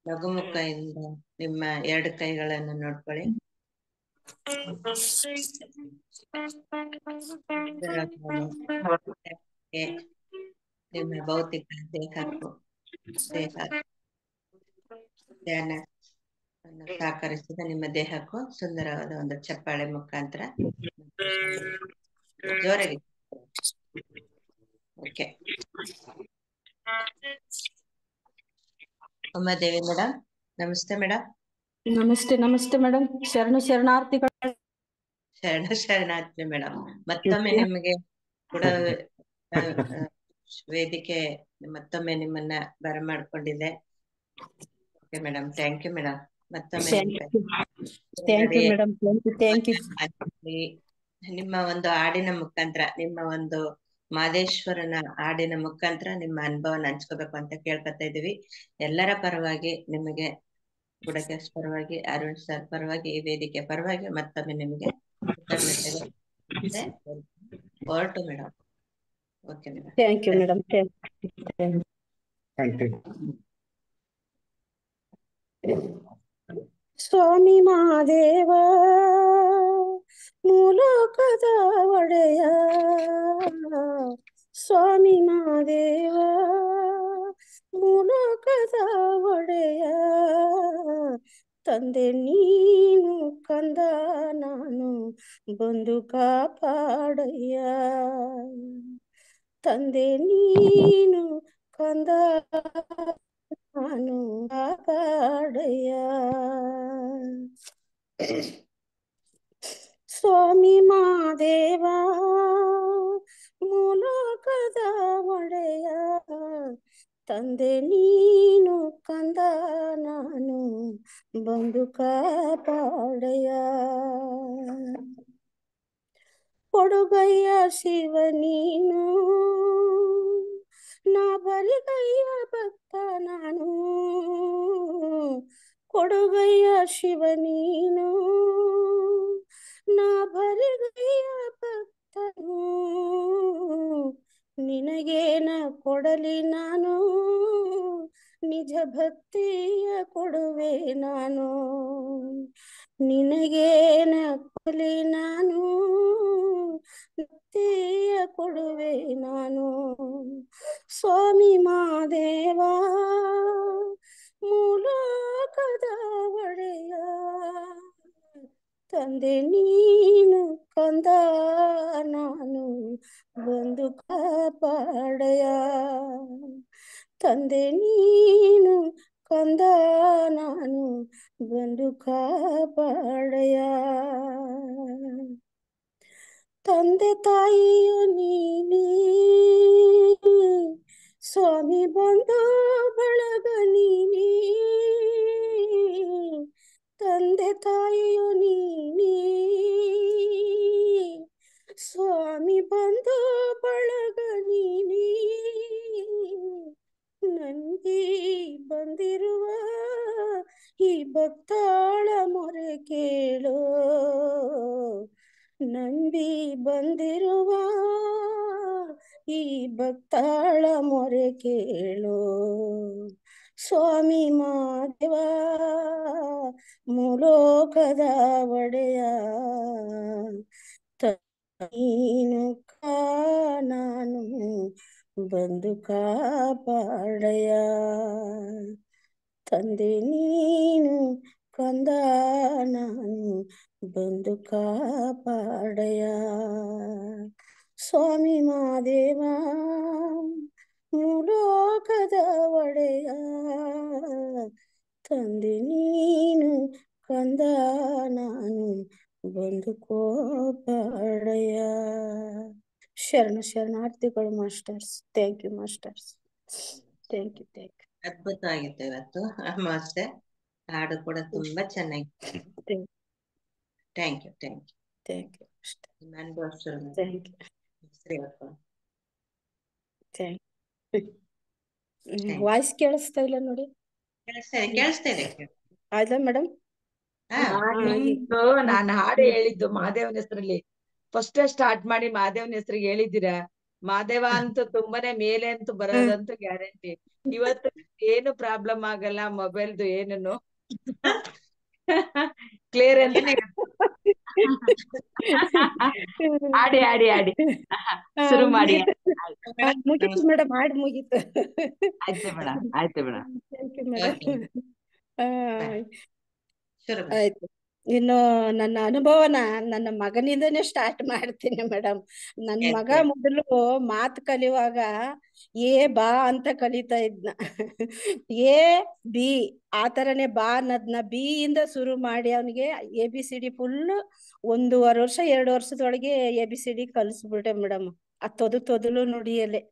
ನಗುಮುಖದಿಂದ ನಿಮ್ಮ ಎರಡು ಕೈಗಳನ್ನು ನೋಡ್ಕೊಳ್ಳಿ. ನಿಮ್ಮ ಭೌತಿಕ ದೇಹಕ್ಕೂ ಧ್ಯಾನ ಸಹಕರಿಸಿದ ನಿಮ್ಮ ದೇಹಕ್ಕೂ ಸುಂದರವಾದ ಒಂದು ಚಪ್ಪಾಳೆ ಮುಖಾಂತರ ಜೋರಾಗಿ. ಓಕೆ. ಉಮಾದೇವಿ ಮೇಡಮ್, ನಮಸ್ತೆ ಮೇಡಮ್. ನಮಸ್ತೆ ನಮಸ್ತೆ ಮೇಡಮ್. ಶರಣಾರ್ಥಿಗಳು. ಶರಣಾರ್ಥಿ ಮೇಡಮ್. ಮತ್ತೊಮ್ಮೆ ನಿಮಗೆ ಕೂಡ ವೇದಿಕೆ ಮತ್ತೊಮ್ಮೆ ನಿಮ್ಮನ್ನ ಬರಮಾಡ್ಕೊಂಡಿದೆ. Okay madam, thank you madam. ಮತ್ತೊಮ್ಮೆ ನಿಮ್ಮ ಒಂದು ಹಾಡಿನ ಮುಖಾಂತರ, ನಿಮ್ಮ ಒಂದು ಮಾದೇಶ್ವರನ ಹಾಡಿನ ಮುಖಾಂತರ ನಿಮ್ಮ ಅನುಭವನ ಹಂಚ್ಕೋಬೇಕು ಅಂತ ಕೇಳ್ಕೊತಾ ಇದೀವಿ. ಎಲ್ಲರ ಪರವಾಗಿ ನಿಮಗೆ ಗುಡಕೇಶ್ ಪರವಾಗಿ, ಅರುಣ್ ಸರ್ ಪರವಾಗಿ, ಈ ವೇದಿಕೆ ಪರವಾಗಿ ಮತ್ತೊಮ್ಮೆ ನಿಮಗೆ ಹೊರಟು madam. Okay madam. Thank you madam. Swami Mahadeva ಮೂಲೋಕದ ಒಡೆಯ, ಸ್ವಾಮಿ ಮಹಾದೇವ ಮೂಲೋಕದ ಒಡೆಯ, ತಂದೆ ನೀನು ಕಂದ ನಾನು ಬಂದು ಕಾಪಾಡಯ್ಯ, ತಂದೆ ನೀನು ಕಂದ ನಾನು ಕಾಪಾಡಯ್ಯ. ಸ್ವಾಮಿ ಮಹಾದೇವ ಮೂಲೋಕದ ಒಡೆಯ, ತಂದೆ ನೀನು ಕಂದ ನಾನು ಬಂದು ಕಾಪಾಡಯ್ಯ. ಕೊಡುಗಯ್ಯ ಶಿವ ನೀನು, ನಾ ಬರಿಗಯ್ಯ ಭಕ್ತ ನಾನು, ಕೊಡುಗಯ್ಯ ಶಿವ ನೀನು, ನಾ ಬರಿಗಯ್ಯ ಭಕ್ತನು, ನಿನಗೇನ ಕೊಡಲಿ ನಾನು, ನಿಜ ಭಕ್ತಿಯ ಕೊಡುವೆ ನಾನು, ನಿನಗೇನ ಕೊಡಲಿ ನಾನು, ಭಕ್ತಿಯ ಕೊಡುವೆ ನಾನು. ಸ್ವಾಮಿ ಮಹಾದೇವ ಮೂಲೋಕದ ಒಡೆಯ, ತಂದೆ ನೀನು ಕಂದ ನಾನು ಬಂದು ಕಾಪಾಡಯ್ಯ, ತಂದೆ ನೀನು ಕಂದ ನಾನು ಬಂದು ಕಾಪಾಡಯ್ಯ. ತಂದೆ ತಾಯಿಯು ನೀನೇ, ಸ್ವಾಮಿ ಬಂಧು ಬಳಗ ನೀನೇ, ತಂದೆ ತಾಯಿಯು ನೀನೇ, ಸ್ವಾಮಿ ಬಂಧು ಬಳಗ ನೀನೇ, ನಂಬಿ ಬಂದಿರುವ ಈ ಭಕ್ತಾಳ ಮೊರೆ ಕೇಳೋ, ನಂಬಿ ಬಂದಿರುವ ಈ ಭಕ್ತಾಳ ಮೊರೆ ಕೇಳೋ. ಸ್ವಾಮಿ ಮಹಾದೇವ ಮೂಲೋಕದ ಒಡೆಯ, ನೀನು ನಾನು ಬಂದು ಕಾಪಾಡಯ್ಯ, ತಂದೆ ನೀನು ಕಂದ ನಾನು ಬಂದು ಕಾಪಾಡಯ್ಯ. ಸ್ವಾಮಿ ಮಹಾದೇವ ಮೂಲೋಕದ ಒಡೆಯ, ತಂದೆ ನೀನು ಕಂದ ನಾನು ಬಂದು ಕಾಪಾಡಯ್ಯ. ಶರಣಾರ್ಥಿಗಳು masters. Thank you masters. Thank you. ಅದ್ಭುತವಾಗಿತ್ತು ಇವತ್ತು ಅಮಾವಾಸ್ಯೆ. ಹಾಡು ಕೂಡ ತುಂಬಾ ಚೆನ್ನಾಗಿತ್ತು. Thank you. ವಾಯ್ಸ್ ಕೇಳಿಸ್ತಾ ಇಲ್ಲ ನೋಡಿ. ಕೇಳಿಸ್ತಾ ಇದೆ ಆಯ್ತಾ ಮೇಡಮ್? ನಾನು ಹಾಡು ಹೇಳಿದ್ದು ಮಹಾದೇವನ ಹೆಸರಲ್ಲಿ ಫಸ್ಟ್ ಸ್ಟಾರ್ಟ್ ಮಾಡಿ ಮಹಾದೇವನ ಹೆಸರಿಗೆ ಹೇಳಿದ್ದೀರಾ. ಮಹಾದೇವ ಅಂತೂ ತುಂಬಾನೇ ಮೇಲೆ ಅಂತೂ ಬರೋದಂತೂ ಗ್ಯಾರಂಟಿ. ಇವತ್ತು ಏನು ಪ್ರಾಬ್ಲಮ್ ಆಗಲ್ಲ ಮೊಬೈಲ್ದು ಏನನ್ನು ಕ್ಲಿಯರ್ ಅಂತ ಆಡಿ ಆಡಿ ಆಡಿ ಶುರು ಮಾಡಿ. ಮುಗೀತು ಮೇಡಮ್, ಹಾಡ್ ಮುಗೀತು. ಆಯ್ತು ಮೇಡಮ್, ಆಯ್ತು ಮೇಡಮ್. Thank you madam. ಶುರು ಆಯ್ತು. ಇನ್ನು ನನ್ನ ಅನುಭವನ ನನ್ನ ಮಗನಿಂದನೇ ಸ್ಟಾರ್ಟ್ ಮಾಡ್ತೀನಿ ಮೇಡಮ್. ನನ್ ಮಗ ಮೊದಲು ಮಾತು ಕಲಿಯುವಾಗ ಏ ಬಾ ಅಂತ ಕಲಿತಾ ಇದ್ನ. ಎ ಬಿ ಆ ತರನೇ ಬಾ ಅನ್ನದ್ನ ಬಿ ಇಂದ ಶುರು ಮಾಡಿ ಅವನಿಗೆ ABCD ಫುಲ್ 1.5 ವರ್ಷ 2 ವರ್ಷದೊಳಗೆ ABCD ಕಲಿಸ್ಬಿಟ್ಟೆ ಮೇಡಮ್. ಆ ತೊದಲು ನುಡಿಯಲ್ಲೇ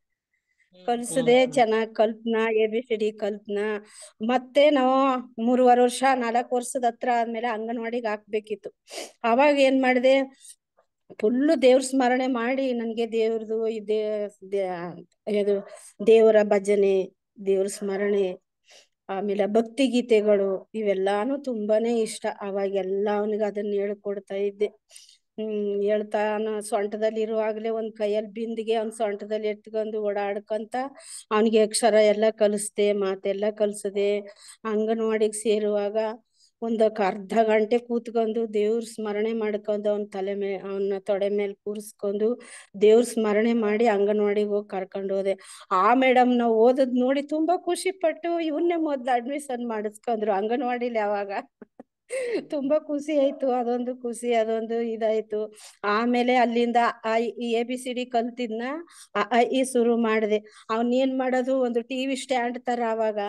ಕಲ್ಸದೆ ಚೆನ್ನಾಗ್ ಕಲ್ತ್ನ, ABCD ಕಲ್ತ್ನ. ಮತ್ತೆ ನಾವು 3.5 ವರ್ಷ 4 ವರ್ಷದ ಹತ್ರ ಆದ್ಮೇಲೆ ಅಂಗನವಾಡಿಗೆ ಹಾಕ್ಬೇಕಿತ್ತು. ಅವಾಗ ಏನ್ ಮಾಡಿದೆ, ಫುಲ್ಲು ದೇವ್ರ ಸ್ಮರಣೆ ಮಾಡಿ ನನ್ಗೆ ದೇವ್ರದು ಇದು ದೇವರ ಭಜನೆ, ದೇವ್ರ ಸ್ಮರಣೆ, ಆಮೇಲೆ ಭಕ್ತಿ ಗೀತೆಗಳು ಇವೆಲ್ಲಾನು ತುಂಬಾನೇ ಇಷ್ಟ. ಅವಾಗೆಲ್ಲ ಅವನಿಗೆ ಅದನ್ನ ಹೇಳ್ಕೊಡ್ತಾ ಇದ್ದೆ. ಹೇಳ್ತಾನ ಸೊಂಟದಲ್ಲಿ ಇರುವಾಗ್ಲೇ ಒಂದ್ ಕೈಯಲ್ಲಿ ಬಿಂದಿಗೆ ಅವ್ನ್ ಸೊಂಟದಲ್ಲಿ ಎತ್ಕೊಂಡು ಓಡಾಡ್ಕೊಂತ ಅವನಿಗೆ ಅಕ್ಷರ ಎಲ್ಲ ಕಲಿಸ್ದೆ, ಮಾತೆಲ್ಲ ಕಲ್ಸದೆ. ಅಂಗನವಾಡಿಗೆ ಸೇರುವಾಗ ಅರ್ಧ ಗಂಟೆ ಕೂತ್ಕೊಂಡು ದೇವ್ರ ಸ್ಮರಣೆ ಮಾಡ್ಕೊಂಡು ಅವನ ತೊಡೆ ಮೇಲೆ ಕೂರಿಸ್ಕೊಂಡು ದೇವ್ರ ಸ್ಮರಣೆ ಮಾಡಿ ಅಂಗನವಾಡಿಗೆ ಹೋಗಿ ಕರ್ಕೊಂಡು ಹೋದೆ. ಆ ಮೇಡಮ್ ನಾವು ಓದದ್ ನೋಡಿ ತುಂಬಾ ಖುಷಿ ಪಟ್ಟು ಇವನ್ನೇ ಮೊದ್ಲು ಅಡ್ಮಿಷನ್ ಮಾಡಿಸ್ಕೊಂಡ್ರು ಅಂಗನವಾಡಿಲಿ. ಯಾವಾಗ ತುಂಬಾ ಖುಷಿ ಆಯ್ತು. ಅದೊಂದು ಖುಷಿ, ಅದೊಂದು ಇದಾಯ್ತು. ಆಮೇಲೆ ಅಲ್ಲಿಂದ ABCD ಕಲ್ತಿದ್ನ ಈ ಶುರು ಮಾಡಿದೆ. ಅವನ್ ಏನ್ ಮಾಡೋದು, ಒಂದು TV ಸ್ಟ್ಯಾಂಡ್ ತರ ಅವಾಗ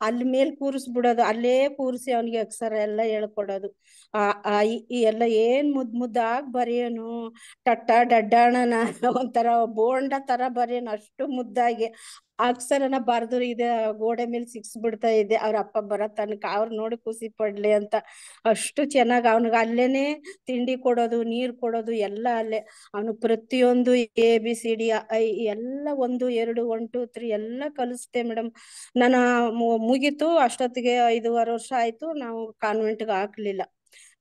ಅಲ್ಲಿ ಮೇಲ್ ಕೂರಿಸ್ಬಿಡೋದು, ಅಲ್ಲೇ ಕೂರಿಸಿ ಅವನಿಗೆ ಅಕ್ಷರ ಎಲ್ಲ ಹೇಳ್ಕೊಡೋದು. ಈ ಎಲ್ಲ ಏನ್ ಮುದ್ದಾಗ್ ಬರೆಯೋನು, ಟಟ್ಟ ಡಡ್ಡಾಣನ ಒಂಥರ ಬೋಂಡ ತರ ಬರೆಯೋನು, ಅಷ್ಟು ಮುದ್ದಾಗಿ ಅಕ್ಷರನ ಬರ್ದು ಗೋಡೆ ಮೇಲೆ ಸಿಕ್ಸ್ಬಿಡ್ತಾ ಇದ್ದೆ. ಅವ್ರ ಅಪ್ಪ ಬರೋ ತನಕ ಅವ್ರು ನೋಡಿ ಖುಷಿ ಪಡ್ಲಿ ಅಂತ. ಅಷ್ಟು ಚೆನ್ನಾಗ್ ಅವನಿಗೆ ಅಲ್ಲೇನೆ ತಿಂಡಿ ಕೊಡೋದು, ನೀರ್ ಕೊಡೋದು ಎಲ್ಲ ಅಲ್ಲೇ. ಅವನು ಪ್ರತಿಯೊಂದು ABCD ಎಲ್ಲ 1 2 1 2 3 ಎಲ್ಲ ಕಲಿಸ್ದೆ ಮೇಡಮ್. ನಾನು ಮುಗೀತು ಅಷ್ಟೊತ್ತಿಗೆ 5.5 ವರ್ಷ ಆಯ್ತು. ನಾವು ಕಾನ್ವೆಂಟ್ಗೆ ಹಾಕ್ಲಿಲ್ಲ.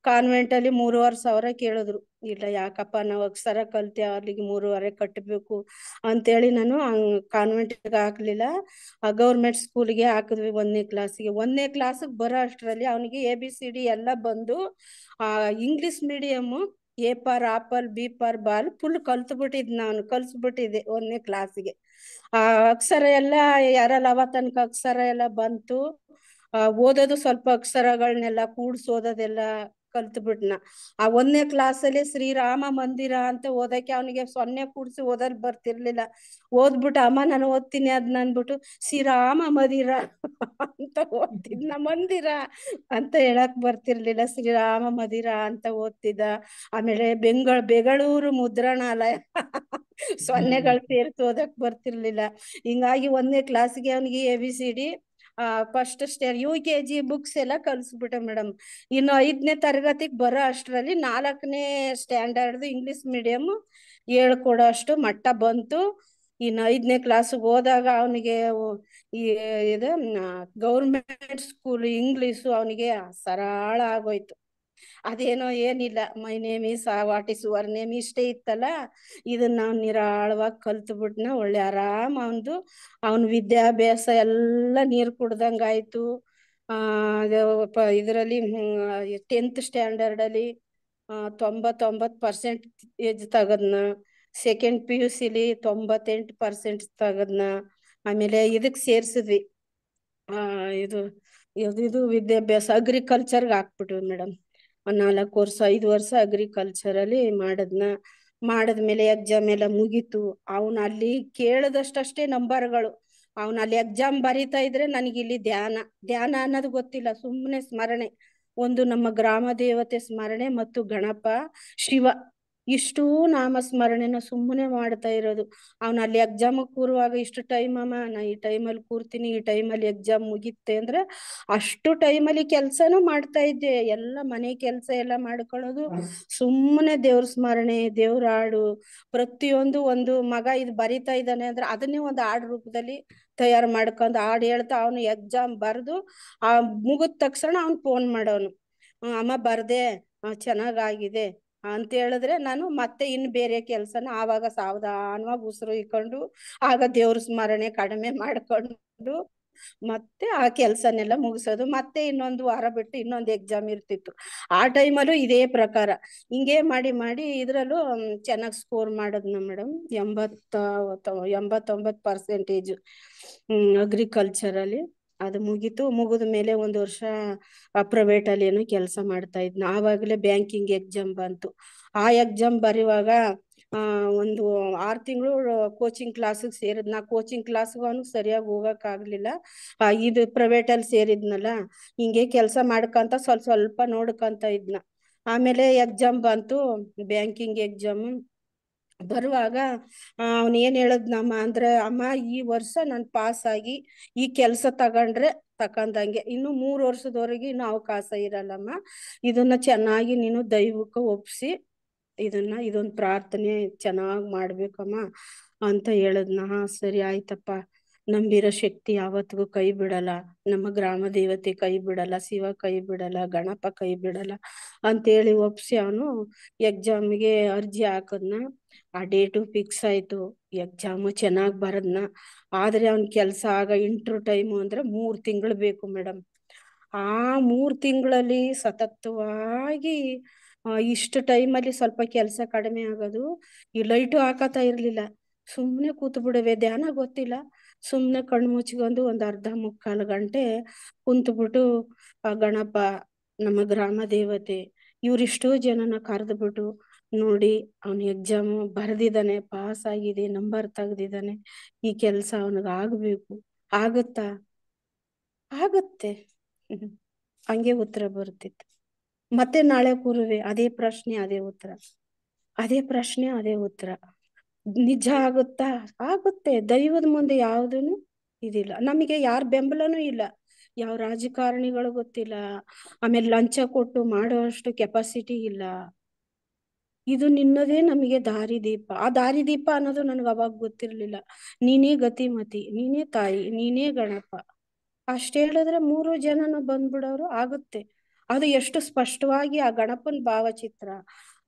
ಕಾನ್ವೆಂಟ್ ಅಲ್ಲಿ 3,500 ಕೇಳಿದ್ರು. ಇಲ್ಲ ಯಾಕಪ್ಪ, ನಾವು ಅಕ್ಷರ ಕಲ್ತೆ ಅಲ್ಲಿಗೆ 3,500 ಕಟ್ಟಬೇಕು ಅಂತೇಳಿ ನಾನು ಕಾನ್ವೆಂಟ್ಗೆ ಹಾಕ್ಲಿಲ್ಲ. ಗೌರ್ಮೆಂಟ್ ಸ್ಕೂಲ್ಗೆ ಹಾಕಿದ್ವಿ 1ನೇ ಕ್ಲಾಸಿಗೆ. 1ನೇ ಕ್ಲಾಸಿಗೆ ಬರೋ ಅಷ್ಟರಲ್ಲಿ ಅವನಿಗೆ ABCD ಎಲ್ಲ ಬಂದು English medium A for apple, B for ball full ಕಲ್ತ್ಬಿಟ್ಟಿದ್. ನಾನು ಕಲ್ಸ್ಬಿಟ್ಟಿದ್ದೆ 1ನೇ ಕ್ಲಾಸಿಗೆ. ಅಕ್ಷರ ಎಲ್ಲ ಯಾರಲ್ಲ ತನಕ ಅಕ್ಷರ ಎಲ್ಲ ಬಂತು. ಓದೋದು ಸ್ವಲ್ಪ ಅಕ್ಷರಗಳನ್ನೆಲ್ಲ ಕೂಡ್ಸೋದೆಲ್ಲ ಕಲ್ತ್ಬಿಟ್ನ. ಆ 1ನೇ ಕ್ಲಾಸಲ್ಲಿ ಶ್ರೀರಾಮ ಮಂದಿರ ಅಂತ ಓದಕ್ಕೆ ಅವನಿಗೆ 0 ಕೂಡ್ಸಿ ಓದಲ್ ಬರ್ತಿರ್ಲಿಲ್ಲ. ಓದ್ಬಿಟ್ಟು ಅಮ್ಮ ನಾನು ಓದ್ತೀನಿ ಅದ್ನ ಅಂದ್ಬಿಟ್ಟು ಶ್ರೀರಾಮ ಮಂದಿರ ಅಂತ ಓದ್ತಿದ್ನ. ಮಂದಿರ ಅಂತ ಹೇಳಕ್ ಬರ್ತಿರ್ಲಿಲ್ಲ, ಶ್ರೀರಾಮ ಮಂದಿರ ಅಂತ ಓದ್ತಿದ್ದ. ಆಮೇಲೆ ಬೆಂಗಳೂರು ಮುದ್ರಣಾಲಯ 0ಗಳು ಸೇರ್ಸಿ ಓದಕ್ ಬರ್ತಿರ್ಲಿಲ್ಲ. ಹಿಂಗಾಗಿ 1ನೇ ಕ್ಲಾಸ್ಗೆ ಅವನಿಗೆ ABCD ಫಸ್ಟ್ UKG ಬುಕ್ಸ್ ಎಲ್ಲ ಕಲ್ಸ್ಬಿಟ್ಟೆ ಮೇಡಮ್. ಇನ್ನು 5ನೇ ತರಗತಿಗೆ ಬರೋ ಅಷ್ಟರಲ್ಲಿ 4ನೇ ಸ್ಟ್ಯಾಂಡರ್ಡ್ ಇಂಗ್ಲಿಷ್ ಮೀಡಿಯಂ ಹೇಳ್ಕೊಡೋ ಅಷ್ಟು ಮಟ್ಟ ಬಂತು. ಇನ್ನು 5ನೇ ಕ್ಲಾಸ್ಗೆ ಹೋದಾಗ ಅವನಿಗೆ ಇದು ಗೌರ್ಮೆಂಟ್ ಸ್ಕೂಲ್ ಇಂಗ್ಲಿಷು ಅವನಿಗೆ ಸರಳ ಆಗೋಯ್ತು. ಅದೇನೋ ಏನಿಲ್ಲ, my name is what is your name ಇಷ್ಟೇ ಇತ್ತಲ್ಲ. ಇದನ್ನ ನಾವು ನಿರಾಳವಾಗಿ ಕಲ್ತ್ಬಿಟ್ನ. ಒಳ್ಳೆ ಆರಾಮ್ ಅವನ ವಿದ್ಯಾಭ್ಯಾಸ ಎಲ್ಲ ನೀರ್ ಕುಡ್ದಂಗಾಯ್ತು. ಇದರಲ್ಲಿ 10th ಸ್ಟ್ಯಾಂಡರ್ಡ್ ಅಲ್ಲಿ 99% ತಗದ್ನ. ಸೆಕೆಂಡ್ PUCಲಿ 98% ತಗದ್ನ. ಆಮೇಲೆ ಇದಕ್ ಸೇರ್ಸಿದ್ವಿ, ಇದು ವಿದ್ಯಾಭ್ಯಾಸ ಅಗ್ರಿಕಲ್ಚರ್ಗೆ ಹಾಕ್ಬಿಟ್ವಿ ಮೇಡಮ್. 4 ವರ್ಷ 5 ವರ್ಷ ಅಗ್ರಿಕಲ್ಚರ್ ಅಲ್ಲಿ ಮಾಡದ್ಮೇಲೆ ಎಕ್ಸಾಮ್ ಎಲ್ಲ ಮುಗೀತು. ಅವನು ಅಲ್ಲಿ ಕೇಳದಷ್ಟೇ ನಂಬರ್ಗಳು. ಅವನು ಅಲ್ಲಿ ಎಕ್ಸಾಮ್ ಬರೀತಾ ಇದ್ರೆ ನನಗಿಲ್ಲಿ ಧ್ಯಾನ ಅನ್ನೋದು ಗೊತ್ತಿಲ್ಲ, ಸುಮ್ಮನೆ ಸ್ಮರಣೆ. ಒಂದು ನಮ್ಮ ಗ್ರಾಮ ದೇವತೆ ಸ್ಮರಣೆ ಮತ್ತು ಗಣಪ ಶಿವ ಇಷ್ಟೂ ನಾಮ ಸ್ಮರಣೆನ ಸುಮ್ಮನೆ ಮಾಡ್ತಾ ಇರೋದು. ಅವನು ಅಲ್ಲಿ ಎಕ್ಸಾಮ್ ಕೂರುವಾಗ ಇಷ್ಟು ಟೈಮ್ ಅಮ್ಮ ನಾ ಈ ಟೈಮಲ್ಲಿ ಕೂರ್ತೀನಿ, ಈ ಟೈಮಲ್ಲಿ ಎಕ್ಸಾಮ್ ಮುಗಿತ್ತೆ ಅಂದ್ರೆ ಅಷ್ಟು ಟೈಮಲ್ಲಿ ಕೆಲ್ಸನೂ ಮಾಡ್ತಾ ಇದ್ದೆ. ಎಲ್ಲ ಮನೆ ಕೆಲ್ಸ ಎಲ್ಲ ಮಾಡ್ಕೊಳ್ಳೋದು, ಸುಮ್ಮನೆ ದೇವ್ರ ಸ್ಮರಣೆ, ದೇವ್ರ ಹಾಡು, ಪ್ರತಿಯೊಂದು. ಒಂದು ಮಗ ಇದು ಬರಿತಾ ಇದ್ದಾನೆ ಅಂದ್ರೆ ಅದನ್ನೇ ಒಂದು ಹಾಡು ರೂಪದಲ್ಲಿ ತಯಾರು ಮಾಡ್ಕೊಂಡು ಹಾಡು ಹೇಳ್ತಾ ಅವನು ಎಕ್ಸಾಮ್ ಬರ್ದು ಮುಗಿದ ತಕ್ಷಣ ಅವ್ನು ಫೋನ್ ಮಾಡೋನು, ಅಮ್ಮ ಬರ್ದೆ ಚೆನ್ನಾಗಾಗಿದೆ ಅಂತ ಹೇಳಿದ್ರೆ ನಾನು ಮತ್ತೆ ಇನ್ನು ಬೇರೆ ಕೆಲ್ಸನ ಆವಾಗ ಸಾವಧಾನವಾಗಿ ಉಸಿರು ಇಕ್ಕೊಂಡು ಆಗ ದೇವ್ರ ಸ್ಮರಣೆ ಕಡಿಮೆ ಮಾಡ್ಕೊಂಡು ಮತ್ತೆ ಆ ಕೆಲ್ಸನೆಲ್ಲ ಮುಗಿಸೋದು, ಮತ್ತೆ ಇನ್ನೊಂದು ವಾರ ಬಿಟ್ಟು ಇನ್ನೊಂದು ಎಕ್ಸಾಮ್ ಇರ್ತಿತ್ತು. ಆ ಟೈಮಲ್ಲೂ ಇದೇ ಪ್ರಕಾರ ಹಿಂಗೆ ಮಾಡಿ ಮಾಡಿ ಇದ್ರಲ್ಲೂ ಚೆನ್ನಾಗಿ ಸ್ಕೋರ್ ಮಾಡೋದ್ನ ಮೇಡಮ್. 89% ಅಗ್ರಿಕಲ್ಚರಲ್ಲಿ ಅದು ಮುಗೀತು. ಮುಗಿದ ಮೇಲೆ ಒಂದು ವರ್ಷ ಪ್ರೈವೇಟ್ ಅಲ್ಲಿ ಏನೋ ಕೆಲಸ ಮಾಡ್ತಾ ಇದ್ನ. ಆವಾಗಲೇ ಬ್ಯಾಂಕಿಂಗ್ ಎಕ್ಸಾಮ್ ಬಂತು. ಆ ಎಕ್ಸಾಮ್ ಬರೆಯುವಾಗ ಒಂದು 6 ತಿಂಗಳು ಕೋಚಿಂಗ್ ಕ್ಲಾಸಿಗೆ ಸೇರಿದ್. ನಾ ಕೋಚಿಂಗ್ ಕ್ಲಾಸ್ಗೂ ಅವ್ನಿಗೆ ಸರಿಯಾಗಿ ಹೋಗಕ್ ಆಗ್ಲಿಲ್ಲ. ಇದು ಪ್ರೈವೇಟ್ ಅಲ್ಲಿ ಸೇರಿದ್ನಲ್ಲ, ಹಿಂಗೆ ಕೆಲಸ ಮಾಡ್ಕಂತ ಸ್ವಲ್ಪ ನೋಡ್ಕಂತ ಇದ್ನ. ಆಮೇಲೆ ಎಕ್ಸಾಮ್ ಬಂತು, ಬ್ಯಾಂಕಿಂಗ್ ಎಕ್ಸಾಮ್ ಬರುವಾಗ ಅವ್ನು ಏನ್ ಹೇಳದ್ನಮ್ಮ ಅಂದ್ರೆ, ಅಮ್ಮ ಈ ವರ್ಷ ನಾನು ಪಾಸ್ ಆಗಿ ಈ ಕೆಲಸ ತಕಂದಂಗೆ ಇನ್ನು 3 ವರ್ಷದವರೆಗೆ ಇನ್ನು ಅವಕಾಶ ಇರಲ್ಲಮ್ಮ. ಇದನ್ನ ಚೆನ್ನಾಗಿ ನೀನು ದೈವಕ್ಕೆ ಒಪ್ಸಿ ಇದೊಂದು ಪ್ರಾರ್ಥನೆ ಚೆನ್ನಾಗ್ ಮಾಡ್ಬೇಕಮ್ಮ ಅಂತ ಹೇಳದ್ನ. ಸರಿ ಆಯ್ತಪ್ಪ, ನಂಬಿರೋ ಶಕ್ತಿ ಯಾವತ್ತಿಗೂ ಕೈ ಬಿಡಲ್ಲ, ನಮ್ಮ ಗ್ರಾಮ ದೇವತೆ ಕೈ ಬಿಡಲ್ಲ, ಶಿವ ಕೈ ಬಿಡಲ್ಲ, ಗಣಪ ಕೈ ಬಿಡಲ್ಲ ಅಂತೇಳಿ ಒಪ್ಸಿ ಅವನು ಎಕ್ಸಾಮ್ಗೆ ಅರ್ಜಿ ಹಾಕದ್ನ. ಆ ಡೇಟು ಫಿಕ್ಸ್ ಆಯ್ತು, ಎಕ್ಸಾಮು ಚೆನ್ನಾಗ್ ಬರದ್ನ. ಆದ್ರೆ ಅವ್ನ ಕೆಲ್ಸ ಆಗ ಇಂಟ್ರೂ ಟೈಮು ಅಂದ್ರೆ 3 ತಿಂಗಳು ಬೇಕು ಮೇಡಮ್. ಆ 3 ತಿಂಗಳಲ್ಲಿ ಸತತವಾಗಿ ಇಷ್ಟು ಟೈಮಲ್ಲಿ ಸ್ವಲ್ಪ ಕೆಲಸ ಕಡಿಮೆ ಆಗೋದು. ಈ ಲೈಟು ಹಾಕತಾ ಇರ್ಲಿಲ್ಲ, ಸುಮ್ನೆ ಕೂತ್ ಬಿಡುವೆ, ಧ್ಯಾನ ಗೊತ್ತಿಲ್ಲ, ಸುಮ್ನೆ ಕಣ್ಣು ಮುಚ್ಕೊಂಡು ಒಂದು ಅರ್ಧ ಮುಕ್ಕಾಲು ಗಂಟೆ ಕುಂತ್ಬಿಟ್ಟು ಆ ಗಣಪ, ನಮ್ಮ ಗ್ರಾಮ ದೇವತೆ, ಇವ್ರಿಷ್ಟೋ ಜನನ ಕರೆದ್ಬಿಟ್ಟು ನೋಡಿ ಅವನು ಎಕ್ಸಾಮ್ ಬರ್ದಿದ್ದಾನೆ, ಪಾಸ್ ಆಗಿದೆ, ನಂಬರ್ ತೆಗ್ದಿದ್ದಾನೆ, ಈ ಕೆಲಸ ಅವನಿಗೆ ಆಗ್ಬೇಕು, ಆಗುತ್ತಾ? ಆಗುತ್ತೆ. ಹಂಗೆ ಉತ್ತರ ಬರ್ತಿತ್ತು. ಮತ್ತೆ ನಾಳೆ ಕೂರುವೆ, ಅದೇ ಪ್ರಶ್ನೆ ಅದೇ ಉತ್ತರ, ಅದೇ ಪ್ರಶ್ನೆ ಅದೇ ಉತ್ತರ. ನಿಜ ಆಗುತ್ತಾ? ಆಗುತ್ತೆ. ದೈವದ ಮುಂದೆ ಯಾವುದೂನು ಇದಿಲ್ಲ. ನಮಗೆ ಯಾರ ಬೆಂಬಲನೂ ಇಲ್ಲ, ಯಾವ ರಾಜಕಾರಣಿಗಳು ಗೊತ್ತಿಲ್ಲ, ಆಮೇಲೆ ಲಂಚ ಕೊಟ್ಟು ಮಾಡುವಷ್ಟು ಕೆಪಾಸಿಟಿ ಇಲ್ಲ. ಇದು ನಿನ್ನದೇ ನಮಗೆ ದಾರಿದೀಪ. ಆ ದಾರಿದೀಪ ಅನ್ನೋದು ನನಗೆ ಅವಾಗ ಗೊತ್ತಿರ್ಲಿಲ್ಲ. ನೀನೇ ಗತಿಮತಿ, ನೀನೇ ತಾಯಿ, ನೀನೇ ಗಣಪ ಅಷ್ಟೇ ಹೇಳಿದ್ರೆ 3 ಜನನು ಬಂದ್ಬಿಡೋರು. ಆಗುತ್ತೆ. ಅದು ಎಷ್ಟು ಸ್ಪಷ್ಟವಾಗಿ ಆ ಗಣಪನ ಭಾವಚಿತ್ರ,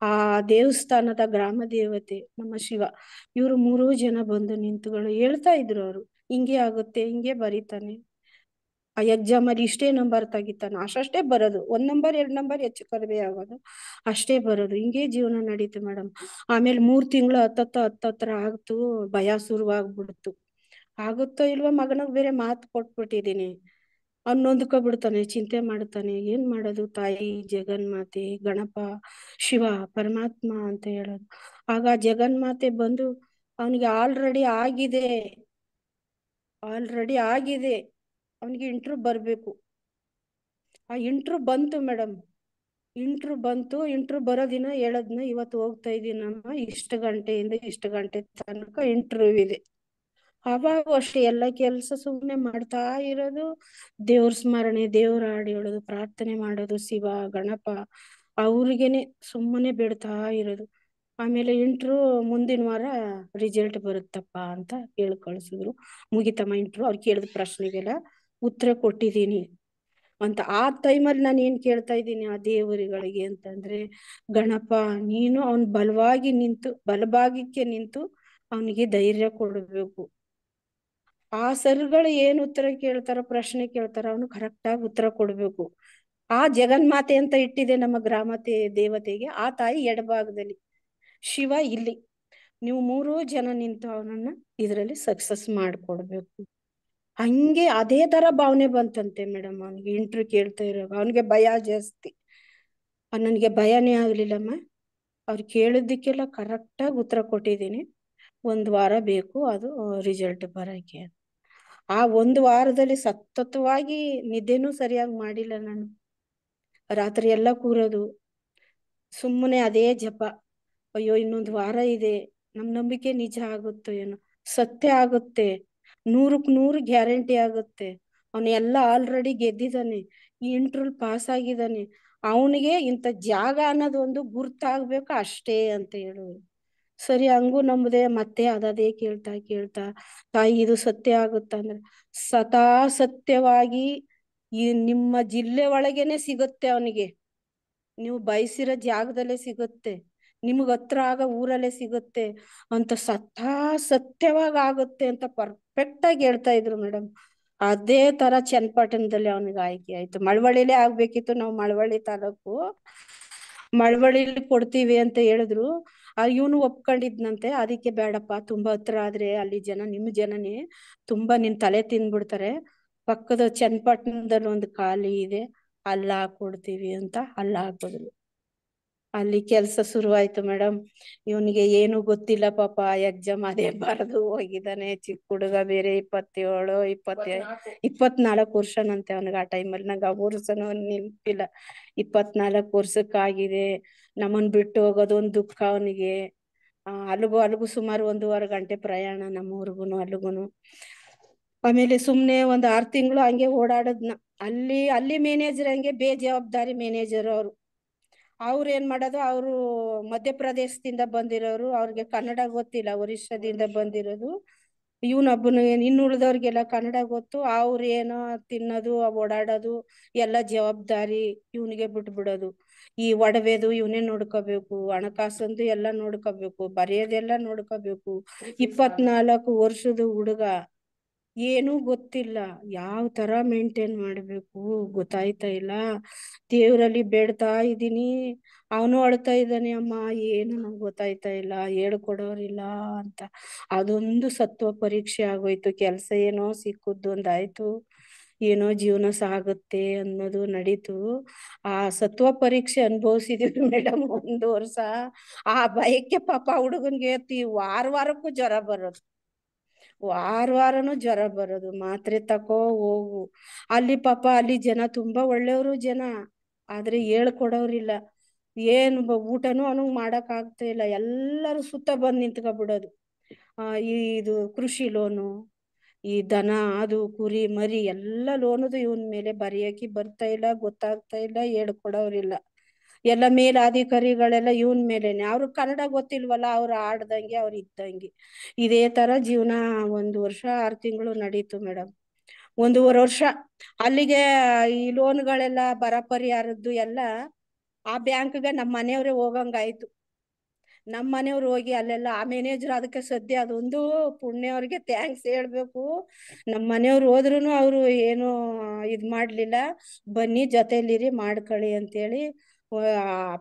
ಆ ದೇವಸ್ಥಾನದ ಗ್ರಾಮ ದೇವತೆ ನಮ್ಮ ಶಿವ, ಇವ್ರು 3 ಜನ ಬಂದು ನಿಂತುಗಳು ಹೇಳ್ತಾ ಇದ್ರು. ಅವರು ಹಿಂಗೆ ಆಗುತ್ತೆ, ಹಿಂಗೆ ಬರೀತಾನೆ, ಆ ಎಕ್ಸಾಮ್ ಅಲ್ಲಿ ಇಷ್ಟೇ ನಂಬರ್ ತೆಗಿತಾನೆ, ಅಷ್ಟೇ ಬರೋದು. 1 ನಂಬರ್ 2 ನಂಬರ್ ಹೆಚ್ಚು ಕಡಿಮೆ ಆಗೋದು, ಅಷ್ಟೇ ಬರೋದು. ಹಿಂಗೆ ಜೀವನ ನಡೀತು ಮೇಡಮ್. ಆಮೇಲೆ 3 ತಿಂಗಳು ಹತ್ತತ್ರ ಆಗ್ತು, ಭಯ ಶುರುವಾಗ್ಬಿಡ್ತು. ಆಗುತ್ತೋ ಇಲ್ವೋ, ಮಗನಿಗೆ ಬೇರೆ ಮಾತು ಕೊಟ್ಬಿಟ್ಟಿದೀನಿ, ಅವ್ನು ನೊಂದ್ಕೊಬಿಡ್ತಾನೆ, ಚಿಂತೆ ಮಾಡ್ತಾನೆ. ಏನ್ ಮಾಡೋದು? ತಾಯಿ ಜಗನ್ಮಾತೆ, ಗಣಪ, ಶಿವ, ಪರಮಾತ್ಮ ಅಂತ ಹೇಳೋದು. ಆಗ ಜಗನ್ಮಾತೆ ಬಂದು ಅವನಿಗೆ ಆಲ್ರೆಡಿ ಆಗಿದೆ, ಅವನಿಗೆ ಇಂಟ್ರೂ ಬರ್ಬೇಕು. ಆ ಇಂಟ್ರೂ ಬಂತು ಮೇಡಮ್. ಇಂಟ್ರೂ ಬರೋ ದಿನ ಹೇಳದ್ನ, ಇವತ್ತು ಹೋಗ್ತಾ ಇದೀನಮ್ಮ, ಇಷ್ಟು ಗಂಟೆಯಿಂದ ಇಷ್ಟು ಗಂಟೆ ತನಕ ಇಂಟರ್ವ್ಯೂ ಇದೆ. ಅವಾಗ ಅಷ್ಟೇ ಎಲ್ಲ ಕೆಲಸ ಸುಮ್ಮನೆ ಮಾಡ್ತಾ ಇರೋದು, ದೇವ್ರ ಸ್ಮರಣೆ, ದೇವ್ರ ಹಾಡು ಹೇಳೋದು, ಪ್ರಾರ್ಥನೆ ಮಾಡೋದು, ಶಿವ ಗಣಪ ಅವ್ರಿಗೇನೆ ಸುಮ್ಮನೆ ಬಿಡ್ತಾ ಇರೋದು. ಆಮೇಲೆ ಮುಂದಿನ ವಾರ ರಿಸಲ್ಟ್ ಬರುತ್ತಪ್ಪ ಅಂತ ಕೇಳಿ ಕಳ್ಸಿದ್ರು. ಮುಗಿತಮ್ಮ ಇಂಟ್ರೂ, ಅವ್ರು ಕೇಳಿದ ಪ್ರಶ್ನೆಗೆಲ್ಲ ಉತ್ತರ ಕೊಟ್ಟಿದ್ದೀನಿ ಅಂತ. ಆ ಟೈಮಲ್ಲಿ ನಾನು ಏನ್ ಕೇಳ್ತಾ ಇದ್ದೀನಿ ಆ ದೇವರುಗಳಿಗೆ ಅಂತಂದ್ರೆ, ಗಣಪ ನೀನು ಅವನ್ ಬಲಭಾಗಕ್ಕೆ ನಿಂತು ಅವನಿಗೆ ಧೈರ್ಯ ಕೊಡಬೇಕು. ಆ ಸರ್ಗಳು ಏನ್ ಉತ್ತರ ಕೇಳ್ತಾರೋ, ಪ್ರಶ್ನೆ ಕೇಳ್ತಾರ, ಅವನು ಕರೆಕ್ಟ್ ಆಗಿ ಉತ್ತರ ಕೊಡ್ಬೇಕು. ಆ ಜಗನ್ಮಾತೆ ಅಂತ ಇಟ್ಟಿದೆ ನಮ್ಮ ಗ್ರಾಮತೆ ದೇವತೆಗೆ, ಆ ತಾಯಿ ಎಡಭಾಗದಲ್ಲಿ, ಶಿವ ಇಲ್ಲಿ. ನೀವು 3 ಜನ ನಿಂತು ಅವನನ್ನ ಇದ್ರಲ್ಲಿ ಸಕ್ಸಸ್ ಮಾಡ್ಕೊಡ್ಬೇಕು. ಹಂಗೆ ಅದೇ ತರ ಭಾವನೆ ಬಂತಂತೆ ಮೇಡಮ್. ಅವನಿಗೆ ಇಂಟ್ರ್ಯೂ ಕೇಳ್ತಾ ಇರೋವಾಗ ಅವನಿಗೆ ಭಯ ಜಾಸ್ತಿ. ನನಗೆ ಭಯನೇ ಆಗ್ಲಿಲ್ಲಮ್ಮ. ಅವ್ರು ಕೇಳಿದ್ದಕ್ಕೆಲ್ಲ ಕರೆಕ್ಟಾಗಿ ಉತ್ತರ ಕೊಟ್ಟಿದ್ದೀನಿ. 1 ವಾರ ಬೇಕು ಅದು ರಿಸಲ್ಟ್ ಬರಕ್ಕೆ. ಆ 1 ವಾರದಲ್ಲಿ ಸತತವಾಗಿ ನಿದ್ದೆನೂ ಸರಿಯಾಗಿ ಮಾಡಿಲ್ಲ ನಾನು. ರಾತ್ರಿ ಎಲ್ಲ ಕೂರೋದು, ಸುಮ್ಮನೆ ಅದೇ ಜಪ. ಅಯ್ಯೋ ಇನ್ನೊಂದು ವಾರ ಇದೆ, ನಮ್ ನಂಬಿಕೆ ನಿಜ ಆಗುತ್ತೋ ಏನೋ, ಸತ್ಯ ಆಗುತ್ತೆ, 100ಕ್ಕೆ 100 ಗ್ಯಾರಂಟಿ ಆಗುತ್ತೆ. ಅವನು ಎಲ್ಲ ಆಲ್ರೆಡಿ ಗೆದ್ದಿದ್ದಾನೆ, ಈ ಇಂಟರ್ವ್ಯೂ ಪಾಸ್ ಆಗಿದ್ದಾನೆ, ಅವನಿಗೆ ಇಂಥ ಜಾಗ ಅನ್ನೋದು ಒಂದು ಗುರ್ತಾಗ್ಬೇಕು ಅಷ್ಟೇ ಅಂತ ಹೇಳೋರು. ಸರಿ ಹಂಗೂ ನಂಬದೆ. ಮತ್ತೆ ಅದೇ ಕೇಳ್ತಾ ತಾಯಿ ಇದು ಸತ್ಯ ಆಗುತ್ತ ಅಂದ್ರೆ, ಸತ್ಯವಾಗಿ ಈ ನಿಮ್ಮ ಜಿಲ್ಲೆ ಒಳಗೇನೆ ಸಿಗುತ್ತೆ ಅವನಿಗೆ, ನೀವು ಬಯಸಿರೋ ಜಾಗದಲ್ಲೇ ಸಿಗುತ್ತೆ, ನಿಮ್ಗ್ ಹತ್ರ ಆಗ ಊರಲ್ಲೇ ಸಿಗುತ್ತೆ ಅಂತ ಸತ್ಯವಾಗಿ ಆಗುತ್ತೆ ಅಂತ ಪರ್ಫೆಕ್ಟ್ ಆಗಿ ಹೇಳ್ತಾ ಇದ್ರು ಮೇಡಮ್. ಅದೇ ತರ ಚನ್ನಪಟ್ಟಣದಲ್ಲಿ ಅವನಿಗೆ ಆಯ್ಕೆ ಆಯ್ತು. ಮಳವಳ್ಳಿಲೇ ಆಗ್ಬೇಕಿತ್ತು, ನಾವು ಮಳವಳ್ಳಿ ತಾಲೂಕು, ಮಳವಳ್ಳಿಲಿ ಕೊಡ್ತೀವಿ ಅಂತ ಹೇಳಿದ್ರು. ಇವನು ಒಪ್ಕೊಂಡಿದ್ನಂತೆ. ಅದಕ್ಕೆ ಬೇಡಪ್ಪ, ತುಂಬಾ ಹತ್ರ ಆದ್ರೆ ಅಲ್ಲಿ ಜನ, ನಿಮ್ ಜನನೇ ತುಂಬಾ ನಿನ್ ತಲೆ ತಿಂದ್ಬಿಡ್ತಾರೆ, ಪಕ್ಕದ ಚನ್ನಪಟ್ಟಣದಲ್ಲಿ ಒಂದು ಖಾಲಿ ಇದೆ, ಅಲ್ಲ ಹಾಕೊಡ್ತೀವಿ ಅಂತ ಅಲ್ಲ ಹಾಕಿದ್ರು. ಅಲ್ಲಿ ಕೆಲ್ಸ ಶುರುವಾಯ್ತು ಮೇಡಮ್. ಇವನಿಗೆ ಏನು ಗೊತ್ತಿಲ್ಲ ಪಾಪ, ಎಕ್ಸಾಮ್ ಅದೇ ಬರೆದು ಹೋಗಿದ್ದಾನೆ. ಚಿಕ್ಕ ಹುಡುಗ ಬೇರೆ, 27 24 ವರ್ಷನಂತೆ ಅವನಿಗೆ. ಆ ಟೈಮಲ್ಲಿ ನಂಗೆ ಆ ವರ್ಷನೂ ನೆನಪಿಲ್ಲ. 24 ವರ್ಷಕ್ಕಾಗಿದೆ. ನಮ್ಮನ್ ಬಿಟ್ಟು ಹೋಗೋದು ಒಂದು ದುಃಖ ಅವನಿಗೆ. ಅಲ್ಲಿಗೂ ಸುಮಾರು 1.5 ಗಂಟೆ ಪ್ರಯಾಣ, ನಮ್ಮೂರ್ಗುನು ಅಲ್ಲಿಗುನು. ಆಮೇಲೆ ಸುಮ್ನೆ ಒಂದ್ 6 ತಿಂಗಳು ಹಂಗೆ ಓಡಾಡದ್ನ. ಅಲ್ಲಿ ಮ್ಯಾನೇಜರ್ ಹಂಗೆ ಬೇಜವಾಬ್ದಾರಿ ಮ್ಯಾನೇಜರ್ ಅವ್ರು ಏನ್ ಮಾಡೋದು, ಅವರು ಮಧ್ಯಪ್ರದೇಶದಿಂದ ಬಂದಿರೋರು, ಅವ್ರಿಗೆ ಕನ್ನಡ ಗೊತ್ತಿಲ್ಲ, ಒರಿಸ್ಸಾದಿಂದ ಬಂದಿರೋದು. ಇವನೊಬ್ಬನು, ಇನ್ನುಳಿದವ್ರಿಗೆಲ್ಲ ಕನ್ನಡ ಗೊತ್ತು. ಅವ್ರು ಏನೋ ತಿನ್ನೋದು, ಓಡಾಡೋದು ಎಲ್ಲ ಜವಾಬ್ದಾರಿ ಇವನಿಗೆ ಬಿಟ್ಬಿಡೋದು. ಈ ಒಡವೆದು ಇವನೇ ನೋಡ್ಕೋಬೇಕು, ಹಣಕಾಸಂದು ಎಲ್ಲ ನೋಡ್ಕೋಬೇಕು, ಬರೆಯೋದೆಲ್ಲ ನೋಡ್ಕೋಬೇಕು. 24 ವರ್ಷದ ಹುಡುಗ, ಏನೂ ಗೊತ್ತಿಲ್ಲ. ಯಾವ ತರ ಮೇಂಟೈನ್ ಮಾಡ್ಬೇಕು ಗೊತ್ತಾಯ್ತಾ ಇಲ್ಲ. ದೇವ್ರಲ್ಲಿ ಬೇಡ್ತಾ ಇದ್ದೀನಿ. ಅವನು ಅಳ್ತಾ ಇದ್ದಾನೆ, ಅಮ್ಮ ಏನು ನಂಗೆ ಗೊತ್ತಾಯ್ತಾ ಇಲ್ಲ, ಹೇಳ್ಕೊಡೋರಿಲ್ಲ ಅಂತ. ಅದೊಂದು ಸತ್ವ ಪರೀಕ್ಷೆ ಆಗೋಯ್ತು. ಕೆಲ್ಸ ಏನೋ ಸಿಕ್ಕುದು ಒಂದಾಯ್ತು, ಏನೋ ಜೀವನ ಸಾಗುತ್ತೆ ಅನ್ನೋದು ನಡೀತು. ಆ ಸತ್ವ ಪರೀಕ್ಷೆ ಅನುಭವಿಸಿದೀವಿ ಮೇಡಮ್ 1 ವರ್ಷ. ಆ ಭಯಕ್ಕೆ ಪಾಪ ಹುಡುಗನ್ಗೆ ವಾರಕ್ಕೂ ಜ್ವರ ಬರೋದು, ವಾರನೂ ಜ್ವರ ಬರೋದು. ಮಾತ್ರೆ ತಕೋ ಹೋಗು. ಅಲ್ಲಿ ಪಾಪ ಅಲ್ಲಿ ಜನ ತುಂಬಾ ಒಳ್ಳೆಯವರು ಜನ, ಆದ್ರೆ ಹೇಳ್ಕೊಡೋರಿಲ್ಲ. ಊಟನೂ ಅವನಿಗೆ ಮಾಡಕ್ ಆಗ್ತಾ ಇಲ್ಲ. ಎಲ್ಲರೂ ಸುತ್ತ ಬಂದ್ ನಿಂತ್ಕೊಬಿಡೋದು. ಇದು ಕೃಷಿ ಲೋನು, ಈ ದನ, ಅದು ಕುರಿ ಮರಿ ಎಲ್ಲ ಲೋನದು ಇವನ್ ಮೇಲೆ ಬರೆಯಕ್ಕೆ ಬರ್ತಾ ಇಲ್ಲ, ಗೊತ್ತಾಗ್ತಾ ಇಲ್ಲ, ಹೇಳ್ಕೊಡೋರಿಲ್ಲ. ಎಲ್ಲ ಮೇಲಾಧಿಕಾರಿಗಳೆಲ್ಲ ಇವನ್ ಮೇಲೇನೆ. ಅವ್ರಿಗೆ ಕನ್ನಡ ಗೊತ್ತಿಲ್ವಲ್ಲ, ಅವ್ರು ಆಡ್ದಂಗೆ ಅವ್ರು ಇದ್ದಂಗೆ. ಇದೇ ತರ ಜೀವನ 1 ವರ್ಷ 6 ತಿಂಗಳು ನಡೀತು ಮೇಡಮ್. 1.5 ವರ್ಷ ಅಲ್ಲಿಗೆ ಈ ಲೋನ್ಗಳೆಲ್ಲ ಬರ ಪರಿಹಾರದ್ದು ಎಲ್ಲ ಆ ಬ್ಯಾಂಕ್ಗೆ ನಮ್ಮ ಮನೆಯವ್ರೆ ಹೋಗಂಗಾಯ್ತು. ನಮ್ಮ ಮನೆಯವ್ರು ಹೋಗಿ ಅಲ್ಲೆಲ್ಲ ಆ ಮ್ಯಾನೇಜರ್, ಅದಕ್ಕೆ ಸದ್ಯ ಅದೊಂದು ಪುಣ್ಯ, ಅವ್ರಿಗೆ ಥ್ಯಾಂಕ್ಸ್ ಹೇಳ್ಬೇಕು. ನಮ್ಮ ಮನೆಯವ್ರು ಹೋದ್ರುನು ಅವರು ಏನು ಇದ್ ಮಾಡ್ಲಿಲ್ಲ. ಬನ್ನಿ ಜೊತೆಲಿರಿ ಮಾಡ್ಕೊಳ್ಳಿ ಅಂತೇಳಿ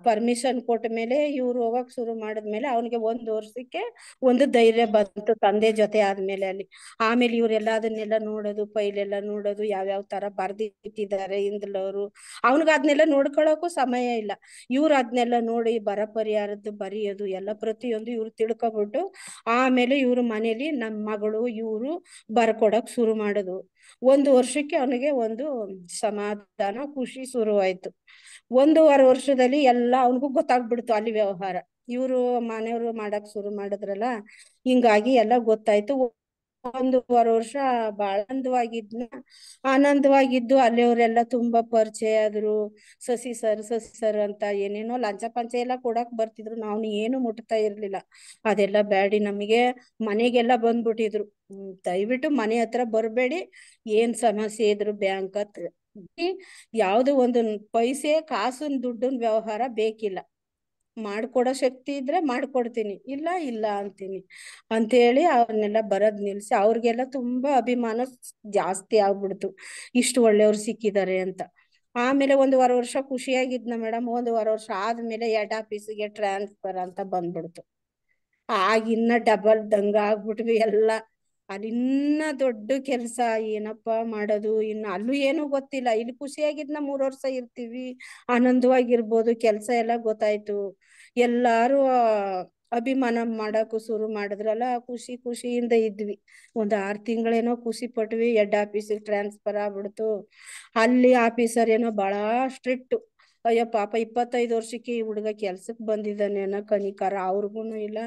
ಪರ್ಮಿಷನ್ ಕೊಟ್ಟ ಮೇಲೆ ಇವ್ರು ಹೋಗಕ್ ಶುರು ಮಾಡಿದ್ಮೇಲೆ ಅವನಿಗೆ 1 ವರ್ಷಕ್ಕೆ ಒಂದು ಧೈರ್ಯ ಬಂತು, ತಂದೆ ಜೊತೆ ಆದ್ಮೇಲೆ ಅಲ್ಲಿ. ಆಮೇಲೆ ಇವರೆಲ್ಲ ಅದನ್ನೆಲ್ಲ ನೋಡೋದು, ಫೈಲೆಲ್ಲ ನೋಡೋದು, ಯಾವ್ಯಾವ ತರ ಬರ್ದಿಟ್ಟಿದ್ದಾರೆ ಹಿಂದ್ಲವ್ರು. ಅವನಿಗೆ ಅದನ್ನೆಲ್ಲ ನೋಡ್ಕೊಳಕ್ಕೂ ಸಮಯ ಇಲ್ಲ. ಇವ್ರು ಅದನ್ನೆಲ್ಲ ನೋಡಿ ಬರ ಪರಿಹಾರದ್ದು ಬರೆಯೋದು ಎಲ್ಲ ಪ್ರತಿಯೊಂದು ಇವ್ರು ತಿಳ್ಕೊಬಿಟ್ಟು, ಆಮೇಲೆ ಇವ್ರ ಮನೇಲಿ ನಮ್ಮ ಮಗಳು ಇವ್ರು ಬರ್ಕೊಡಕ್ ಶುರು ಮಾಡೋದು. 1 ವರ್ಷಕ್ಕೆ ಅವನಿಗೆ ಒಂದು ಸಮಾಧಾನ, ಖುಷಿ ಶುರುವಾಯ್ತು. 1.5 ವರ್ಷದಲ್ಲಿ ಎಲ್ಲ ಅವನಿಗೂ ಗೊತ್ತಾಗ್ಬಿಡ್ತು ಅಲ್ಲಿ ವ್ಯವಹಾರ. ಇವ್ರು ಮನೆಯವ್ರು ಮಾಡಕ್ ಶುರು ಮಾಡಿದ್ರಲ್ಲ, ಹಿಂಗಾಗಿ ಎಲ್ಲ ಗೊತ್ತಾಯ್ತು. 1.5 ವರ್ಷ ಬಹಳ ಆನಂದವಾಗಿದ್ದು ಅಲ್ಲಿಯವರೆಲ್ಲ ತುಂಬಾ ಪರಿಚಯ ಆದ್ರು. ಸಸಿ ಸರ್ ಅಂತ ಏನೇನೋ ಲಂಚ ಪಂಚ ಎಲ್ಲ ಕೊಡಕ್ ಬರ್ತಿದ್ರು, ನಾವು ಏನು ಮುಟ್ತಾ ಇರ್ಲಿಲ್ಲ. ಅದೆಲ್ಲ ಬ್ಯಾಡಿ ನಮಗೆ. ಮನೆಗೆಲ್ಲ ಬಂದ್ಬಿಟ್ಟಿದ್ರು, ದಯವಿಟ್ಟು ಮನೆ ಹತ್ರ ಬರ್ಬೇಡಿ, ಏನ್ ಸಮಸ್ಯೆ ಇದ್ರು ಬ್ಯಾಂಕ್ ಹತ್ರ. ಯಾವ್ದು ಒಂದು ಪೈಸೆ ಕಾಸಿನ ದುಡ್ಡಿನ ವ್ಯವಹಾರ ಬೇಕಿಲ್ಲ, ಮಾಡ್ಕೊಡೋ ಶಕ್ತಿ ಇದ್ರೆ ಮಾಡ್ಕೊಡ್ತೀನಿ, ಇಲ್ಲ ಅಂತೀನಿ ಅಂತೇಳಿ ಅವ್ರನ್ನೆಲ್ಲ ಬರದ್ ನಿಲ್ಸಿ. ಅವ್ರಿಗೆಲ್ಲ ತುಂಬಾ ಅಭಿಮಾನ ಜಾಸ್ತಿ ಆಗ್ಬಿಡ್ತು, ಇಷ್ಟು ಒಳ್ಳೆಯವ್ರು ಸಿಕ್ಕಿದ್ದಾರೆ ಅಂತ. ಆಮೇಲೆ 1.5 ವರ್ಷ ಖುಷಿಯಾಗಿದ್ನ ಮೇಡಮ್. 1.5 ವರ್ಷ ಆದ್ಮೇಲೆ ಹೆಡ್ ಆಫೀಸಿಗೆ ಟ್ರಾನ್ಸ್ಫರ್ ಅಂತ ಬಂದ್ಬಿಡ್ತು. ಆಗಿನ್ನ ಡಬಲ್ ದಂಗ ಆಗ್ಬಿಟ್ವಿ ಎಲ್ಲ. ಅಲ್ಲಿನ್ನ ದೊಡ್ಡ ಕೆಲ್ಸ, ಏನಪ್ಪಾ ಮಾಡೋದು, ಇನ್ನು ಅಲ್ಲೂ ಏನೂ ಗೊತ್ತಿಲ್ಲ. ಇಲ್ಲಿ ಖುಷಿಯಾಗಿದ್ನ 3 ವರ್ಷ ಇರ್ತೀವಿ, ಆನಂದವಾಗಿರ್ಬೋದು. ಕೆಲ್ಸ ಎಲ್ಲ ಗೊತ್ತಾಯ್ತು, ಎಲ್ಲಾರು ಅಭಿಮಾನ ಮಾಡಕ್ಕೂ ಶುರು ಮಾಡಿದ್ರಲ್ಲ, ಖುಷಿಯಿಂದ ಇದ್ವಿ. ಒಂದು 6 ತಿಂಗಳೇನೋ ಖುಷಿ ಪಟ್ವಿ. ಹೆಡ್ ಆಫೀಸಿಗೆ ಟ್ರಾನ್ಸ್ಫರ್ ಆಗ್ಬಿಡ್ತು. ಅಲ್ಲಿ ಆಫೀಸರ್ ಏನೋ ಬಹಳ ಸ್ಟ್ರಿಕ್ಟ್. ಅಯ್ಯೋ ಪಾಪ 25 ವರ್ಷಕ್ಕೆ ಈ ಹುಡುಗ ಕೆಲ್ಸಕ್ ಬಂದಿದ್ದಾನೆ ಅನ್ನೋ ಕನಿಕಾರ ಅವ್ರಿಗೂನು ಇಲ್ಲ,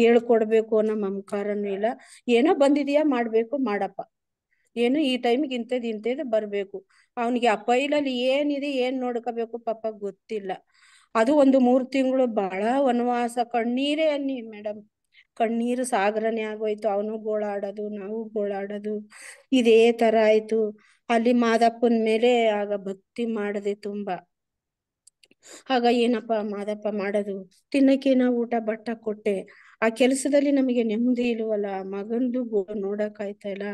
ಹೇಳ್ಕೊಡ್ಬೇಕು ಅನ್ನೋ ಮಮಕಾರನು ಇಲ್ಲ. ಏನೋ ಬಂದಿದ್ಯಾ ಮಾಡ್ಬೇಕು, ಮಾಡಪ್ಪ, ಏನು ಈ ಟೈಮ್ಗೆ ಇಂಥದ್ದು ಬರ್ಬೇಕು. ಅವನಿಗೆ ಆ ಫೈಲಲ್ಲಿ ಏನಿದೆ, ಏನ್ ನೋಡ್ಕೋಬೇಕು ಪಾಪ ಗೊತ್ತಿಲ್ಲ. ಅದು ಒಂದು 3 ತಿಂಗಳು ಬಹಳ ವನವಾಸ, ಕಣ್ಣೀರೇ ಅನ್ನಿ ಮೇಡಮ್, ಕಣ್ಣೀರು ಸಾಗರನೆ ಆಗೋಯ್ತು. ಅವನು ಗೋಳಾಡೋದು, ನಾವು ಗೋಳಾಡೋದು, ಇದೇ ತರ ಆಯ್ತು. ಅಲ್ಲಿ ಮಾದಪ್ಪನ ಮೇಲೆ ಆಗ ಭಕ್ತಿ ಮಾಡದೆ ತುಂಬಾ. ಆಗ ಏನಪ್ಪ ಮಾದಪ್ಪ ಮಾಡೋದು, ತಿನ್ನಕ್ಕೆ ನಾವು ಊಟ ಬಟ್ಟ ಕೊಟ್ಟೆ. ಆ ಕೆಲಸದಲ್ಲಿ ನಮಗೆ ನೆಮ್ಮದಿ ಇಲ್ವಲ್ಲ, ಮಗಂದು ನೋಡಕ್ ಆಯ್ತಾ ಇಲ್ಲ.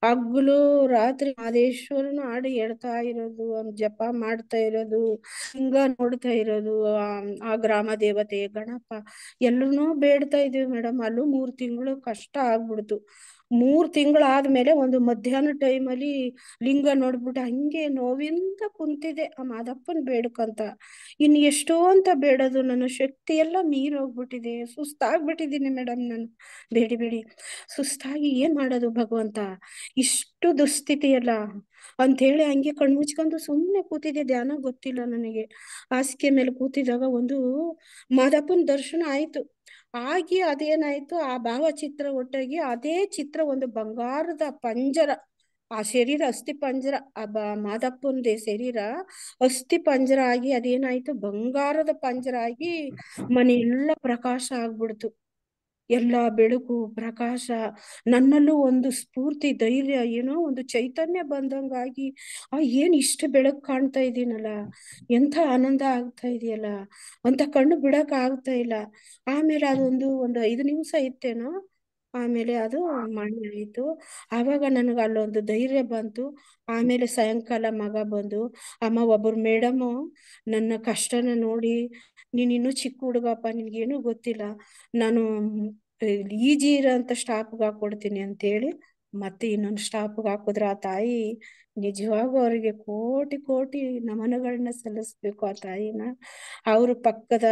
ಹಗ್ಲು ರಾತ್ರಿ ಮಹದೇಶ್ವರನ ಹಾಡು ಹೇಳ್ತಾ ಇರೋದು, ಅವ್ನ್ ಜಪ ಮಾಡ್ತಾ ಇರೋದು, ಹಿಂಗ ನೋಡ್ತಾ ಇರೋದು, ಆ ಗ್ರಾಮ ದೇವತೆ ಗಣಪ ಎಲ್ಲನೂ ಬೇಡ್ತಾ ಇದೀವಿ ಮೇಡಮ್. ಅಲ್ಲೂ 3 ತಿಂಗಳು ಕಷ್ಟ ಆಗ್ಬಿಡ್ತು. 3 ತಿಂಗಳಾದ್ಮೇಲೆ ಒಂದು ಮಧ್ಯಾಹ್ನ ಟೈಮಲ್ಲಿ ಲಿಂಗ ನೋಡ್ಬಿಟ್ಟು ಹಂಗೆ ನೋವಿಂದ ಕುಂತಿದೆ ಆ ಮಾದಪ್ಪನ್ ಬೇಡ್ಕಂತ. ಇನ್ ಎಷ್ಟೋ ಅಂತ ಬೇಡೋದು, ನನ್ನ ಶಕ್ತಿ ಎಲ್ಲ ಮೀರೋಗ್ಬಿಟ್ಟಿದೆ, ಸುಸ್ತಾಗ್ಬಿಟ್ಟಿದೀನಿ ಮೇಡಮ್ ನಾನು. ಬೇಡಿ ಬೇಡಿ ಸುಸ್ತಾಗಿ ಏನ್ ಮಾಡೋದು ಭಗವಂತ, ಇಷ್ಟು ದುಸ್ಥಿತಿ ಅಲ್ಲ ಅಂತ ಹೇಳಿ ಹಂಗೆ ಕಣ್ಮುಚ್ಕೊಂಡು ಸುಮ್ನೆ ಕೂತಿದ್ದೆ. ಧ್ಯಾನ ಗೊತ್ತಿಲ್ಲ ನನಗೆ. ಹಾಸಿಗೆ ಮೇಲೆ ಕೂತಿದಾಗ ಒಂದು ಮಾದಪ್ಪನ ದರ್ಶನ ಆಯ್ತು. ಆಗಿ ಅದೇನಾಯ್ತು, ಆ ಭಾವಚಿತ್ರ ಒಟ್ಟಾಗಿ ಅದೇ ಚಿತ್ರ ಒಂದು ಬಂಗಾರದ ಪಂಜರ, ಆ ಶರೀರ ಅಸ್ಥಿ ಪಂಜರ, ಮಾದಪ್ಪಂದೇ ಶರೀರ ಅಸ್ಥಿ ಪಂಜರ ಆಗಿ ಅದೇನಾಯ್ತು, ಬಂಗಾರದ ಪಂಜರ ಆಗಿ ಮನೆಯೆಲ್ಲ ಪ್ರಕಾಶ ಆಗ್ಬಿಡ್ತು. ಎಲ್ಲ ಬೆಳಕು ಪ್ರಕಾಶ, ನನ್ನಲ್ಲೂ ಒಂದು ಸ್ಫೂರ್ತಿ ಧೈರ್ಯ ಏನೋ ಒಂದು ಚೈತನ್ಯ ಬಂದಂಗಾಗಿ ಏನ್ ಇಷ್ಟು ಬೆಳಕು ಕಾಣ್ತಾ ಇದೀನಲ್ಲ, ಎಂಥ ಆನಂದ ಆಗ್ತಾ ಇದೆಯಲ್ಲ ಅಂತ ಕಣ್ಣು ಬಿಡಕ್ ಆಗ್ತಾ ಇಲ್ಲ. ಆಮೇಲೆ ಅದೊಂದು 5 ನಿಮಿಷ ಇತ್ತೇನೋ, ಆಮೇಲೆ ಅದು ಮಣ್ಣು ಆಯ್ತು. ಆವಾಗ ನನಗೆ ಅಲ್ಲೊಂದು ಧೈರ್ಯ ಬಂತು. ಆಮೇಲೆ ಸಾಯಂಕಾಲ ಮಗ ಬಂದು, ಅಮ್ಮ ಒಬ್ಬರು ಮೇಡಮು ನನ್ನ ಕಷ್ಟನ ನೋಡಿ, ನೀನ್ ಇನ್ನೂ ಚಿಕ್ಕ ಹುಡುಗಪ್ಪ, ನಿನ್ಗೇನು ಗೊತ್ತಿಲ್ಲ, ನಾನು ಈಜಿ ಇರೋಂಥ ಸ್ಟಾಪ್ಗೆ ಹಾಕೊಡ್ತೀನಿ ಅಂತೇಳಿ ಮತ್ತೆ ಇನ್ನೊಂದು ಸ್ಟಾಪ್ಗೆ ಹಾಕಿದ್ರ ಆ ತಾಯಿ ನಿಜವಾಗೂ ಅವರಿಗೆ ಕೋಟಿ ಕೋಟಿ ನಮನಗಳನ್ನ ಸಲ್ಲಿಸ್ಬೇಕು ಆ ತಾಯಿನ. ಅವರು ಪಕ್ಕದ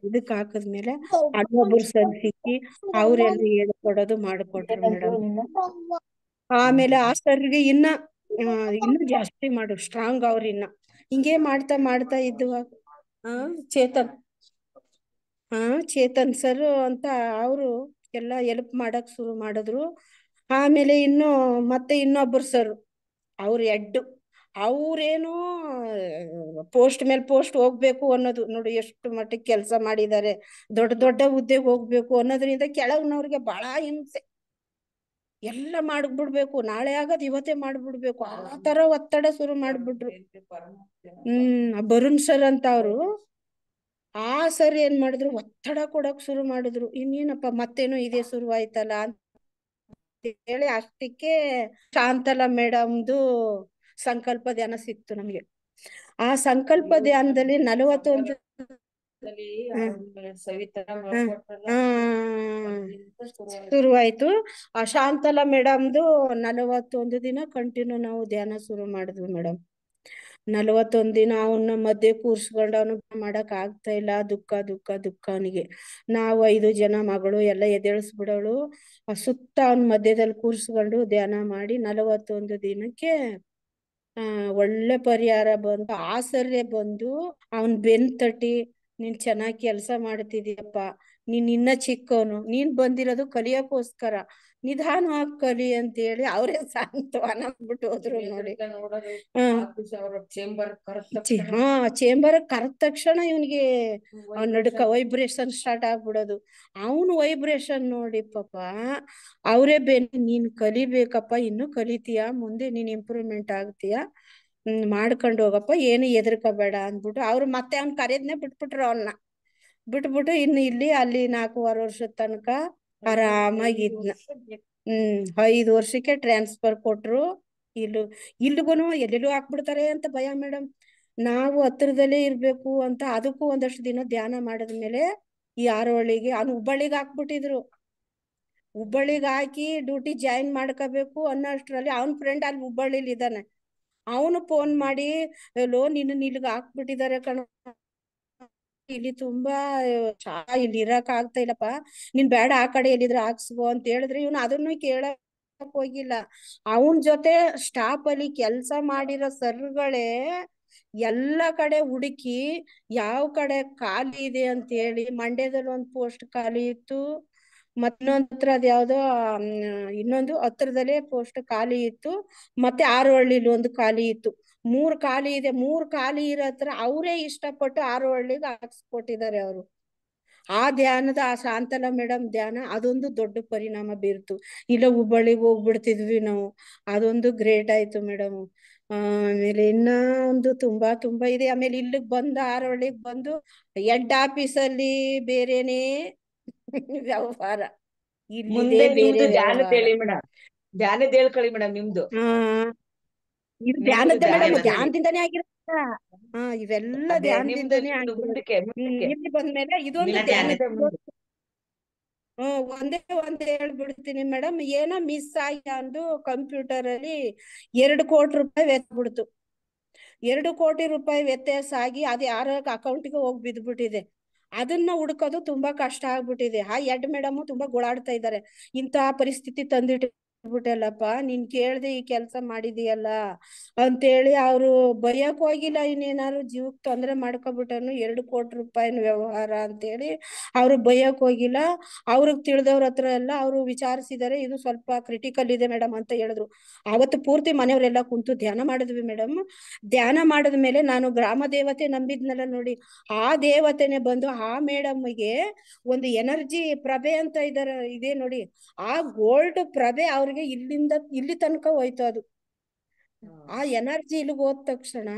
ಇದಕ್ ಹಾಕದ್ಮೇಲೆ ಅಲ್ಲೊಬ್ರು ಸರ್ ಸಿಕ್ಕಿ ಅವ್ರೆಲ್ಲ ಹೇಳ್ಕೊಡೋದು ಮಾಡ್ಕೊಟ್ರು ಮೇಡಮ್. ಆಮೇಲೆ ಆ ಸರ್ಗೆ ಇನ್ನ ಜಾಸ್ತಿ ಮಾಡು ಸ್ಟ್ರಾಂಗ್ ಅವ್ರು ಇನ್ನ ಹಿಂಗೆ ಮಾಡ್ತಾ ಮಾಡ್ತಾ ಇದ್ದುವಾಗ ಚೇತನ್ ಚೇತನ್ ಸರ್ ಅಂತ ಅವರು ಎಲ್ಲ ಹೆಲ್ಪ್ ಮಾಡಕ್ ಶುರು ಮಾಡಿದ್ರು. ಆಮೇಲೆ ಮತ್ತೆ ಇನ್ನೊಬ್ರು ಸರ್, ಅವ್ರ ಎಡ್ಡು, ಅವ್ರೇನು ಪೋಸ್ಟ್ ಮೇಲೆ ಪೋಸ್ಟ್ ಹೋಗ್ಬೇಕು ಅನ್ನೋದು ನೋಡಿ, ಎಷ್ಟು ಮಟ್ಟಿಗೆ ಕೆಲಸ ಮಾಡಿದ್ದಾರೆ, ದೊಡ್ಡ ದೊಡ್ಡ ಹುದ್ದೆಗೆ ಹೋಗ್ಬೇಕು ಅನ್ನೋದ್ರಿಂದ ಕೆಳಗಿನವ್ರಿಗೆ ಬಹಳ ಹಿಂಸೆ. ಎಲ್ಲ ಮಾಡ್ಬಿಡ್ಬೇಕು, ನಾಳೆ ಆಗದ್ ಇವತ್ತೇ ಮಾಡ್ಬಿಡ್ಬೇಕು, ಆ ತರ ಒತ್ತಡ ಶುರು ಮಾಡ್ಬಿಟ್ರು. ಬರುಣ್ ಸರ್ ಅಂತ ಅವರು, ಆ ಸರ್ ಏನ್ ಮಾಡಿದ್ರು, ಒತ್ತಡ ಕೊಡಕ್ ಶುರು ಮಾಡಿದ್ರು. ಇನ್ನೇನಪ್ಪ ಮತ್ತೇನು ಇದೇ ಶುರು ಆಯ್ತಲ್ಲ ಅಂತ ಹೇಳಿ ಅಷ್ಟಕ್ಕೆ ಶಾಂತಲಾ ಮೇಡಮ್ದು ಸಂಕಲ್ಪ ಧ್ಯಾನ ಸಿಕ್ತು ನಮ್ಗೆ. ಆ ಸಂಕಲ್ಪ ಧ್ಯಾನದಲ್ಲಿ 41 ಶುರುವಾಯ್ತು. ಆ ಶಾಂತಲಾ ಮೇಡಮ್ದು 41 ದಿನ ಕಂಟಿನ್ಯೂ ನಾವು ಧ್ಯಾನ ಶುರು ಮಾಡಿದ್ವಿ ಮೇಡಮ್. 41 ದಿನ ಅವನ್ನ ಮಧ್ಯೆ ಕೂರ್ಸ್ಕೊಂಡು ಅವನು ಮಾಡಕ್ ಆಗ್ತಾ ಇಲ್ಲ, ದುಃಖ ದುಃಖ ದುಃಖ ಅವನಿಗೆ. ನಾವು 5 ಜನ ಮಗಳು ಎಲ್ಲ ಎದ್ದೇಳಿಸ್ಬಿಡೋಳು, ಸುತ್ತ ಅವನ್ ಮಧ್ಯದಲ್ಲಿ ಕೂರ್ಸ್ಕೊಂಡು ಧ್ಯಾನ ಮಾಡಿ 41 ದಿನಕ್ಕೆ ಒಳ್ಳೆ ಪರಿಹಾರ ಬಂದು ಆಸರೆ ಬಂದು ಅವನ್ ಬೆನ್ ತಟ್ಟಿ, ನೀನ್ ಚೆನ್ನಾಗಿ ಕೆಲಸ ಮಾಡ್ತಿದೀಯಪ್ಪ, ನೀನ್ ಇನ್ನ ಚಿಕ್ಕವನು, ನೀನ್ ಬಂದಿರೋದು ಕಲಿಯಕ್ಕೋಸ್ಕರ, ನಿಧಾನವಾಗಿ ಕಲಿ ಅಂತ ಹೇಳಿ ಅವರೇ ಸಾಂತ್ವನ ಬಿಟ್ಟು ಹೋದ್ರು ನೋಡಿ. ಚೇಂಬರ್ ಕರೆದ ತಕ್ಷಣ ಇವನಿಗೆ ನಡುಕ ವೈಬ್ರೇಷನ್ ಸ್ಟಾರ್ಟ್ ಆಗ್ಬಿಡೋದು. ಅವನು ವೈಬ್ರೇಷನ್ ನೋಡಿ ಪಾಪ ಅವರೇ ನೀನ್ ಕಲಿಬೇಕಪ್ಪ, ಇನ್ನು ಕಲಿತೀಯ, ಮುಂದೆ ನೀನ್ ಇಂಪ್ರೂವ್ಮೆಂಟ್ ಆಗ್ತೀಯ, ಮಾಡ್ಕೊಂಡು ಹೋಗಪ್ಪ, ಏನು ಹೆದರ್ಕೋಬೇಡ ಅಂದ್ಬಿಟ್ಟು ಅವ್ರು ಮತ್ತೆ ಅವ್ನ್ ಕರೆದ್ನೆ ಬಿಟ್ಬಿಟ್ರು. ಅವನ್ನ ಬಿಟ್ಬಿಟ್ಟು ಇನ್ನು ಇಲ್ಲಿ ಅಲ್ಲಿ 4.5 ವರ್ಷದ ತನಕ ಆರಾಮಾಗಿದ್ನ. 5 ವರ್ಷಕ್ಕೆ ಟ್ರಾನ್ಸ್ಫರ್ ಕೊಟ್ರು. ಇಲ್ಲಿಗೂನು ಎಲ್ಲೆಲ್ಲೂ ಹಾಕ್ಬಿಡ್ತಾರೆ ಅಂತ ಭಯ ಮೇಡಮ್. ನಾವು ಹತ್ರದಲ್ಲೇ ಇರ್ಬೇಕು ಅಂತ ಅದಕ್ಕೂ ಒಂದಷ್ಟು ದಿನ ಧ್ಯಾನ ಮಾಡಿದ್ಮೇಲೆ ಈ ಆರೋಳಿಗೆ ಅವ್ನು ಹುಬ್ಬಳ್ಳಿಗೆ ಹಾಕ್ಬಿಟ್ಟಿದ್ರು. ಹುಬ್ಬಳ್ಳಿಗೆ ಹಾಕಿ ಡ್ಯೂಟಿ ಜಾಯಿನ್ ಮಾಡ್ಕೋಬೇಕು ಅನ್ನೋ ಅಷ್ಟ್ರಲ್ಲಿ ಅವನ್ ಫ್ರೆಂಡ್ ಅಲ್ಲಿ ಹುಬ್ಬಳ್ಳಿಲಿ ಇದ್ದಾನೆ. ಅವನು ಫೋನ್ ಮಾಡಿ, ಎಲ್ಲೋ ನಿನ್ನ ಇಲ್ಲಿಗೆ ಹಾಕ್ಬಿಟ್ಟಿದ್ದಾರೆ ಕಣ, ಇಲ್ಲಿ ತುಂಬಾ ಇಲ್ಲಿ ಇರಕ್ ಆಗ್ತಾ ಇಲ್ಲಪ್ಪ, ನೀನ್ ಬೇಡ ಆ ಕಡೆ ಎಲ್ಲಿದ್ರೆ ಹಾಕ್ಸ್ಕೋ ಅಂತ ಹೇಳಿದ್ರೆ ಇವನು ಅದನ್ನು ಕೇಳಕ್ ಹೋಗಿಲ್ಲ. ಅವನ್ ಜೊತೆ ಸ್ಟಾಪ್ ಅಲ್ಲಿ ಕೆಲ್ಸ ಮಾಡಿರೋ ಸರ್ಗಳೇ ಎಲ್ಲ ಕಡೆ ಹುಡುಕಿ ಯಾವ ಕಡೆ ಖಾಲಿ ಇದೆ ಅಂತ ಹೇಳಿ, ಮಂಡ್ಯದಲ್ಲಿ ಒಂದು ಪೋಸ್ಟ್ ಖಾಲಿ ಇತ್ತು, ಮತ್ತೊಂದ್ ಹತ್ರ ಅದ್ಯಾವ್ದೋ ಇನ್ನೊಂದು ಹತ್ರದಲ್ಲೇ ಪೋಸ್ಟ್ ಖಾಲಿ ಇತ್ತು, ಮತ್ತೆ ಆರೋಹಳ್ಳಿಲಿ ಒಂದು ಖಾಲಿ ಇತ್ತು. 3 ಖಾಲಿ ಇದೆ. 3 ಖಾಲಿ ಇರೋ ಹತ್ರ ಅವರೇ ಇಷ್ಟಪಟ್ಟು ಆರೋಹಳ್ಳಿಗೆ ಹಾಕ್ಸ್ಕೊಟ್ಟಿದ್ದಾರೆ ಅವರು. ಆ ಧ್ಯಾನದ ಆ ಶಾಂತಲಾ ಮೇಡಮ್ ಧ್ಯಾನ ಅದೊಂದು ದೊಡ್ಡ ಪರಿಣಾಮ ಬೀರ್ತು. ಇಲ್ಲ ಹುಬ್ಬಳ್ಳಿಗೆ ಹೋಗ್ಬಿಡ್ತಿದ್ವಿ ನಾವು, ಅದೊಂದು ಗ್ರೇಟ್ ಆಯ್ತು ಮೇಡಮ್. ಆಮೇಲೆ ಇನ್ನ ಒಂದು ತುಂಬಾ ತುಂಬಾ ಇದೆ. ಆಮೇಲೆ ಇಲ್ಲಿಗೆ ಬಂದು ಆರೋಹಳ್ಳಿಗೆ ಬಂದು ಹೆಡ್ ಆಫೀಸಲ್ಲಿ ಬೇರೆನೇ ವ್ಯವಹಾರ, ಇಲ್ಲಿದೆ ಬೇರೆ ವ್ಯವಹಾರ. ಧ್ಯಾನದ ಹೇಳ್ಕೊಳ್ಳಿ ಮೇಡಮ್ ನಿಮ್ದು. ಇದು ನಿಮ್ದು ಧ್ಯಾನದ್ದೇ ಧ್ಯಾನ ಮೇಡಮ್, ಬರ್ಲಿ. ಧ್ಯಾನದಿಂದನೇ ಆಗಿರುತ್ತ. ಇವೆಲ್ಲ ಅದೇ ನಿಮ್ದು ಧ್ಯಾನದಿಂದನೇ ಇನ್ನು ಆಗಿರೋದು. ಮುಂದಕ್ಕೆ ಇಲ್ಲಿ ಬಂದ್ಮೇಲೆ ಇದೊಂದು ಅದೇ ಧ್ಯಾನ. ಅದೇ ಒಂದೇ ಒಂದ್ ಹೇಳ್ಬಿಡ್ತೀನಿ ಮೇಡಮ್, ಏನೋ ಮಿಸ್ ಆಗಿ ಅಂದು ಕಂಪ್ಯೂಟರ್ ಅಲ್ಲಿ 2 ಕೋಟಿ ರೂಪಾಯಿ ವ್ಯತ್ಬಿಡ್ತು. 2 ಕೋಟಿ ರೂಪಾಯಿ ವ್ಯತ್ಯಾಸ ಆಗಿ ಅದು ಯಾರ ಅಕೌಂಟ್ಗೆ ಹೋಗಿ ಬಿದ್ಬಿಟ್ಟಿದೆ. ಅದನ್ನ ಹುಡ್ಕೋದು ತುಂಬಾ ಕಷ್ಟ ಆಗ್ಬಿಟ್ಟಿದೆ. ಆ ಎಡ್ ಮೇಡಮ್ ತುಂಬಾ ಗೋಳಾಡ್ತಾ ಇದ್ದಾರೆ, ಇಂತಹ ಪರಿಸ್ಥಿತಿ ತಂದಿಟ್ಬಿಟ್ಟಲ್ಲಪ್ಪ, ನೀನ್ ಕೇಳ್ದೆ ಈ ಕೆಲಸ ಮಾಡಿದೀಯಲ್ಲ ಅಂತೇಳಿ. ಅವ್ರು ಬೈಯಕ್ ಹೋಗಿಲ್ಲ, ಇನ್ನೇನಾದ್ರು ಜೀವಕ್ ತೊಂದ್ರೆ ಮಾಡ್ಕೊಬಿಟ್ಟನು 2 ಕೋಟಿ ರೂಪಾಯಿನ ವ್ಯವಹಾರ ಅಂತೇಳಿ ಅವ್ರು ಬೈಯಕ್ ಹೋಗಿಲ್ಲ. ಅವ್ರಿಗೆ ತಿಳಿದವ್ರ ಹತ್ರ ಎಲ್ಲ ಅವ್ರು ವಿಚಾರಿಸಿದಾರೆ, ಇದು ಸ್ವಲ್ಪ ಕ್ರಿಟಿಕಲ್ ಇದೆ ಮೇಡಮ್ ಅಂತ ಹೇಳಿದ್ರು. ಅವತ್ತು ಪೂರ್ತಿ ಮನೆಯವರೆಲ್ಲ ಕುಂತು ಧ್ಯಾನ ಮಾಡಿದ್ವಿ ಮೇಡಮ್. ಧ್ಯಾನ ಮಾಡಿದ್ಮೇಲೆ ನಾನು ಗ್ರಾಮ ದೇವತೆ ನಂಬಿದ್ನಲ್ಲ ನೋಡಿ, ಆ ದೇವತೆನೆ ಬಂದು ಆ ಮೇಡಮ್ಗೆ ಒಂದು ಎನರ್ಜಿ ಪ್ರಭೆ ಅಂತ ಇದೆ ನೋಡಿ, ಆ ಗೋಲ್ಡ್ ಪ್ರಭೆ ಅವ್ರಿಗೆ ಇಲ್ಲಿಂದ ಇಲ್ಲಿ ತನಕ ಹೋಯ್ತು. ಅದು ಆ ಎನರ್ಜಿ ಇಲ್ಲಿಗೆ ಹೋದ ತಕ್ಷಣ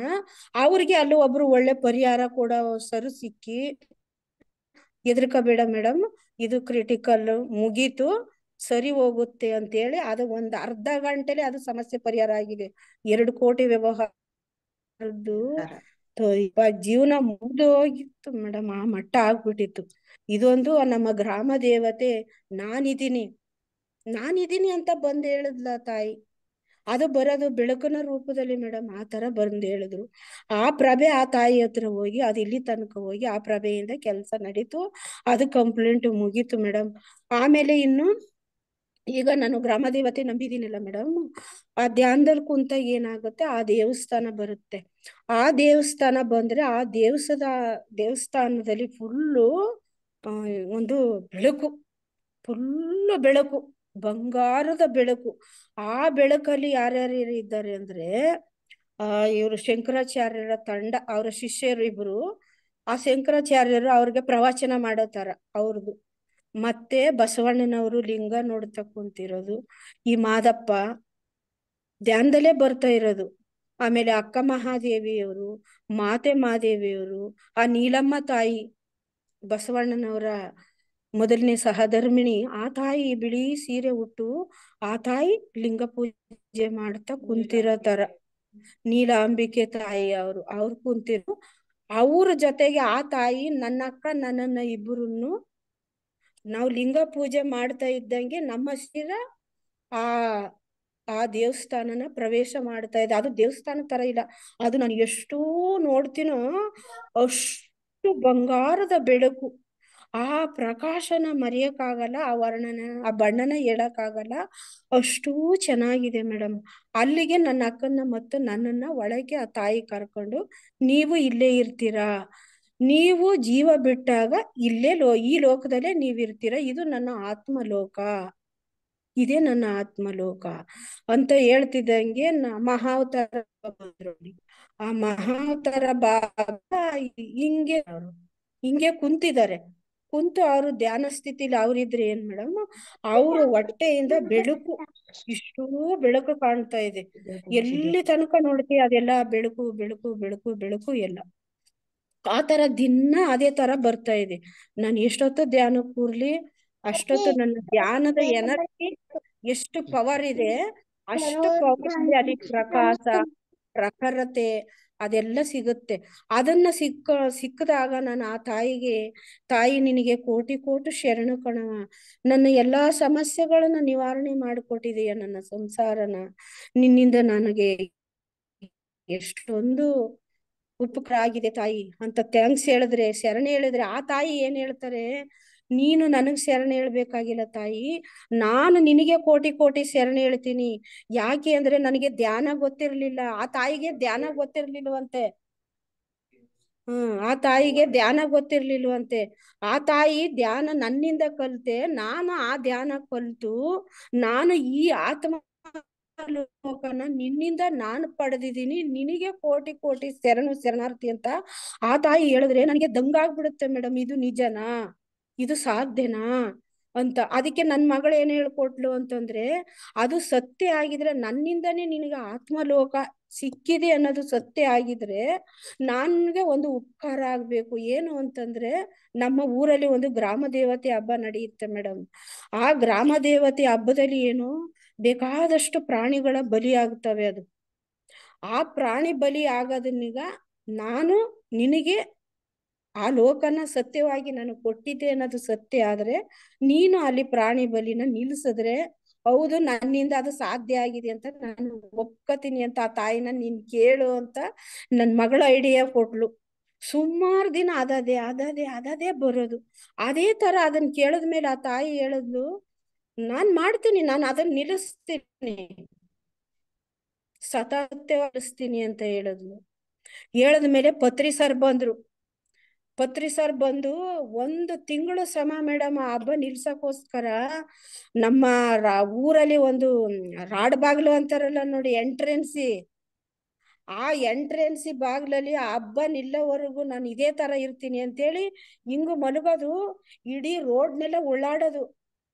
ಅವ್ರಿಗೆ ಅಲ್ಲಿ ಒಬ್ರು ಒಳ್ಳೆ ಪರಿಹಾರ ಕೊಡೋ ಸರು ಸಿಕ್ಕಿ, ಹೆದರ್ಕೋಬೇಡ ಮೇಡಮ್, ಇದು ಕ್ರಿಟಿಕಲ್, ಮುಗೀತು, ಸರಿ ಹೋಗುತ್ತೆ ಅಂತೇಳಿ ಅದು ಒಂದು ಅರ್ಧ ಗಂಟೆಲೆ ಅದು ಸಮಸ್ಯೆ ಪರಿಹಾರ ಆಗಿದೆ. 2 ಕೋಟಿ ವ್ಯವಹಾರದ್ದು ಜೀವನ ಮುಗ್ದು ಹೋಗಿತ್ತು ಮೇಡಮ್, ಆ ಮಟ್ಟ ಆಗ್ಬಿಟ್ಟಿತ್ತು. ಇದೊಂದು ನಮ್ಮ ಗ್ರಾಮ ದೇವತೆ ನಾನಿದ್ದೀನಿ ಅಂತ ಬಂದ್ ಹೇಳಿದ್ಲ ತಾಯಿ. ಅದು ಬರೋದು ಬೆಳಕಿನ ರೂಪದಲ್ಲಿ ಮೇಡಮ್, ಆ ತರ ಬಂದ್ ಹೇಳಿದ್ರು. ಆ ಪ್ರಭೆ ಆ ತಾಯಿ ಹತ್ರ ಹೋಗಿ ಅದು ಇಲ್ಲಿ ತನಕ ಹೋಗಿ ಆ ಪ್ರಭೆಯಿಂದ ಕೆಲಸ ನಡೀತು. ಅದು ಕಂಪ್ಲೇಂಟ್ ಮುಗೀತು ಮೇಡಮ್. ಆಮೇಲೆ ಇನ್ನು ಈಗ ನಾನು ಗ್ರಾಮ ದೇವತೆ ನಂಬಿದ್ದೀನಲ್ಲ ಮೇಡಮ್, ಆ ಧ್ಯಾನದಲ್ಲಿ ಕುಂತಾಗ ಏನಾಗುತ್ತೆ, ಆ ದೇವಸ್ಥಾನ ಬರುತ್ತೆ. ಆ ದೇವಸ್ಥಾನ ಬಂದ್ರೆ ಆ ದೇವಸ್ಥಾನದಲ್ಲಿ ಫುಲ್ಲು ಒಂದು ಬೆಳಕು, ಫುಲ್ಲು ಬೆಳಕು, ಬಂಗಾರದ ಬೆಳಕು. ಆ ಬೆಳಕಲ್ಲಿ ಯಾರ್ಯಾರು ಇದ್ದಾರೆ ಅಂದ್ರೆ ಇವರು ಶಂಕರಾಚಾರ್ಯರ ತಂಡ, ಅವರ ಶಿಷ್ಯರು ಇಬ್ರು. ಆ ಶಂಕರಾಚಾರ್ಯರು ಅವ್ರಿಗೆ ಪ್ರವಚನ ಮಾಡೋ ತರ ಅವ್ರದ್ದು. ಮತ್ತೆ ಬಸವಣ್ಣನವರು ಲಿಂಗ ನೋಡ್ತಾ ಕುಂತಿರೋದು. ಈ ಮಾದಪ್ಪ ಧ್ಯಾನದಲ್ಲೇ ಬರ್ತಾ ಇರೋದು. ಆಮೇಲೆ ಅಕ್ಕ ಮಹಾದೇವಿಯವರು, ಮಾತೆ ಮಹಾದೇವಿಯವರು, ಆ ನೀಲಮ್ಮ ತಾಯಿ ಬಸವಣ್ಣನವರ ಮೊದಲನೇ ಸಹಧರ್ಮಿಣಿ, ಆ ತಾಯಿ ಬಿಳಿ ಸೀರೆ ಉಟ್ಟು ಆ ತಾಯಿ ಲಿಂಗ ಪೂಜೆ ಮಾಡ್ತಾ ಕುಂತಿರೋ ತರ, ನೀಲಾಂಬಿಕೆ ತಾಯಿ ಅವ್ರು ಕುಂತಿರೋ. ಅವ್ರ ಜೊತೆಗೆ ಆ ತಾಯಿ, ನನ್ನ ಅಕ್ಕ ನನ್ನನ್ನ ಇಬ್ಬರನ್ನು ನಾವು ಲಿಂಗ ಪೂಜೆ ಮಾಡ್ತಾ ಇದ್ದಂಗೆ ನಮ್ಮ ಶಿರ ಆ ದೇವಸ್ಥಾನನ ಪ್ರವೇಶ ಮಾಡ್ತಾ ಇದೆ. ಅದು ದೇವಸ್ಥಾನ ತರ ಇಲ್ಲ, ಅದು ನಾನು ಎಷ್ಟು ನೋಡ್ತೀನೋ ಅಷ್ಟು ಬಂಗಾರದ ಬೆಳಕು. ಆ ಪ್ರಕಾಶನ ಮರೆಯಕ್ಕಾಗಲ್ಲ, ಆ ವರ್ಣನ, ಆ ಬಣ್ಣನ ಹೇಳಕ್ಕಾಗಲ್ಲ, ಅಷ್ಟೂ ಚೆನ್ನಾಗಿದೆ ಮೇಡಮ್. ಅಲ್ಲಿಗೆ ನನ್ನ ಅಕ್ಕನ್ನ ಮತ್ತು ನನ್ನನ್ನ ಒಳಗೆ ಆ ತಾಯಿ ಕರ್ಕೊಂಡು, ನೀವು ಇಲ್ಲೇ ಇರ್ತೀರಾ, ನೀವು ಜೀವ ಬಿಟ್ಟಾಗ ಇಲ್ಲೇ ಈ ಲೋಕದಲ್ಲೇ ನೀವಿರ್ತೀರಾ, ಇದು ನನ್ನ ಆತ್ಮಲೋಕ, ಇದೇ ನನ್ನ ಆತ್ಮಲೋಕ ಅಂತ ಹೇಳ್ತಿದ್ದಂಗೆ ಮಹಾವತಾರ ಬಂದ್ರು. ಆ ಮಹಾವತಾರ ಬಾಬಾ ಹಿಂಗೆ ಕುಂತಿದ್ದಾರೆ. ಕುಂತು ಅವರು ಧ್ಯಾನ ಸ್ಥಿತಿಲಿ ಅವ್ರಿದ್ರೆ ಏನ್ ಮೇಡಮ್, ಅವರು ಹೊಟ್ಟೆಯಿಂದ ಬೆಳಕು, ಇಷ್ಟೂ ಬೆಳಕು ಕಾಣ್ತಾ ಇದೆ. ಎಲ್ಲಿ ತನಕ ನೋಡ್ತೀವಿ ಅದೆಲ್ಲ ಬೆಳಕು ಬೆಳಕು ಬೆಳಕು ಬೆಳಕು ಎಲ್ಲ. ಆ ತರ ದಿನ ಅದೇ ತರ ಬರ್ತಾ ಇದೆ. ನಾನು ಎಷ್ಟೊತ್ತು ಧ್ಯಾನ ಕೂರ್ಲಿ ಅಷ್ಟೊತ್ತು ನನ್ನ ಧ್ಯಾನದ ಎನರ್ಜಿ ಎಷ್ಟು ಪವರ್ ಇದೆ, ಅಷ್ಟು ಪವರ್ ಇದೆ. ಅಲ್ಲಿ ಪ್ರಕಾಶ, ಪ್ರಖರತೆ ಅದೆಲ್ಲ ಸಿಗುತ್ತೆ. ಅದನ್ನ ಸಿಕ್ಕದಾಗ ನಾನು ಆ ತಾಯಿಗೆ, ತಾಯಿ ನಿನಗೆ ಕೋಟಿ ಕೋಟಿ ಶರಣು ಕಣವ, ನನ್ನ ಎಲ್ಲಾ ಸಮಸ್ಯೆಗಳನ್ನ ನಿವಾರಣೆ ಮಾಡಿಕೊಟ್ಟಿದೀಯ, ನನ್ನ ಸಂಸಾರನ, ನಿನ್ನಿಂದ ನನಗೆ ಎಷ್ಟೊಂದು ಉಪಕಾರ ಆಗಿದೆ ತಾಯಿ ಅಂತ ಥ್ಯಾಂಕ್ಸ್ ಹೇಳಿದ್ರೆ, ಶರಣೆ ಹೇಳಿದ್ರೆ, ಆ ತಾಯಿ ಏನ್ ಹೇಳ್ತಾರೆ, ನೀನು ನನಗ್ ಶರಣೆ ಹೇಳ್ಬೇಕಾಗಿಲ್ಲ ತಾಯಿ, ನಾನು ನಿನಗೆ ಕೋಟಿ ಕೋಟಿ ಶರಣೆ ಹೇಳ್ತೀನಿ. ಯಾಕೆ ಅಂದ್ರೆ ನನಗೆ ಧ್ಯಾನ ಗೊತ್ತಿರ್ಲಿಲ್ಲ, ಆ ತಾಯಿಗೆ ಧ್ಯಾನ ಗೊತ್ತಿರ್ಲಿಲ್ವಂತೆ. ಆ ತಾಯಿಗೆ ಧ್ಯಾನ ಗೊತ್ತಿರ್ಲಿಲ್ವಂತೆ. ಆ ತಾಯಿ ಧ್ಯಾನ ನನ್ನಿಂದ ಕಲ್ತೆ, ನಾನು ಆ ಧ್ಯಾನ ಕಲ್ತು ನಾನು ಈ ಆತ್ಮ ಲೋಕನ ನಿನ್ನಿಂದ ನಾನು ಪಡೆದಿದ್ದೀನಿ, ನಿನಗೆ ಕೋಟಿ ಕೋಟಿ ಶರಣಾರ್ಥಿ ಅಂತ ಆ ತಾಯಿ ಹೇಳಿದ್ರೆ ನನಗೆ ದಂಗಾಗ್ಬಿಡುತ್ತೆ ಮೇಡಮ್. ಇದು ನಿಜನಾ, ಇದು ಸಾಧ್ಯನಾ ಅಂತ. ಅದಕ್ಕೆ ನನ್ ಮಗಳು ಏನ್ ಹೇಳ್ಕೊಟ್ಲು ಅಂತಂದ್ರೆ, ಅದು ಸತ್ಯ ಆಗಿದ್ರೆ, ನನ್ನಿಂದನೇ ನಿನಗೆ ಆತ್ಮಲೋಕ ಸಿಕ್ಕಿದೆ ಅನ್ನೋದು ಸತ್ಯ ಆಗಿದ್ರೆ ನನ್ಗೆ ಒಂದು ಉಪಕಾರ ಆಗ್ಬೇಕು. ಏನು ಅಂತಂದ್ರೆ, ನಮ್ಮ ಊರಲ್ಲಿ ಒಂದು ಗ್ರಾಮ ದೇವತೆ ಹಬ್ಬ ನಡೆಯುತ್ತೆ ಮೇಡಮ್. ಆ ಗ್ರಾಮ ದೇವತೆ ಹಬ್ಬದಲ್ಲಿ ಏನು, ಬೇಕಾದಷ್ಟು ಪ್ರಾಣಿಗಳ ಬಲಿ ಆಗ್ತವೆ. ಅದು ಆ ಪ್ರಾಣಿ ಬಲಿ ಆಗೋದನ್ನೀಗ ನಾನು ನಿನಗೆ ಆ ಲೋಕನ ಸತ್ಯವಾಗಿ ನಾನು ಕೊಟ್ಟಿದ್ದೆ ಅನ್ನೋದು ಸತ್ಯ ಆದ್ರೆ ನೀನು ಅಲ್ಲಿ ಪ್ರಾಣಿ ಬಲಿನ ನಿಲ್ಸಿದ್ರೆ ಹೌದು ನನ್ನಿಂದ ಅದು ಸಾಧ್ಯ ಆಗಿದೆ ಅಂತ ನಾನು ಒಪ್ಕೋತೀನಿ ಅಂತ ಆ ತಾಯಿನ ನೀನ್ ಕೇಳು ಅಂತ ನನ್ ಮಗಳ ಐಡಿಯಾ ಕೊಟ್ಲು. ಸುಮಾರು ದಿನ ಅದದೇ ಬರೋದು. ಅದೇ ತರ ಅದನ್ನ ಕೇಳಿದ್ಮೇಲೆ ಆ ತಾಯಿ ಹೇಳಿದ್ಲು, ನಾನ್ ಮಾಡ್ತೀನಿ, ನಾನು ಅದನ್ನ ನಿಲ್ಲಿಸ್ತೀನಿ, ಸತತವಾಗಿಸ್ತೀನಿ ಅಂತ ಹೇಳಿದ್ಲು. ಹೇಳದ್ಮೇಲೆ ಪತ್ರಿ ಸರ್ ಬಂದ್ರು. ಪತ್ರಿ ಸರ್ ಬಂದು 1 ತಿಂಗಳು ಶ್ರಮ ಮೇಡಮ್ ಆ ಹಬ್ಬ ನಿಲ್ಸಕ್ಕೋಸ್ಕರ. ನಮ್ಮ ಊರಲ್ಲಿ ಒಂದು ರಾಡ್ ಬಾಗ್ಲು ಅಂತಾರಲ್ಲ ನೋಡಿ, ಎಂಟ್ರೆನ್ಸಿ, ಆ ಎಂಟ್ರೆನ್ಸಿ ಬಾಗ್ಲಲ್ಲಿ ಆ ಹಬ್ಬ ನಿಲ್ಲೋವರೆಗೂ ನಾನು ಇದೇ ತರ ಇರ್ತೀನಿ ಅಂತೇಳಿ ಹಿಂಗ ಮಲಗೋದು, ಇಡೀ ರೋಡ್ನೆಲ್ಲ ಓಡಾಡೋದು.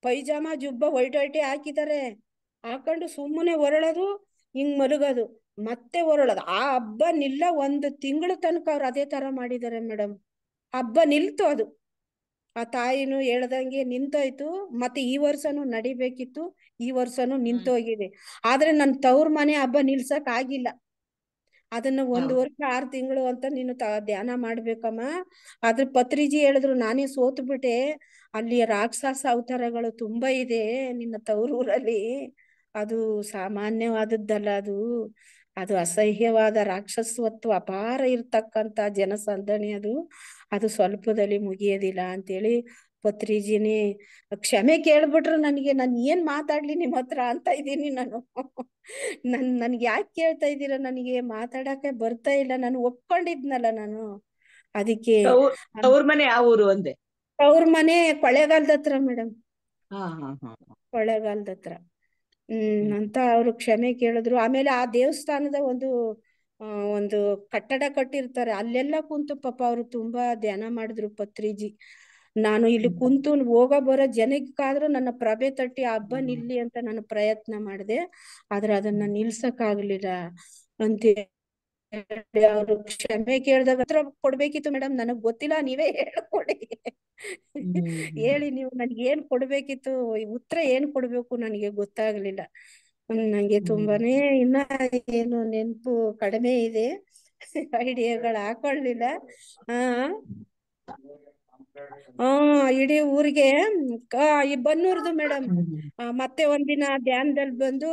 ಪೈಜಾಮ ಜುಬ್ಬ ವೈಟ್ ಹಾಕಿದ್ದಾರೆ, ಹಾಕೊಂಡು ಸುಮ್ಮನೆ ಹೊರಳೋದು, ಹಿಂಗ್ ಮಲಗೋದು, ಮತ್ತೆ ಹೊರಳೋದು. ಆ ಹಬ್ಬ ನಿಲ್ಲ 1 ತಿಂಗಳು ತನಕ ಅವ್ರು ಅದೇ ತರ ಮಾಡಿದ್ದಾರೆ ಮೇಡಮ್. ಹಬ್ಬ ನಿಲ್ತು ಅದು. ಆ ತಾಯಿನೂ ಹೇಳ್ದಂಗೆ ನಿಂತೋಯ್ತು. ಮತ್ತೆ ಈ ವರ್ಷನೂ ನಡಿಬೇಕಿತ್ತು, ಈ ವರ್ಷನೂ ನಿಂತೋಗಿದೆ. ಆದ್ರೆ ನನ್ ತವ್ರ ಮನೆ ಹಬ್ಬ ನಿಲ್ಸಕ್ ಆಗಿಲ್ಲ. ಅದನ್ನ 1 ವರ್ಷ 6 ತಿಂಗಳು ಅಂತ ನೀನು ಧ್ಯಾನ ಮಾಡ್ಬೇಕಮ್ಮ. ಅದ್ರ ಪತ್ರಿಜಿ ಹೇಳಿದ್ರು, ನಾನೇ ಸೋತು ಬಿಟ್ಟೆ, ಅಲ್ಲಿ ರಾಕ್ಷಸ ಅವತಾರಗಳು ತುಂಬಾ ಇದೆ ನಿನ್ನ ತವರೂರಲ್ಲಿ, ಅದು ಸಾಮಾನ್ಯವಾದದ್ದಲ್ಲ, ಅದು ಅಸಹ್ಯವಾದ ರಾಕ್ಷಸತ್ವ ಅಪಾರ ಇರ್ತಕ್ಕಂತ ಜನಸಂದಣಿ, ಅದು ಸ್ವಲ್ಪದಲ್ಲಿ ಮುಗಿಯೋದಿಲ್ಲ ಅಂತೇಳಿ ಪತ್ರಿಜಿನಿ ಕ್ಷಮೆ ಕೇಳ್ಬಿಟ್ರು ನನಗೆ. ನಾನು ಏನ್ ಮಾತಾಡ್ಲಿ ನಿಮ್ಮ ಹತ್ರ ಅಂತ ಇದ್ದೀನಿ ನಾನು. ನನ್ಗೆ ಯಾಕೆ ಕೇಳ್ತಾ ಇದ್ದೀರಾ, ನನಗೆ ಮಾತಾಡಕ್ಕೆ ಬರ್ತಾ ಇಲ್ಲ, ನಾನು ಒಪ್ಕೊಂಡಿದ್ನಲ್ಲ ನಾನು. ಅದಕ್ಕೆ ಅವ್ರ ಮನೆ ಯಾವ ಊರು ಅಂದೆ? ಅವ್ರ ಮನೆ ಕೊಳ್ಳೇಗಾಲದ ಹತ್ರ ಮೇಡಮ್, ಹಾ ಹಾ ಹಾ ಕೊಳ್ಳೇಗಾಲದ ಹತ್ರ. ಅಂತ ಅವ್ರು ಕ್ಷಮೆ ಕೇಳಿದ್ರು. ಆಮೇಲೆ ಆ ದೇವಸ್ಥಾನದ ಒಂದು ಕಟ್ಟಡ ಕಟ್ಟಿರ್ತಾರೆ, ಅಲ್ಲೆಲ್ಲ ಕುಂತು ಪಾಪ ಅವ್ರು ತುಂಬಾ ಧ್ಯಾನ ಮಾಡಿದ್ರು ಪತ್ರಿಜಿ. ನಾನು ಇಲ್ಲಿ ಕುಂತು ಹೋಗೋ ಬರೋ ಜನಕ್ಕಾದ್ರೂ ನನ್ನ ಪ್ರಭೆ ತಟ್ಟಿ ಹಬ್ಬ ನಿಲ್ಲಿ ಅಂತ ನಾನು ಪ್ರಯತ್ನ ಮಾಡಿದೆ, ಆದ್ರೆ ಅದನ್ನ ನಿಲ್ಸಕ್ ಆಗ್ಲಿಲ್ಲ ಅಂತ ಅವ್ರು ಕ್ಷಮೆ ಕೇಳ್ದಾಗ ಹತ್ರ ಕೊಡ್ಬೇಕಿತ್ತು ಮೇಡಮ್. ನನಗ್ ಗೊತ್ತಿಲ್ಲ, ನೀವೇ ಹೇಳ್ಕೊಡಿ, ಹೇಳಿ ನೀವು ನನ್ಗೆ ಏನ್ ಕೊಡ್ಬೇಕಿತ್ತು, ಉತ್ತರ ಏನ್ ಕೊಡ್ಬೇಕು ನನಗೆ ಗೊತ್ತಾಗ್ಲಿಲ್ಲ. ನಂಗೆ ತುಂಬಾನೇ ಇನ್ನ ಏನು ನೆನ್ಪು ಕಡಿಮೆ ಇದೆ, ಐಡಿಯಾಗಳು ಹಾಕೊಳ್ಳಿಲ್ಲ. ಇಡೀ ಊರಿಗೆ ಈ ಬನ್ನೂರ್ದು ಮೇಡಮ್. ಮತ್ತೆ ಒಂದಿನ ಧ್ಯಾನದಲ್ಲಿ ಬಂದು,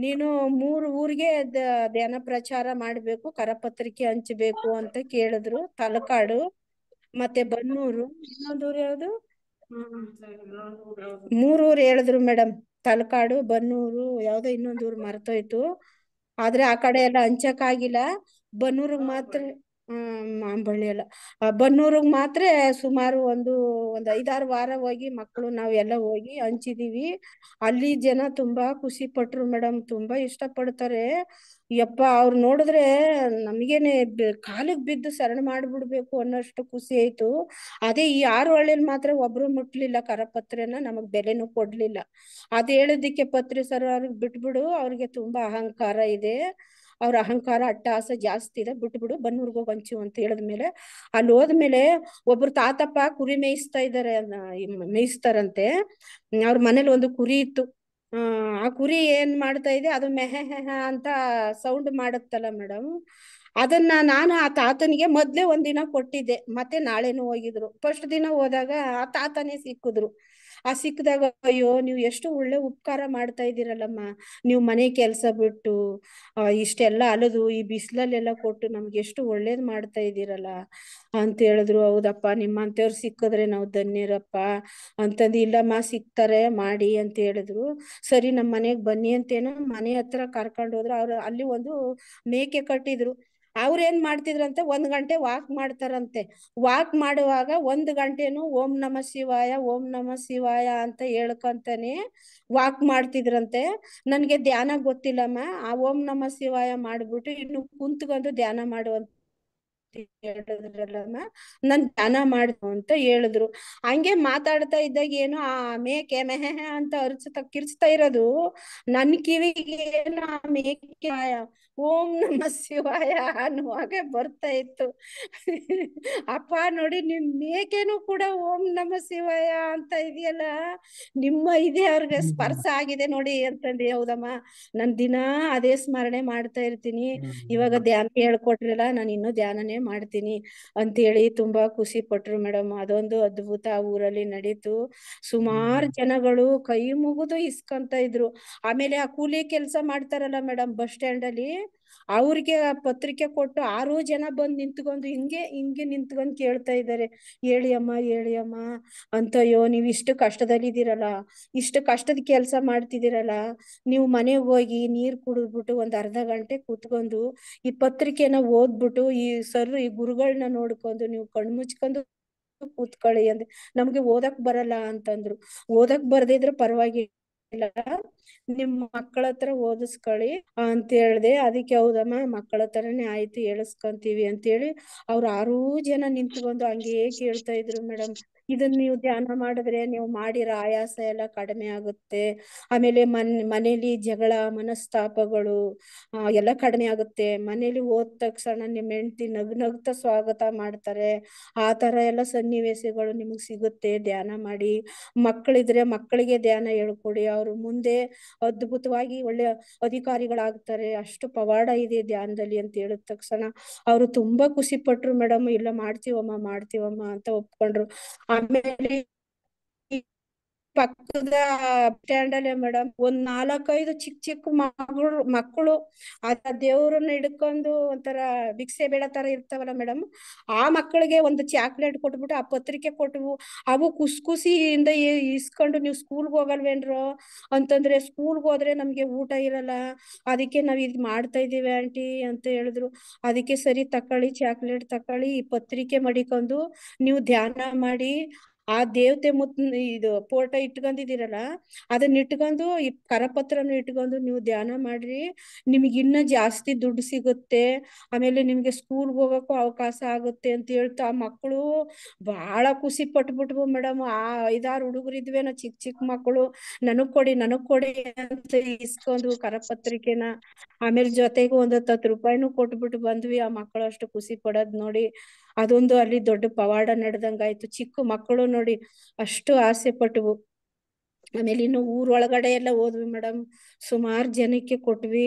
ನೀನು 3 ಊರಿಗೆ ಧ್ಯಾನ ಪ್ರಚಾರ ಮಾಡ್ಬೇಕು, ಕರಪತ್ರಿಕೆ ಹಂಚಬೇಕು ಅಂತ ಕೇಳಿದ್ರು. ತಲಕಾಡು ಮತ್ತೆ ಬನ್ನೂರು, ಇನ್ನೊಂದೂರು ಯಾವ್ದು, 3 ಊರು ಹೇಳಿದ್ರು ಮೇಡಮ್. ತಲಕಾಡು, ಬನ್ನೂರು, ಯಾವ್ದೋ ಇನ್ನೊಂದೂರು ಮರ್ತೋಯ್ತು. ಆದ್ರೆ ಆ ಕಡೆ ಎಲ್ಲ ಹಂಚಕ್ ಆಗಿಲ್ಲ. ಬನ್ನೂರಿಗೆ ಮಾತ್ರ, ಮಾಂಬಳ್ಳಿ ಅಲ್ಲ, ಬನ್ನೂರಿಗೆ ಮಾತ್ರ ಸುಮಾರು ಒಂದು 5-6 ವಾರ ಹೋಗಿ ಮಕ್ಕಳು ನಾವೆಲ್ಲ ಹೋಗಿ ಹಂಚಿದೀವಿ. ಅಲ್ಲಿ ಜನ ತುಂಬಾ ಖುಷಿ ಪಟ್ರು ಮೇಡಮ್, ತುಂಬಾ ಇಷ್ಟ ಪಡ್ತಾರೆ. ಯಪ್ಪ, ಅವ್ರು ನೋಡಿದ್ರೆ ನಮ್ಗೇನೆ ಕಾಲಿಗೆ ಬಿದ್ದು ಶರಣ ಮಾಡ್ಬಿಡ್ಬೇಕು ಅನ್ನೋಷ್ಟು ಖುಷಿ ಆಯ್ತು. ಅದೇ ಈ 6 ಹಳ್ಳಿಲಿ ಮಾತ್ರ ಒಬ್ರು ಮುಟ್ಲಿಲ್ಲ ಕರಪತ್ರೆನ, ನಮಗ್ ಬೆಲೆನೂ ಕೊಡ್ಲಿಲ್ಲ. ಅದ್ ಹೇಳಿದ್ದಕ್ಕೆ ಪತ್ರಿ ಸರ್ ಅವ್ರಿಗೆ ಬಿಟ್ಬಿಡು, ಅವ್ರಿಗೆ ತುಂಬಾ ಅಹಂಕಾರ ಇದೆ, ಅವ್ರ ಅಹಂಕಾರ ಅಟ್ಟಹಾಸ ಜಾಸ್ತಿ ಇದೆ, ಬಿಟ್ಬಿಡು, ಬನ್ನೂರ್ಗೆ ಹೋಗಿ ಹಂಚು ಅಂತ ಹೇಳಿದ್ಮೇಲೆ ಅಲ್ಲಿ ಹೋದ್ಮೇಲೆ ಒಬ್ರು ತಾತಪ್ಪ ಕುರಿ ಮೇಯಿಸ್ತಾರಂತೆ. ಅವ್ರ ಮನೇಲಿ ಒಂದು ಕುರಿ ಇತ್ತು. ಆ ಕುರಿ ಏನ್ ಮಾಡ್ತಾ ಇದೆ, ಅದು ಮೆಹೆ ಅಂತ ಸೌಂಡ್ ಮಾಡುತ್ತಲ್ಲ ಮೇಡಮ್. ಅದನ್ನ ನಾನು ಆ ತಾತನಿಗೆ ಮೊದ್ಲೇ ಒಂದಿನ ಕೊಟ್ಟಿದ್ದೆ, ಮತ್ತೆ ನಾಳೆನೂ ಹೋಗಿದ್ರು. ಫಸ್ಟ್ ದಿನ ಹೋದಾಗ ಆ ತಾತನೇ ಸಿಕ್ಕಿದ್ರು. ಆ ಸಿಕ್ಕಿದಾಗ, ಅಯ್ಯೋ ನೀವು ಎಷ್ಟು ಒಳ್ಳೆ ಉಪಕಾರ ಮಾಡ್ತಾ ಇದ್ದೀರಲ್ಲಮ್ಮ, ನೀವು ಮನೆ ಕೆಲಸ ಬಿಟ್ಟು ಇಷ್ಟೆಲ್ಲ ಅಲದು ಈ ಬಿಸಿಲಲ್ಲೆಲ್ಲ ಕೊಟ್ಟು ನಮ್ಗೆ ಎಷ್ಟು ಒಳ್ಳೇದ್ ಮಾಡ್ತಾ ಇದ್ದೀರಲ್ಲ ಅಂತ ಹೇಳಿದ್ರು. ಹೌದಪ್ಪ, ನಿಮ್ಮಂತವ್ರು ಸಿಕ್ಕಿದ್ರೆ ನಾವು ಧನ್ಯರಪ್ಪ ಅಂತಂದು. ಇಲ್ಲಮ್ಮ, ಸಿಗ್ತಾರೆ ಮಾಡಿ ಅಂತ ಹೇಳಿದ್ರು. ಸರಿ ನಮ್ಮ ಮನೆಗ್ ಬನ್ನಿ ಅಂತೇನೋ ಮನೆ ಹತ್ರ ಕರ್ಕೊಂಡು ಹೋದ್ರು. ಅವ್ರು ಅಲ್ಲಿ ಒಂದು ಮೇಕೆ ಕಟ್ಟಿದ್ರು. ಅವ್ರ ಏನ್ ಮಾಡ್ತಿದ್ರಂತೆ, 1 ಗಂಟೆ ವಾಕ್ ಮಾಡ್ತಾರಂತೆ. ವಾಕ್ ಮಾಡುವಾಗ 1 ಗಂಟೆನು ಓಂ ನಮ ಶಿವಾಯ, ಓಂ ನಮ ಶಿವಾಯ ಅಂತ ಹೇಳ್ಕೊಂತಾನೆ ವಾಕ್ ಮಾಡ್ತಿದ್ರಂತೆ. ನನ್ಗೆ ಧ್ಯಾನ ಗೊತ್ತಿಲ್ಲಮ್ಮ, ಆ ಓಂ ನಮ ಶಿವಾಯ ಮಾಡ್ಬಿಟ್ಟು ಇನ್ನು ಕುಂತ್ಕೊಂಡು ಧ್ಯಾನ ಮಾಡುವಂತ ಹೇಳಿದ್ರಲ್ಲಮ್ಮ, ನನ್ ಧ್ಯಾನ ಮಾಡು ಅಂತ ಹೇಳಿದ್ರು. ಹಂಗೆ ಮಾತಾಡ್ತಾ ಇದ್ದಾಗ ಏನು ಆ ಮೇಕೆ ಮೆಹೆ ಅಂತ ಕಿರ್ಚ್ತಾ ಇರೋದು ನನ್ ಕಿವಿಗೆ, ಏನು ಆ ಮೇಕೆ ಓಂ ನಮ ಶಿವಾಯ ಅನ್ನುವಾಗ ಬರ್ತಾ ಇತ್ತು. ಅಪ್ಪ ನೋಡಿ ನಿಮ್ ಮೇಕೆನೂ ಕೂಡ ಓಂ ನಮ ಶಿವಾಯ ಅಂತ ಇದೆಯಲ್ಲ, ನಿಮ್ಮ ಇದೆ ಅವ್ರಿಗೆ ಸ್ಪರ್ಶ ಆಗಿದೆ ನೋಡಿ ಅಂತಂದು. ಹೌದಮ್ಮ, ನಾನ್ ದಿನಾ ಅದೇ ಸ್ಮರಣೆ ಮಾಡ್ತಾ ಇರ್ತೀನಿ. ಇವಾಗ ಧ್ಯಾನ ಹೇಳ್ಕೊಟ್ರಲ್ಲ, ನಾನು ಇನ್ನೂ ಧ್ಯಾನನೇ ಮಾಡ್ತೀನಿ ಅಂತೇಳಿ ತುಂಬಾ ಖುಷಿ ಪಟ್ರು ಮೇಡಮ್. ಅದೊಂದು ಅದ್ಭುತ ಆ ಊರಲ್ಲಿ ನಡೀತು. ಸುಮಾರು ಜನಗಳು ಕೈ ಮುಗಿದು ಇಸ್ಕೊಂತ ಇದ್ರು. ಆಮೇಲೆ ಆ ಕೂಲಿ ಕೆಲಸ ಮಾಡ್ತಾರಲ್ಲ ಮೇಡಮ್ ಬಸ್ ಸ್ಟ್ಯಾಂಡ್ ಅಲ್ಲಿ, ಅವ್ರಿಗೆ ಪತ್ರಿಕೆ ಕೊಟ್ಟು 6 ಜನ ಬಂದ್ ನಿಂತ್ಕೊಂಡು ಹಿಂಗೆ ಹಿಂಗೆ ನಿಂತ್ಕೊಂಡು ಕೇಳ್ತಾ ಇದ್ದಾರೆ, ಹೇಳಿ ಅಮ್ಮ ಹೇಳಿ ಅಮ್ಮ ಅಂತ. ಅಯ್ಯೋ, ನೀವ್ ಇಷ್ಟು ಕಷ್ಟದಲ್ಲಿ ಇದೀರಲ್ಲ, ಇಷ್ಟು ಕಷ್ಟದ ಕೆಲಸ ಮಾಡ್ತಿದ್ದೀರಲ್ಲ, ನೀವು ಮನೆಗೆ ಹೋಗಿ ನೀರ್ ಕುಡಿದ್ಬಿಟ್ಟು ಒಂದ್ ಅರ್ಧ ಗಂಟೆ ಕೂತ್ಕೊಂಡು ಈ ಪತ್ರಿಕೆನ ಓದ್ಬಿಟ್ಟು ಈ ಸರ್ ಈ ಗುರುಗಳನ್ನ ನೋಡ್ಕೊಂಡು ನೀವು ಕಣ್ ಮುಚ್ಕೊಂಡು ಕೂತ್ಕೊಳ್ಳಿ ಅಂದ್ರೆ, ನಮ್ಗೆ ಓದಕ್ ಬರಲ್ಲ ಅಂತಂದ್ರು. ಓದಕ್ ಬರ್ದಿದ್ರೆ ಪರವಾಗಿಲ್ಲ, ನಿಮ್ ಮಕ್ಕಳ ಹತ್ರ ಓದಿಸ್ಕೊಳ್ಳಿ ಅಂತ ಹೇಳ್ದೆ. ಅದಕ್ಕೆ ಹೌದಮ್ಮ, ಮಕ್ಕಳ ಹತ್ರನೇ ಆಯ್ತು ಹೇಳಿಸ್ಕೊಂತೀವಿ ಅಂತೇಳಿ ಅವ್ರು 6 ಜನ ನಿಂತ್ಕೊಂಡು ಹಂಗೇ ಕೇಳ್ತಾ ಇದ್ರು ಮೇಡಮ್. ಇದನ್ನ ನೀವು ಧ್ಯಾನ ಮಾಡಿದ್ರೆ ನೀವು ಮಾಡಿರೋ ಆಯಾಸ ಎಲ್ಲ ಕಡಿಮೆ ಆಗುತ್ತೆ. ಆಮೇಲೆ ಮನೇಲಿ ಜಗಳ ಮನಸ್ತಾಪಗಳು ಎಲ್ಲ ಕಡಿಮೆ ಆಗುತ್ತೆ. ಮನೇಲಿ ಹೋದ ತಕ್ಷಣ ನಿಮ್ ಹೆಂಡತಿ ನಗ್ನಗ್ತಾ ಸ್ವಾಗತ ಮಾಡ್ತಾರೆ. ಆ ತರ ಎಲ್ಲ ಸನ್ನಿವೇಶಗಳು ನಿಮಗ್ ಸಿಗುತ್ತೆ ಧ್ಯಾನ ಮಾಡಿ. ಮಕ್ಕಳಿದ್ರೆ ಮಕ್ಕಳಿಗೆ ಧ್ಯಾನ ಹೇಳ್ಕೊಡಿ, ಅವ್ರು ಮುಂದೆ ಅದ್ಭುತವಾಗಿ ಒಳ್ಳೆ ಅಧಿಕಾರಿಗಳಾಗ್ತಾರೆ, ಅಷ್ಟು ಪವಾಡ ಇದೆ ಧ್ಯಾನದಲ್ಲಿ ಅಂತ ಹೇಳಿದ ತಕ್ಷಣ ಅವರು ತುಂಬಾ ಖುಷಿ ಪಟ್ರು ಮೇಡಮ್. ಇಲ್ಲ ಮಾಡ್ತೀವಮ್ಮ ಅಂತ ಒಪ್ಕೊಂಡ್ರು. ಆಮೇಲೆ ಪಕ್ಕದ ಸ್ಟ್ಯಾಂಡ್ ಅಲ್ಲೇ ಮೇಡಮ್ ಒಂದ್ 4-5 ಚಿಕ್ಕ ಮಕ್ಕಳು ಅದ ದೇವ್ರನ್ನ ಹಿಡ್ಕೊಂಡು ಒಂಥರ ಭಿಕ್ಷೆ ಬೇಡ ತರ ಇರ್ತಾವಲ್ಲ ಮೇಡಮ್, ಆ ಮಕ್ಕಳಿಗೆ ಒಂದು ಚಾಕ್ಲೇಟ್ ಕೊಟ್ಬಿಟ್ಟು ಆ ಪತ್ರಿಕೆ ಕೊಟ್ವು. ಅವು ಖುಷಿಯಿಂದ ಇಸ್ಕೊಂಡು, ನೀವು ಸ್ಕೂಲ್ಗೆ ಹೋಗಲ್ವೇನ್ರೋ ಅಂತಂದ್ರೆ, ಸ್ಕೂಲ್ಗೆ ಹೋದ್ರೆ ನಮ್ಗೆ ಊಟ ಇರಲ್ಲ, ಅದಕ್ಕೆ ನಾವ್ ಇದ್ ಮಾಡ್ತಾ ಇದೀವಿ ಆಂಟಿ ಅಂತ ಹೇಳಿದ್ರು. ಅದಕ್ಕೆ ಸರಿ ತಕೊಳ್ಳಿ, ಚಾಕ್ಲೇಟ್ ತಕೊಳ್ಳಿ, ಈ ಪತ್ರಿಕೆ ಮಡಿಕೊಂಡು ನೀವು ಧ್ಯಾನ ಮಾಡಿ, ಆ ದೇವತೆ ಇದು ಫೋಟೋ ಇಟ್ಕೊಂಡಿದ್ದೀರಲ್ಲ ಅದನ್ನ ಇಟ್ಕೊಂಡು ಈ ಕರಪತ್ರನ ಇಟ್ಕೊಂಡು ನೀವು ಧ್ಯಾನ ಮಾಡ್ರಿ, ನಿಮ್ಗೆ ಇನ್ನ ಜಾಸ್ತಿ ದುಡ್ಡು ಸಿಗುತ್ತೆ, ಆಮೇಲೆ ನಿಮ್ಗೆ ಸ್ಕೂಲ್ಗೆ ಹೋಗಕ್ಕೂ ಅವಕಾಶ ಆಗುತ್ತೆ ಅಂತ ಹೇಳ್ತಾ ಆ ಮಕ್ಕಳು ಬಹಳ ಖುಷಿ ಪಟ್ಬಿಟ್ವು ಮೇಡಮ್. ಆ 5-6 ಹುಡುಗರಿದ್ವೇನೋ ಚಿಕ್ಕ ಮಕ್ಕಳು, ನನಗ್ ಕೊಡಿ ಅಂತ ಇಸ್ಕೊಂಡು ಕರಪತ್ರಿಕೆನ. ಆಮೇಲೆ ಜೊತೆಗೆ ಒಂದ್ 10 ರೂಪಾಯಿನೂ ಕೊಟ್ಬಿಟ್ಟು ಬಂದ್ವಿ. ಆ ಮಕ್ಕಳು ಅಷ್ಟು ಖುಷಿ ಪಡೋದ್ ನೋಡಿ ಅದೊಂದು ಅಲ್ಲಿ ದೊಡ್ಡ ಪವಾಡ ನಡೆದಂಗಾಯ್ತು. ಚಿಕ್ಕ ಮಕ್ಕಳು ನೋಡಿ ಅಷ್ಟು ಆಸೆ ಪಟ್ವು. ಆಮೇಲೆ ಇನ್ನು ಊರೊಳಗಡೆ ಎಲ್ಲ ಹೋದ್ವಿ ಮೇಡಮ್, ಸುಮಾರು ಜನಕ್ಕೆ ಕೊಟ್ವಿ.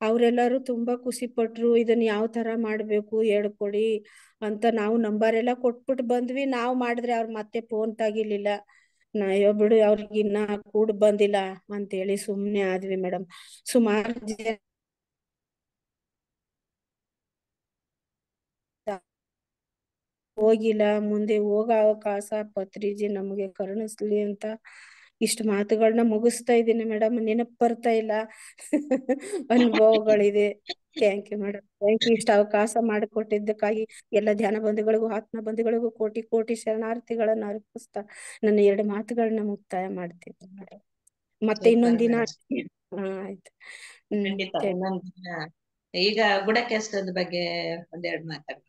ಅವ್ರೆಲ್ಲರೂ ತುಂಬಾ ಖುಷಿ ಪಟ್ರು. ಇದನ್ನ ಯಾವ ತರ ಮಾಡ್ಬೇಕು ಹೇಳ್ಕೊಡಿ ಅಂತ ನಾವು ನಂಬರ್ ಎಲ್ಲ ಕೊಟ್ಬಿಟ್ಟು ಬಂದ್ವಿ. ನಾವು ಮಾಡಿದ್ರೆ ಅವ್ರ ಮತ್ತೆ ಫೋನ್ ತಗಿಲಿಲ್ಲ. ಅಯ್ಯೋ ಬಿಡು, ಅವ್ರಿಗೆ ಇನ್ನ ಕೂಡ್ ಬಂದಿಲ್ಲ ಅಂತೇಳಿ ಸುಮ್ನೆ ಆದ್ವಿ ಮೇಡಮ್. ಸುಮಾರು ಜನ ಹೋಗಿಲ್ಲ, ಮುಂದೆ ಹೋಗೋ ಅವಕಾಶ ಪತ್ರಿಜಿ ನಮಗೆ ಕರುಣಿಸ್ಲಿ ಅಂತ ಇಷ್ಟು ಮಾತುಗಳನ್ನ ಮುಗಿಸ್ತಾ ಇದ್ದೀನಿ ಮೇಡಮ್. ನೆನಪು ಬರ್ತಾ ಇಲ್ಲ. ಅನುಭವಗಳಿದೆ. Thank you madam, thank you. ಇಷ್ಟು ಅವಕಾಶ ಮಾಡಿಕೊಟ್ಟಿದ್ದಕ್ಕಾಗಿ ಎಲ್ಲ ಧ್ಯಾನ ಬಂಧುಗಳಿಗೂ ಆತ್ಮ ಬಂಧುಗಳಿಗೂ ಕೋಟಿ ಕೋಟಿ ಶರಣಾರ್ಥಿಗಳನ್ನ ಅರ್ಪಿಸ್ತಾ ನನ್ನ 2 ಮಾತುಗಳನ್ನ ಮುಕ್ತಾಯ ಮಾಡ್ತಿದ್ದೆ ಮೇಡಮ್. ಮತ್ತೆ ಇನ್ನೊಂದ್ ದಿನ ಆಯ್ತು. ಖಂಡಿತ ಇನ್ನೊಂದ್ ದಿನ. ಈಗ ಗುಡಕೆಸ್ತದ ಬಗ್ಗೆ ಒಂದೆರಡು ಮಾತಾಡ.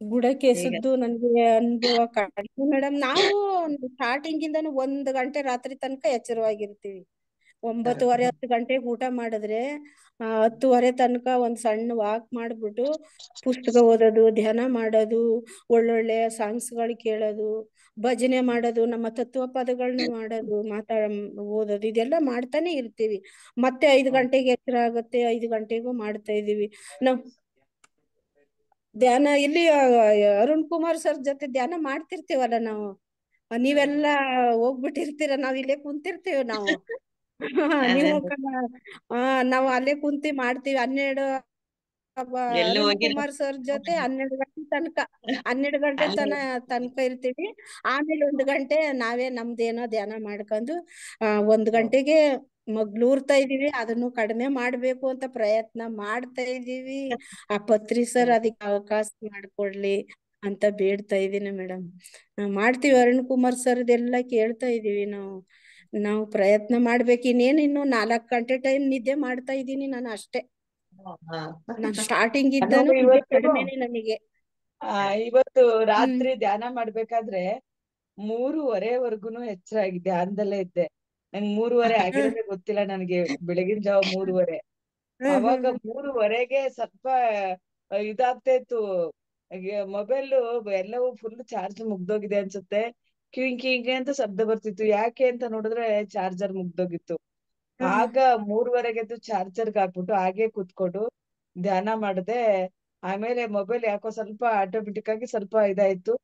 ಗುಡಕೆಸದ್ದು ನನ್ಗೆ ಅನುಭವ ಕಡಿಮೆ ಮೇಡಮ್. ನಾವು ಸ್ಟಾರ್ಟಿಂಗ್ ಇಂದಾನು 1 ಗಂಟೆ ರಾತ್ರಿ ತನಕ ಎಚ್ಚರವಾಗಿರ್ತೀವಿ. 9:30 10 ಗಂಟೆಗೆ ಊಟ ಮಾಡಿದ್ರೆ 10:30 ತನಕ ಒಂದ್ ಸಣ್ಣ ವಾಕ್ ಮಾಡ್ಬಿಟ್ಟು ಪುಸ್ತಕ ಓದೋದು, ಧ್ಯಾನ ಮಾಡೋದು, ಒಳ್ಳೊಳ್ಳೆ ಸಾಂಗ್ಸ್ಗಳು ಕೇಳೋದು, ಭಜನೆ ಮಾಡೋದು, ನಮ್ಮ ತತ್ವ ಪದಗಳನ್ನ ಮಾಡೋದು, ಓದೋದು, ಇದೆಲ್ಲ ಮಾಡ್ತಾನೆ ಇರ್ತೀವಿ. ಮತ್ತೆ 5 ಗಂಟೆಗೆ ಎಚ್ಚರ ಆಗುತ್ತೆ, 5 ಗಂಟೆಗೂ ಮಾಡ್ತಾ ಇದೀವಿ ನಾವ್ ಧ್ಯಾನ. ಇಲ್ಲಿ ಅರುಣ್ ಕುಮಾರ್ ಸರ್ ಜೊತೆ ಧ್ಯಾನ ಮಾಡ್ತಿರ್ತೀವಲ್ಲ ನಾವು. ನೀವೆಲ್ಲ ಹೋಗ್ಬಿಟ್ಟಿರ್ತೀರ, ನಾವ್ ಇಲ್ಲೇ ಕುಂತಿರ್ತೀವಿ ನಾವು. ನೀವು ನಾವು ಅಲ್ಲೇ ಕುಂತಿ ಮಾಡ್ತೀವಿ. 12 ಅರುಣ್ ಕುಮಾರ್ ಸರ್ ಜೊತೆ 12 ಗಂಟೆ ತನಕ 12 ಗಂಟೆ ತನಕ ಇರ್ತೀವಿ. ಆಮೇಲೆ 1 ಗಂಟೆ ನಾವೇ ನಮ್ದೇನೋ ಧ್ಯಾನ ಮಾಡ್ಕೊಂಡು 1 ಗಂಟೆಗೆ ಮಗ್ಲೂರ್ತಾ ಇದೀವಿ. ಅದನ್ನು ಕಡಿಮೆ ಮಾಡ್ಬೇಕು ಅಂತ ಪ್ರಯತ್ನ ಮಾಡ್ತಾ ಇದೀವಿ. ಆ ಪತ್ರಿ ಸರ್ ಅದಕ್ಕೆ ಅವಕಾಶ ಮಾಡ್ಕೊಡ್ಲಿ ಅಂತ ಬೇಡ್ತಾ ಇದೀನಿ ಮೇಡಮ್. ಮಾಡ್ತೀವಿ. ಅರುಣ್ ಕುಮಾರ್ ಸರ್ದೆಲ್ಲ ಕೇಳ್ತಾ ಇದೀವಿ ನಾವು ಪ್ರಯತ್ನ ಮಾಡ್ಬೇಕು. ಇನ್ನು 4 ಗಂಟೆ ಟೈಮ್ ನಿದ್ದೆ ಮಾಡ್ತಾ ಇದೀನಿ ನಾನು ಅಷ್ಟೇ. ನಾನ್ ಸ್ಟಾರ್ಟಿಂಗ್ ಇದ್ದಾನು ನಿದ್ದೆ ಕಡಿಮೆನೆ ನನಗೆ. ಇವತ್ತು ರಾತ್ರಿ ಧ್ಯಾನ ಮಾಡ್ಬೇಕಾದ್ರೆ 3:30 ಎಚ್ಚರ ಧ್ಯಾನದಲ್ಲೇ ಇದ್ದೆ. ನಂಗೆ 3:30 ಆಗಿರೋದೇ ಗೊತ್ತಿಲ್ಲ ನನಗೆ. ಬೆಳಗಿನ ಜಾವ 3:30. ಅವಾಗ 3:30ಗೆ ಸ್ವಲ್ಪ ಇದಾಗ್ತಾ ಇತ್ತು. ಮೊಬೈಲ್ ಎಲ್ಲವೂ ಫುಲ್ ಚಾರ್ಜ್ ಮುಗ್ದೋಗಿದೆ ಅನ್ಸುತ್ತೆ. ಕಿಂಗ್ ಕಿಂಗ್ ಅಂತ ಶಬ್ದ ಬರ್ತಿತ್ತು. ಯಾಕೆ ಅಂತ ನೋಡಿದ್ರೆ ಚಾರ್ಜರ್ ಮುಗ್ದೋಗಿತ್ತು. ಆಗ 3:30ಗೆ ಎದ್ದು ಚಾರ್ಜರ್ಗೆ ಹಾಕ್ಬಿಟ್ಟು ಹಾಗೆ ಕೂತ್ಕೊಂಡು ಧ್ಯಾನ ಮಾಡಿದೆ. ಆಮೇಲೆ ಮೊಬೈಲ್ ಯಾಕೋ ಸ್ವಲ್ಪ ಆಟೋಮೆಟಿಕ್ ಆಗಿ ಸ್ವಲ್ಪ ಇದಾಯ್ತು.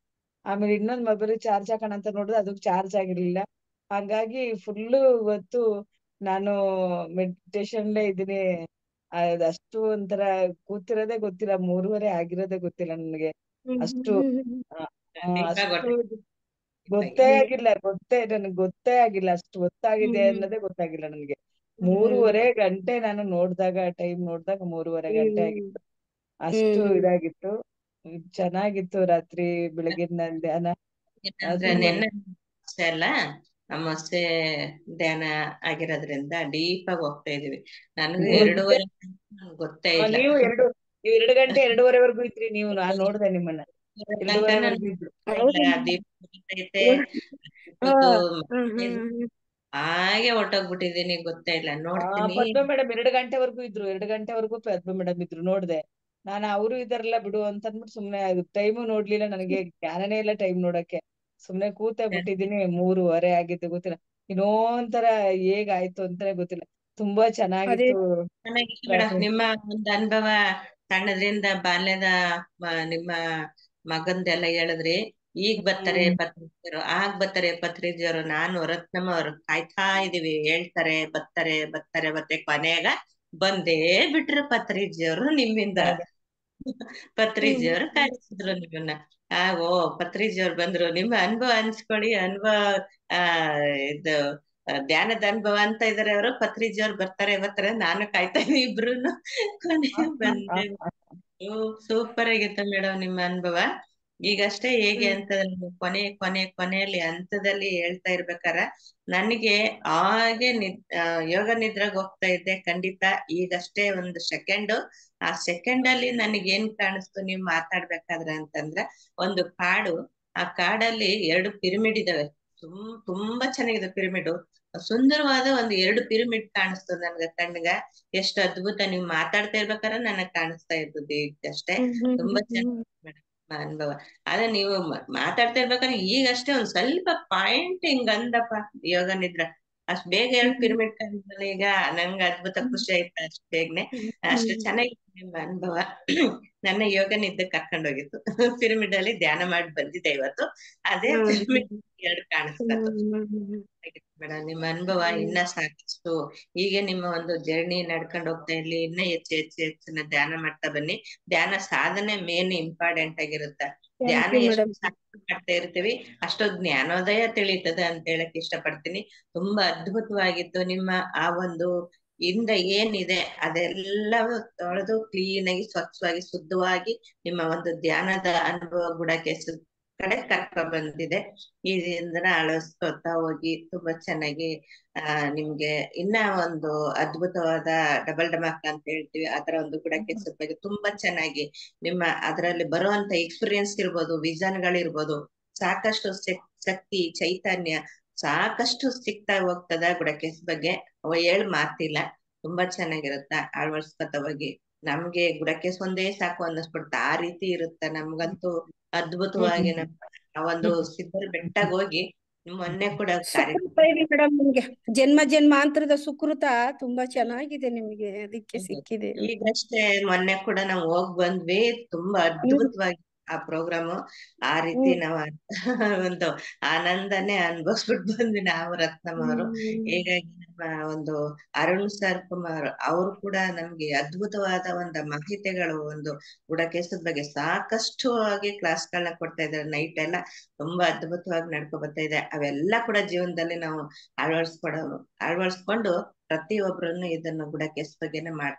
ಆಮೇಲೆ ಇನ್ನೊಂದ್ ಮೊಬೈಲ್ ಚಾರ್ಜ್ ಹಾಕೋಣ ಅಂತ ನೋಡಿದ್ರೆ ಅದು ಚಾರ್ಜ್ ಆಗಿರ್ಲಿಲ್ಲ. ಹಾಗಾಗಿ ಫುಲ್ಲು ಇವತ್ತು ನಾನು ಮೆಡಿಟೇಷನ್ಲೇ ಇದೀನಿ. ಅಷ್ಟು ಒಂಥರ ಕೂತಿರೋದೇ ಗೊತ್ತಿಲ್ಲ, 3:30 ಆಗಿರೋದೇ ಗೊತ್ತಿಲ್ಲ ನನಗೆ. ಅಷ್ಟು ದೀಪ ಅಷ್ಟು ಗೊತ್ತಾಗಿ ನನಗೆ ಗೊತ್ತೇ ಆಗಿಲ್ಲ ಅಷ್ಟು ಹೊತ್ತಾಗಿದೆ ಅನ್ನೋದೇ ಗೊತ್ತಾಗಿಲ್ಲ ನನಗೆ. 3:30 ಗಂಟೆ ನಾನು ನೋಡ್ದಾಗ ಟೈಮ್ ನೋಡ್ದಾಗ 3:30 ಗಂಟೆ ಆಗಿತ್ತು. ಅಷ್ಟು ಇದಾಗಿತ್ತು. ಚೆನ್ನಾಗಿತ್ತು ರಾತ್ರಿ ಬೆಳಗಿನ ಧ್ಯಾನ. ಏನಂದ್ರೆ ಅದು ನೆನ್ನೆ ಅಷ್ಟೇ ಅಲ್ಲ, ಅಮಾವಾಸ್ಯೆ ಧ್ಯಾನ ಆಗಿರೋದ್ರಿಂದ ಡೀಪ್ ಆಗಿ ಹೋಗ್ತಾ ಇದೀವಿ. ನನಗೂ 2:30 ಗೊತ್ತೇ ಇಲ್ಲ. ನೀವು 2 ಗಂಟೆ 2:30ವರೆಗೂ ಇದ್ರಿ ನೀವು. ನಾನ್ ನೋಡ್ದೆ ನಿಮ್ಮನ್ನ. ತನಕ 2:30ವರೆಗೂ ಇದ್ರು. ದೀಪ ಗೊತ್ತೈತೆ, ಹಾಗೆ ಹೊರ್ಟೋಗ್ಬಿಟ್ಟಿದೀನಿ, ಗೊತ್ತೇ ಇಲ್ಲ. ನೋಡ್ತೀನಿ. ಪದ್ಮ ಮೇಡಮ್ 2 ಗಂಟೆವರೆಗೂ ಇದ್ರು. 2 ಗಂಟೆವರೆಗೂ ಪದ್ಮ ಮೇಡಮ್ ಇದ್ರು, ನೋಡ್ದೆ ನಾನು. ಅವರು ಇದಾರಲ್ಲ ಬಿಡು ಅಂತ ಅಂದ್ಬಿಟ್ಟು ಸುಮ್ನೆ ಟೈಮು ನೋಡ್ಲಿಲ್ಲ. ನನಗೆ ಜ್ಞಾನನೇ ಇಲ್ಲ ಟೈಮ್ ನೋಡಕ್ಕೆ. ಸುಮ್ನೆ ಕೂತೇ ಬಿಟ್ಟಿದೀನಿ. 3:30 ಆಗಿದ್ದು ಗೊತ್ತಿಲ್ಲ. ಇನ್ನೋ ಒಂಥರ ಹೇಗಾಯ್ತು ಅಂತಾನೆ ಗೊತ್ತಿಲ್ಲ. ತುಂಬಾ ಚೆನ್ನಾಗಿತ್ತು. ಚೆನ್ನಾಗಿಲ್ಲ ಮೇಡಮ್. ನಿಮ್ಮ ಒಂದು ಅನುಭವ ಸಣ್ಣದ್ರಿಂದ ಬಾಲ್ಯದ ನಿಮ್ಮ ಮಗಂದೆಲ್ಲ ಹೇಳಿದ್ರಿ. ಈಗ ಬರ್ತಾರೆ ಪತ್ರಿಕೆಯರು, ಬರ್ತಾರೆ ಪತ್ರಿಕೆಯರು. ನಾನು ರತ್ನಮ್ಮ ಅವ್ರು ಕಾಯ್ತಾ ಇದೀವಿ, ಹೇಳ್ತಾರೆ ಬರ್ತಾರೆ ಮತ್ತೆ ಕೊನೆಗ ಬಂದೇ ಬಿಟ್ರು ಪತ್ರಿಕೆಯವರು ನಿಮ್ಮಿಂದ. ಪತ್ರಿಜಿಯವರು ಕಾಯಿಸಿದ್ರು ನಿಮ್ಮನ್ನ. ಓ ಪತ್ರಿಜಿಯವ್ರು ಬಂದ್ರು, ನಿಮ್ಮ ಅನುಭವ ಹಂಚ್ಕೊಳ್ಳಿ. ಅನುಭವ ಆ ಇದು ಧ್ಯಾನದ ಅನುಭವ ಅಂತ ಇದಾರೆ ಅವರು. ಪತ್ರಿಜಿಯವ್ರು ಬರ್ತಾರೆ ನಾನು ಕಾಯ್ತಾ ಇದೀನಿ. ಇಬ್ರುನು ಕೊನೆಗೆ ಬಂದೆ. ಸೂಪರ್ ಆಗಿತ್ತು ಮೇಡಮ್ ನಿಮ್ಮ ಅನುಭವ. ಈಗಷ್ಟೇ ಹೇಗೆ ಅಂತ ಕೊನೆಯಲ್ಲಿ ಹಂತದಲ್ಲಿ ಹೇಳ್ತಾ ಇರ್ಬೇಕಾರ ನನಗೆ ಹಾಗೆ ಯೋಗ ನಿದ್ರಾಗ ಹೋಗ್ತಾ ಇದ್ದೆ ಖಂಡಿತ. ಈಗಷ್ಟೇ ಒಂದು ಸೆಕೆಂಡ್, ಆ ಸೆಕೆಂಡ್ ಅಲ್ಲಿ ನನಗೇನ್ ಕಾಣಿಸ್ತು ನೀವ್ ಮಾತಾಡ್ಬೇಕಾದ್ರೆ ಅಂತಂದ್ರೆ, ಒಂದು ಕಾಡು, ಆ ಕಾಡಲ್ಲಿ 2 ಪಿರಮಿಡ್ ಇದಾವೆ. ತುಂಬಾ ಚೆನ್ನಾಗಿದೆ ಪಿರಮಿಡ್. ಸುಂದರವಾದ ಒಂದು 2 ಪಿರಮಿಡ್ ಕಾಣಿಸ್ತು ನನ್ಗ ಕಣ್ಗ. ಎಷ್ಟು ಅದ್ಭುತ! ನೀವ್ ಮಾತಾಡ್ತಾ ಇರ್ಬೇಕಾದ್ರೆ ನನಗ್ ಕಾಣಿಸ್ತಾ ಇದ್ದದ್ದು ಈಗಷ್ಟೇ. ತುಂಬಾ ಚೆನ್ನಾಗಿ ಅನುಭವ. ಆದ್ರೆ ನೀವು ಮಾತಾಡ್ತಾ ಇರ್ಬೇಕಾದ್ರೆ ಈಗಷ್ಟೇ ಒಂದ್ ಸ್ವಲ್ಪ ಪಾಯಿಂಟ್ ಹಿಂಗ್ ಅಂದಪ್ಪ ಯೋಗ ನಿದ್ರ. ಅಷ್ಟ್ ಬೇಗ 2 ಪಿರಮಿಡ್ ಕಾಣಿಸ್ತಾನೆ ಈಗ. ನಂಗೆ ಅದ್ಭುತ ಖುಷಿ ಆಯ್ತು ಅಷ್ಟ್ ಬೇಗನೆ. ಅಷ್ಟು ಚೆನ್ನಾಗಿತ್ತು ನಿಮ್ಮ ಅನುಭವ. ನನ್ನ ಯೋಗ ನಿದ್ದೆ ಕರ್ಕೊಂಡ್ ಹೋಗಿತ್ತು. ಪಿರಮಿಡ್ ಅಲ್ಲಿ ಧ್ಯಾನ ಮಾಡಿ ಬಂದಿದ್ದೆ ಇವತ್ತು. ಅದೇ ಪಿರಮಿಡ್ 2 ಕಾಣಿಸ್ತು ಮೇಡಮ್. ನಿಮ್ಮ ಅನುಭವ ಇನ್ನ ಸಾಕಷ್ಟು ಹೀಗೆ ನಿಮ್ಮ ಒಂದು ಜರ್ನಿ ನಡ್ಕೊಂಡು ಹೋಗ್ತಾ ಇರ್ಲಿ. ಇನ್ನ ಹೆಚ್ಚು ಧ್ಯಾನ ಮಾಡ್ತಾ ಬನ್ನಿ. ಧ್ಯಾನ ಸಾಧನೆ ಮೇನ್ ಇಂಪಾರ್ಟೆಂಟ್ ಆಗಿರುತ್ತ. ಧ್ಯಾನ ಎಷ್ಟು ಮಾಡ್ತಾ ಇರ್ತೀವಿ ಅಷ್ಟು ಜ್ಞಾನೋದಯ ತಿಳಿತದೆ ಅಂತ ಹೇಳಕ್ ಇಷ್ಟಪಡ್ತೀನಿ. ತುಂಬಾ ಅದ್ಭುತವಾಗಿತ್ತು ನಿಮ್ಮ ಆ ಒಂದು ಇಂದ ಏನಿದೆ ಅದೆಲ್ಲ ತೊಳೆದು ಕ್ಲೀನ್ ಆಗಿ ಸ್ವಚ್ಛವಾಗಿ ಶುದ್ಧವಾಗಿ ನಿಮ್ಮ ಒಂದು ಧ್ಯಾನದ ಅನುಭವ ಗುಡಕ್ಕೆ ಕಡೆ ಕರ್ಕ ಬಂದಿದೆ. ಇದರಿಂದ ಅಳವಡಿಸ್ಕೊತಾ ಹೋಗಿ ತುಂಬಾ ಚೆನ್ನಾಗಿ ನಿಮ್ಗೆ ಇನ್ನ ಒಂದು ಅದ್ಭುತವಾದ ಡಬಲ್ ಡಮಾಕ್ ಅಂತ ಹೇಳ್ತೀವಿ, ಅದರ ಒಂದು ಗುಡಕ್ಕೆ ಬಗ್ಗೆ ತುಂಬಾ ಚೆನ್ನಾಗಿ ನಿಮ್ಮ ಅದರಲ್ಲಿ ಬರುವಂತ ಎಕ್ಸ್ಪೀರಿಯನ್ಸ್ ಇರ್ಬೋದು, ವಿಷನ್ಗಳಿರ್ಬೋದು, ಸಾಕಷ್ಟು ಶಕ್ತಿ ಚೈತನ್ಯ ಸಾಕಷ್ಟು ಸಿಗ್ತಾ ಹೋಗ್ತದ ಗುಡಕೇಶ್ ಬಗ್ಗೆ. ಹೇಳ್ ಮಾತಿಲ್ಲ. ತುಂಬಾ ಚೆನ್ನಾಗಿರುತ್ತ ಅಳವಡಿಸ್ಕೊತ ಹೋಗಿ. ನಮ್ಗೆ ಗುಡಕೇಶ್ ಒಂದೇ ಸಾಕು ಅನ್ನಿಸ್ಬಿಡ್ತ, ಆ ರೀತಿ ಇರುತ್ತ. ನಮ್ಗಂತೂ ಅದ್ಭುತವಾಗಿ ನಮ್ಮ ಒಂದು ಸಿದ್ಧರ ಬೆಟ್ಟಾಗ ಹೋಗಿ ಮೊನ್ನೆ ಕೂಡ ಮೇಡಮ್ ನಿಮ್ಗೆ ಜನ್ಮ ಜನ್ಮಾಂತರದ ಸುಕೃತ ತುಂಬಾ ಚೆನ್ನಾಗಿದೆ ನಿಮ್ಗೆ, ಅದಕ್ಕೆ ಸಿಕ್ಕಿದೆ. ಈಗಷ್ಟೇ ಮೊನ್ನೆ ಕೂಡ ನಾವು ಹೋಗ್ ಬಂದ್ವಿ. ತುಂಬಾ ಅದ್ಭುತವಾಗಿ ಆ ಪ್ರೋಗ್ರಾಮು. ಆ ರೀತಿ ನಾವು ಒಂದು ಆನಂದನೇ ಅನ್ಭವಿಸ್ಬಿಟ್ಟು ಬಂದ್ವಿ ನಾವು, ರತ್ನಮ್ಮ ಅವರು. ಹೀಗಾಗಿ ನಮ್ಮ ಒಂದು ಅರುಣ್ ಸರ್ ಕುಮಾರ್ ಅವರು ಕೂಡ ನಮ್ಗೆ ಅದ್ಭುತವಾದ ಒಂದು ಮಾಹಿತಿಗಳು, ಒಂದು ಗುಡಕೇಶದ ಬಗ್ಗೆ ಸಾಕಷ್ಟು ಆಗಿ ಕ್ಲಾಸ್ಗಳನ್ನ ಕೊಡ್ತಾ ಇದ್ದಾರೆ. ನೈಟ್ ಎಲ್ಲ ತುಂಬಾ ಅದ್ಭುತವಾಗಿ ನಡ್ಕೊ ಬರ್ತಾ ಇದೆ. ಅವೆಲ್ಲ ಕೂಡ ಜೀವನದಲ್ಲಿ ನಾವು ಅಳವಡಿಸ್ಕೊಂಡು ಪ್ರತಿಯೊಬ್ಬರನ್ನು ಇದನ್ನು ಗುಡಕೇಶ್ ಬಗ್ಗೆನೆ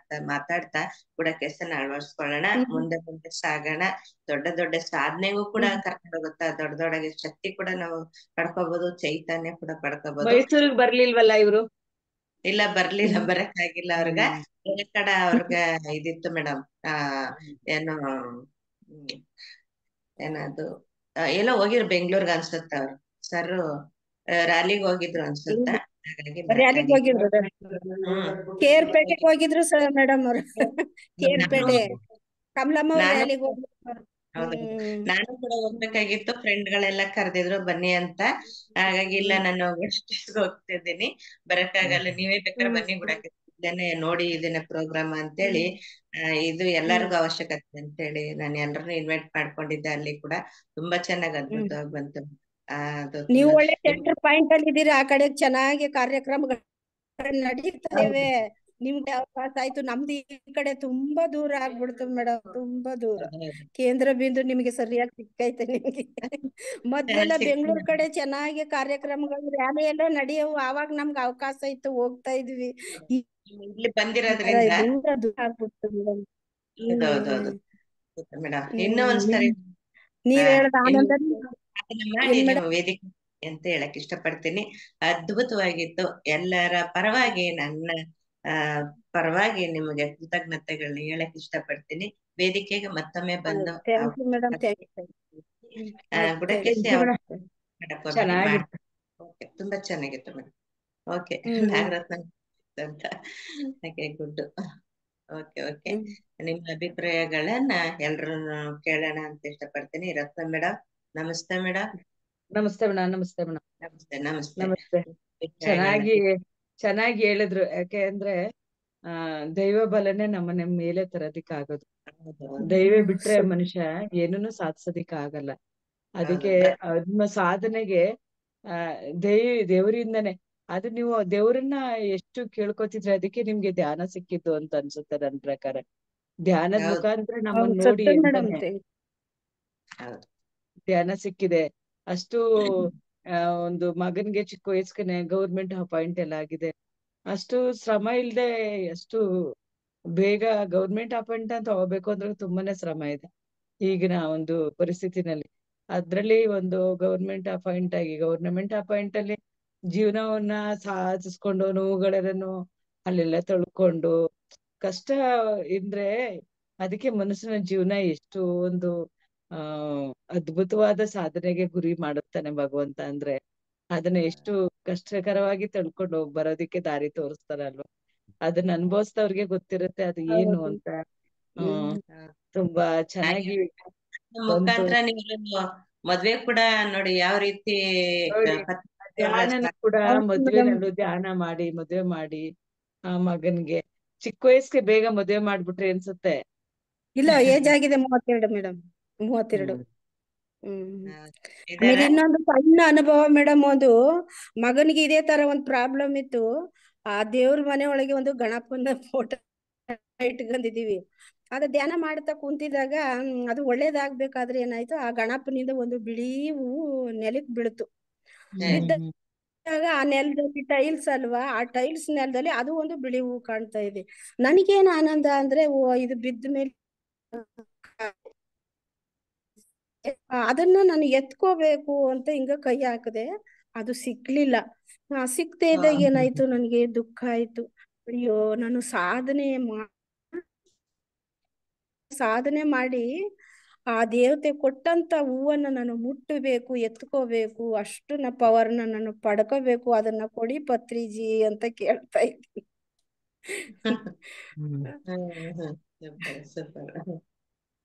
ಮಾತಾಡ್ತಾ ಗುಡಕೇಶನ್ನ ಅಳವಡಿಸ್ಕೊಳ್ಳೋಣ. ಮುಂದೆ ಸಾಗೋಣ. ದೊಡ್ಡ ಸಾಧನೆಗೂ ಕೂಡ ಕರ್ಕೊಂಡು ಹೋಗುತ್ತಾ. ದೊಡ್ಡ ಶಕ್ತಿ ಕೂಡ ನಾವು ಪಡ್ಕೋಬಹುದು, ಚೈತನ್ಯ ಕೂಡ ಪಡ್ಕೋಬಹುದು. ಮೈಸೂರಿಗೆ ಬರ್ಲಿಲ್ವಲ್ಲ ಇವ್ರು? ಇಲ್ಲ, ಬರ್ಲಿಲ್ಲ, ಬರಕ್ಕಾಗಿಲ್ಲ ಅವ್ರಗ. ಬೇರೆ ಕಡೆ ಅವ್ರಗ ಇದಿತ್ತು ಮೇಡಮ್. ಏನು ಏನದು ಎಲ್ಲೋ ಹೋಗಿರು ಬೆಂಗ್ಳೂರ್ಗ ಅನ್ಸುತ್ತ. ಅವ್ರು ಸರ್ ರ್ಯಾಲಿಗ್ ಹೋಗಿದ್ರು ಅನ್ಸುತ್ತ. ಹಾಗಾಗಿ ರ್ಯಾಲಿಗೆ ಬರಕ್ಕಾಗಿಲ್ಲ. ಹೋಗಿದ್ರು ಕೇರ್ಪೇಟೆಗೆ ಹೋಗಿದ್ರು ಸರ್ ಮೇಡಮ್ ಅವ್ರು. ಕೇರ್ಪೇಟೆ ಕಮಲಮ್ಮ ಅವ್ರ ನಾನು ರ್ಯಾಲಿಗೆ ಹೋಗಿದ್ರು. ಹೌದು ನಾನು ಕೂಡ ಹೋಗ್ಬೇಕಾಗಿತ್ತು, ಫ್ರೆಂಡ್ ಗಳೆಲ್ಲ ಕರೆದಿದ್ರು ಬನ್ನಿ ಅಂತ. ಹಾಗಾಗಿ ಇಲ್ಲ ನಾನು ಹೋಗ್ತಿದ್ದೀನಿ, ಬರಕ್ಕಾಗಲ್ಲ, ನೀವೇ ಬೇಕಾದ್ರೆ ಬನ್ನಿ ಗುಡಕ್ಕೆ ಇದೇನೆ ನೋಡಿ ಇದನ್ನ ಪ್ರೋಗ್ರಾಮ್ ಅಂತೇಳಿ. ಇದು ಎಲ್ಲರಿಗೂ ಅವಶ್ಯಕತೆ ಅಂತೇಳಿ ನಾನು ಎಲ್ಲರನ್ನು ಇನ್ವೈಟ್ ಮಾಡ್ಕೊಂಡಿದ್ದೆ. ಅಲ್ಲಿ ಕೂಡ ತುಂಬಾ ಚೆನ್ನಾಗಿ ಅದ್ಭುತವಾಗಿ ಬಂತು. ಅದು ನೀವು ತುಂಬಾ ಒಳ್ಳೆ ಸೆಂಟರ್ ಪಾಯಿಂಟ್ ಅಲ್ಲಿ ಇದ್ದೀರಾ, ಆ ಕಡೆ ಚೆನ್ನಾಗಿ ಕಾರ್ಯಕ್ರಮಗಳು ನಡೀತಾ ಇವೆ. ನಿಮ್ಗೆ ಅವಕಾಶ ಆಯ್ತು, ನಮ್ದು ಈ ಕಡೆ ತುಂಬಾ ದೂರ ಆಗ್ಬಿಡ್ತು ಮೇಡಮ್, ತುಂಬಾ ದೂರ. ಕೇಂದ್ರ ಬಿಂದು ನಿಮ್ಗೆ ಸರಿಯಾಗಿ ಸಿಕ್ಕೈತೆ ನಿಮ್ಗೆ. ಮೊದ್ಲೆಲ್ಲ ಬೆಂಗಳೂರು ಕಡೆ ಚೆನ್ನಾಗಿ ಕಾರ್ಯಕ್ರಮಗಳು ರ್ಯಾಲಿ ಎಲ್ಲ ನಡೆಯವು, ಆವಾಗ ನಮ್ಗೆ ಅವಕಾಶ ಇತ್ತು, ಹೋಗ್ತಾ ಇದ್ವಿ. ಇಲ್ಲಿ ಬಂದಿರೋದ್ರಿಂದ ದೂರ ದೂರ ಆಗ್ಬಿಡ್ತು ಮೇಡಮ್. ಹೌದೌದೌದು ಮೇಡಮ್. ಇನ್ನೂ ಒಂದ್ಸರಿ ನೀವ್ ಹೇಳ್ದ ಆನಂದ ಅದನ್ನ ಮಾಡಿ ನೀವು ವೇದಿಕೆ ಅಂತ ಹೇಳಕ್ ಇಷ್ಟಪಡ್ತೀನಿ. ಅದ್ಭುತವಾಗಿತ್ತು. ಎಲ್ಲರ ಪರವಾಗಿ ನನ್ನ ಪರವಾಗಿ ನಿಮಗೆ ಕೃತಜ್ಞತೆಗಳನ್ನ ಹೇಳಕ್ ಇಷ್ಟಪಡ್ತೀನಿ. ವೇದಿಕೆಗೆ ಮತ್ತೊಮ್ಮೆ ಬಂದು ಗುಡಕೇಶಿ ಚೆನ್ನಾಗಿತ್ತು. ತುಂಬಾ ಚೆನ್ನಾಗಿತ್ತು ಮೇಡಮ್. ಓಕೆ ನಾಗರತ್ನ ಅಂತ ಗುಡ್. ಓಕೆ ಓಕೆ, ನಿಮ್ಮ ಅಭಿಪ್ರಾಯಗಳನ್ನ ಎಲ್ರು ಕೇಳೋಣ ಅಂತ ಇಷ್ಟಪಡ್ತೀನಿ. ರತ್ನ ಮೇಡಮ್ ನಮಸ್ತೆ ಮೇಡಮ್. ನಮಸ್ತೆ ಮೇಡಮ್. ನಮಸ್ತೆ ಮೇಡಮ್. ನಮಸ್ತೆ ನಮಸ್ತೆ. ನಮಸ್ತೆ. ಚೆನ್ನಾಗಿ ಹೇಳಿದ್ರು. ಯಾಕೆ ಅಂದ್ರೆ ದೈವ ಬಲನೆ ನಮ್ಮನ್ನ ಮೇಲೆ ತರೋದಿಕ್ ಆಗೋದು. ದೈವ ಬಿಟ್ರೆ ಮನುಷ್ಯ ಏನನ್ನು ಸಾಧಿಸೋದಿಕ್ ಆಗಲ್ಲ. ಅದಕ್ಕೆ ನಿಮ್ಮ ಸಾಧನೆಗೆ ದೇವರಿಂದನೇ ಅದು. ನೀವು ದೇವ್ರನ್ನ ಎಷ್ಟು ಕೇಳ್ಕೊತಿದ್ರೆ ಅದಕ್ಕೆ ನಿಮ್ಗೆ ಧ್ಯಾನ ಸಿಕ್ಕಿದ್ದು ಅಂತ ಅನ್ಸುತ್ತೆ ನನ್ ಪ್ರಕಾರ. ಧ್ಯಾನದ ಮುಖಾಂತರ ನಮ್ಮನ್ನ ನೋಡಿ ಅಂತಾನೆ ಧ್ಯಾನ ಸಿಕ್ಕಿದೆ. ಅಷ್ಟು ಒಂದು ಮಗನ್ಗೆ ಚಿಕ್ಕ ವಯಸ್ಸಿಗೆ ಗೌರ್ಮೆಂಟ್ ಅಪಾಯಿಂಟ್ ಎಲ್ಲ ಆಗಿದೆ. ಅಷ್ಟು ಶ್ರಮ ಇಲ್ದೆ ಎಷ್ಟು ಬೇಗ ಗೌರ್ಮೆಂಟ್ ಅಪಾಯಿಂಟ್ ಅಂತ ಹೋಗ್ಬೇಕು ಅಂದ್ರೆ ತುಂಬಾನೇ ಶ್ರಮ ಇದೆ ಈಗಿನ ಒಂದು ಪರಿಸ್ಥಿತಿನಲ್ಲಿ. ಅದ್ರಲ್ಲಿ ಒಂದು ಗೌರ್ಮೆಂಟ್ ಅಪಾಯಿಂಟ್ ಅಲ್ಲಿ ಜೀವನವನ್ನ ಸಾಧಿಸ್ಕೊಂಡು ನೋವುಗಳನ್ನು ಅಲ್ಲೆಲ್ಲ ತಳ್ಕೊಂಡು ಕಷ್ಟ ಇದ್ರೆ ಅದಕ್ಕೆ ಮನುಷ್ಯನ ಜೀವನ ಎಷ್ಟು ಒಂದು ಅದ್ಭುತವಾದ ಸಾಧನೆಗೆ ಗುರಿ ಮಾಡುತ್ತಾನೆ ಭಗವಂತ. ಅಂದ್ರೆ ಅದನ್ನ ಎಷ್ಟು ಕಷ್ಟಕರವಾಗಿ ತಳ್ಕೊಂಡು ಬರೋದಿಕ್ಕೆ ದಾರಿ ತೋರಿಸ್ತಾರಲ್ವ, ಅದನ್ನ ಅನುಭವಿಸಿದವ್ರಿಗೆ ಗೊತ್ತಿರುತ್ತೆ ಅದು ಏನು ಅಂತ. ತುಂಬಾ ಚೆನ್ನಾಗಿ ಮುಖಾಂತರ ನೀವು ಮದ್ವೆ ಕೂಡ ನೋಡಿ ಯಾವ ರೀತಿ ಧ್ಯಾನನು ಕೂಡ ಮದ್ವೆನಲ್ಲೂ ಧ್ಯಾನ ಮಾಡಿ ಮದ್ವೆ ಮಾಡಿ ಆ ಮಗನ್ಗೆ ಚಿಕ್ಕ ವಯಸ್ಸಿಗೆ ಬೇಗ ಮದ್ವೆ ಮಾಡ್ಬಿಟ್ರಿ ಅನ್ಸುತ್ತೆ. ಇಲ್ಲ, ಏಜ್ ಆಗಿದೆ 32 ಮೇಡಮ್, 32. ಆಮೇಲೆ ಇನ್ನೊಂದು ಸಣ್ಣ ಅನುಭವ ಮೇಡಮ್, ಒಂದು ಮಗನಿಗೆ ಇದೇ ತರ ಒಂದ್ ಪ್ರಾಬ್ಲಮ್ ಇತ್ತು. ಆ ದೇವ್ರ ಮನೆ ಒಳಗೆ ಒಂದು ಗಣಪನ ಫೋಟೋ ಇಟ್ಕೊಂಡಿದೀವಿ. ಅದು ಧ್ಯಾನ ಮಾಡ್ತಾ ಕುಂತಿದಾಗ ಅದು ಒಳ್ಳೇದಾಗ್ಬೇಕಾದ್ರೆ ಏನಾಯ್ತು, ಆ ಗಣಪನಿಂದ ಒಂದು ಬಿಳಿ ಹೂವು ನೆಲಕ್ ಬೀಳ್ತು. ಬಿದ್ದಾಗ ಆ ನೆಲದಲ್ಲಿ ಟೈಲ್ಸ್ ಅಲ್ವಾ, ಆ ಟೈಲ್ಸ್ ನೆಲದಲ್ಲಿ ಅದು ಒಂದು ಬಿಳಿ ಹೂವು ಕಾಣ್ತಾ ಇದೆ. ನನಗೇನ್ ಆನಂದ ಅಂದ್ರೆ, ಇದು ಬಿದ್ದ ಮೇಲೆ ಅದನ್ನ ನಾನು ಎತ್ಕೋಬೇಕು ಅಂತ ಹಿಂಗ ಕೈ ಹಾಕದೆ, ಅದು ಸಿಕ್ಲಿಲ್ಲ. ಸಿಕ್ತೇ ಇದ್ದಾಗ ಏನಾಯ್ತು, ನನ್ಗೆ ದುಃಖ ಆಯ್ತು. ಅಯ್ಯೋ, ನಾನು ಸಾಧನೆ ಮಾಡಿ ಆ ದೇವತೆ ಕೊಟ್ಟಂತ ಹೂವನ್ನ ನಾನು ಮುಟ್ಟಬೇಕು, ಎತ್ಕೋಬೇಕು, ಅಷ್ಟು ಪವರ್ನ ನಾನು ಪಡ್ಕೋಬೇಕು, ಅದನ್ನ ಕೊಡಿ ಪತ್ರಿಜಿ ಅಂತ ಕೇಳ್ತಾ ಇದ್ದೀನಿ.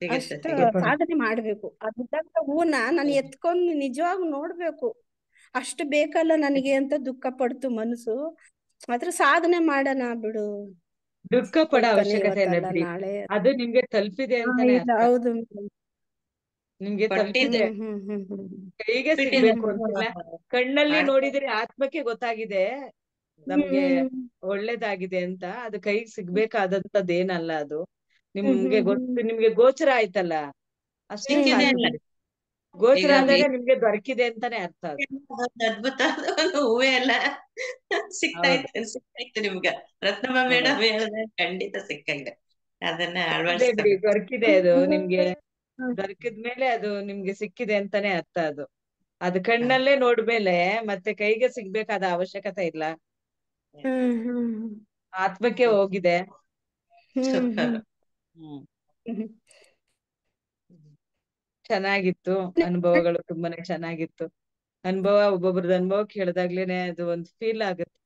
ಅಷ್ಟು ಸಾಧನೆ ಮಾಡ್ಬೇಕು. ಅದಂತ ಹೂವನ್ನ ನಾನು ಎತ್ಕೊಂಡು ನಿಜವಾಗ್ ನೋಡ್ಬೇಕು, ಅಷ್ಟು ಬೇಕಲ್ಲ ನನಗೆ ಅಂತ ದುಃಖ ಪಡ್ತು ಮನಸ್ಸು. ಅದ್ರ ಸಾಧನೆ ಮಾಡೋಣ ಬಿಡು, ದುಃಖ ಪಡೋ ಅವಶ್ಯಕತೆ ಇಲ್ಲ ಬಿಡಿ, ಅದು ನಿಮ್ಗೆ ತಲುಪಿದೆ ಅಂತಾನೆ ಅರ್ಥ. ಹೌದು, ನಿಮ್ಗೆ ತಲುಪಿದೆ, ಕೈಗೆ ಸಿಗ್ಬೇಕು ಅಂತಿಲ್ಲ. ಕಣ್ಣಲ್ಲಿ ನೋಡಿದ್ರೆ ಆತ್ಮಕ್ಕೆ ಗೊತ್ತಾಗಿದೆ ನಮ್ಗೆ ಒಳ್ಳೇದಾಗಿದೆ ಅಂತ. ಅದು ಕೈಗೆ ಸಿಗ್ಬೇಕಾದಂತದ್ದೇನಲ್ಲ. ಅದು ನಿಮ್ಗೆ ಗೋಚರ ಆಯ್ತಲ್ಲ, ಅಷ್ಟೇ ಸಾಕು. ಗೋಚರ ಅಂದಾಗ ನಿಮ್ಗೆ ದೊರಕಿದೆ ಅಂತಾನೆ ಅರ್ಥ. ಅದ್ಭುತ ಹೂವೇ ಅಲ್ಲ, ಸಿಕ್ತಾಯ್ತು ನಿಮ್ಗೆ. ರತ್ನಮ್ಮ ಮೇಡಮ್ ಹೇಳಿದ್ರೆ ಖಂಡಿತ ಸಿಕ್ಕಾಗಿದೆ. ಅದನ್ನ ಅಳವಡಿಸ್ಕೊಳ್ಳಿ. ದೊರಕಿದೆ, ಅದು ನಿಮ್ಗೆ ದೊರಕಿದ್ಮೇಲೆ ಅದು ನಿಮ್ಗೆ ಸಿಕ್ಕಿದೆ ಅಂತಾನೆ ಅರ್ಥ. ಅದು ಕಣ್ಣಲ್ಲೇ ನೋಡ್ಮೇಲೆ ಮತ್ತೆ ಕೈಗೆ ಸಿಗ್ಬೇಕಾದ ಅವಶ್ಯಕತೆ ಇಲ್ಲ, ಆತ್ಮಕ್ಕೆ ಹೋಗಿದೆ. ಚೆನ್ನಾಗಿತ್ತು ಅನುಭವಗಳು, ತುಂಬಾನೇ ಚೆನ್ನಾಗಿತ್ತು ಅನುಭವ. ಒಬ್ಬೊಬ್ರದ್ದು ಅನುಭವ ಕೇಳಿದಾಗ್ಲೇನೆ ಅದು ಒಂದು ಫೀಲ್ ಆಗುತ್ತೆ.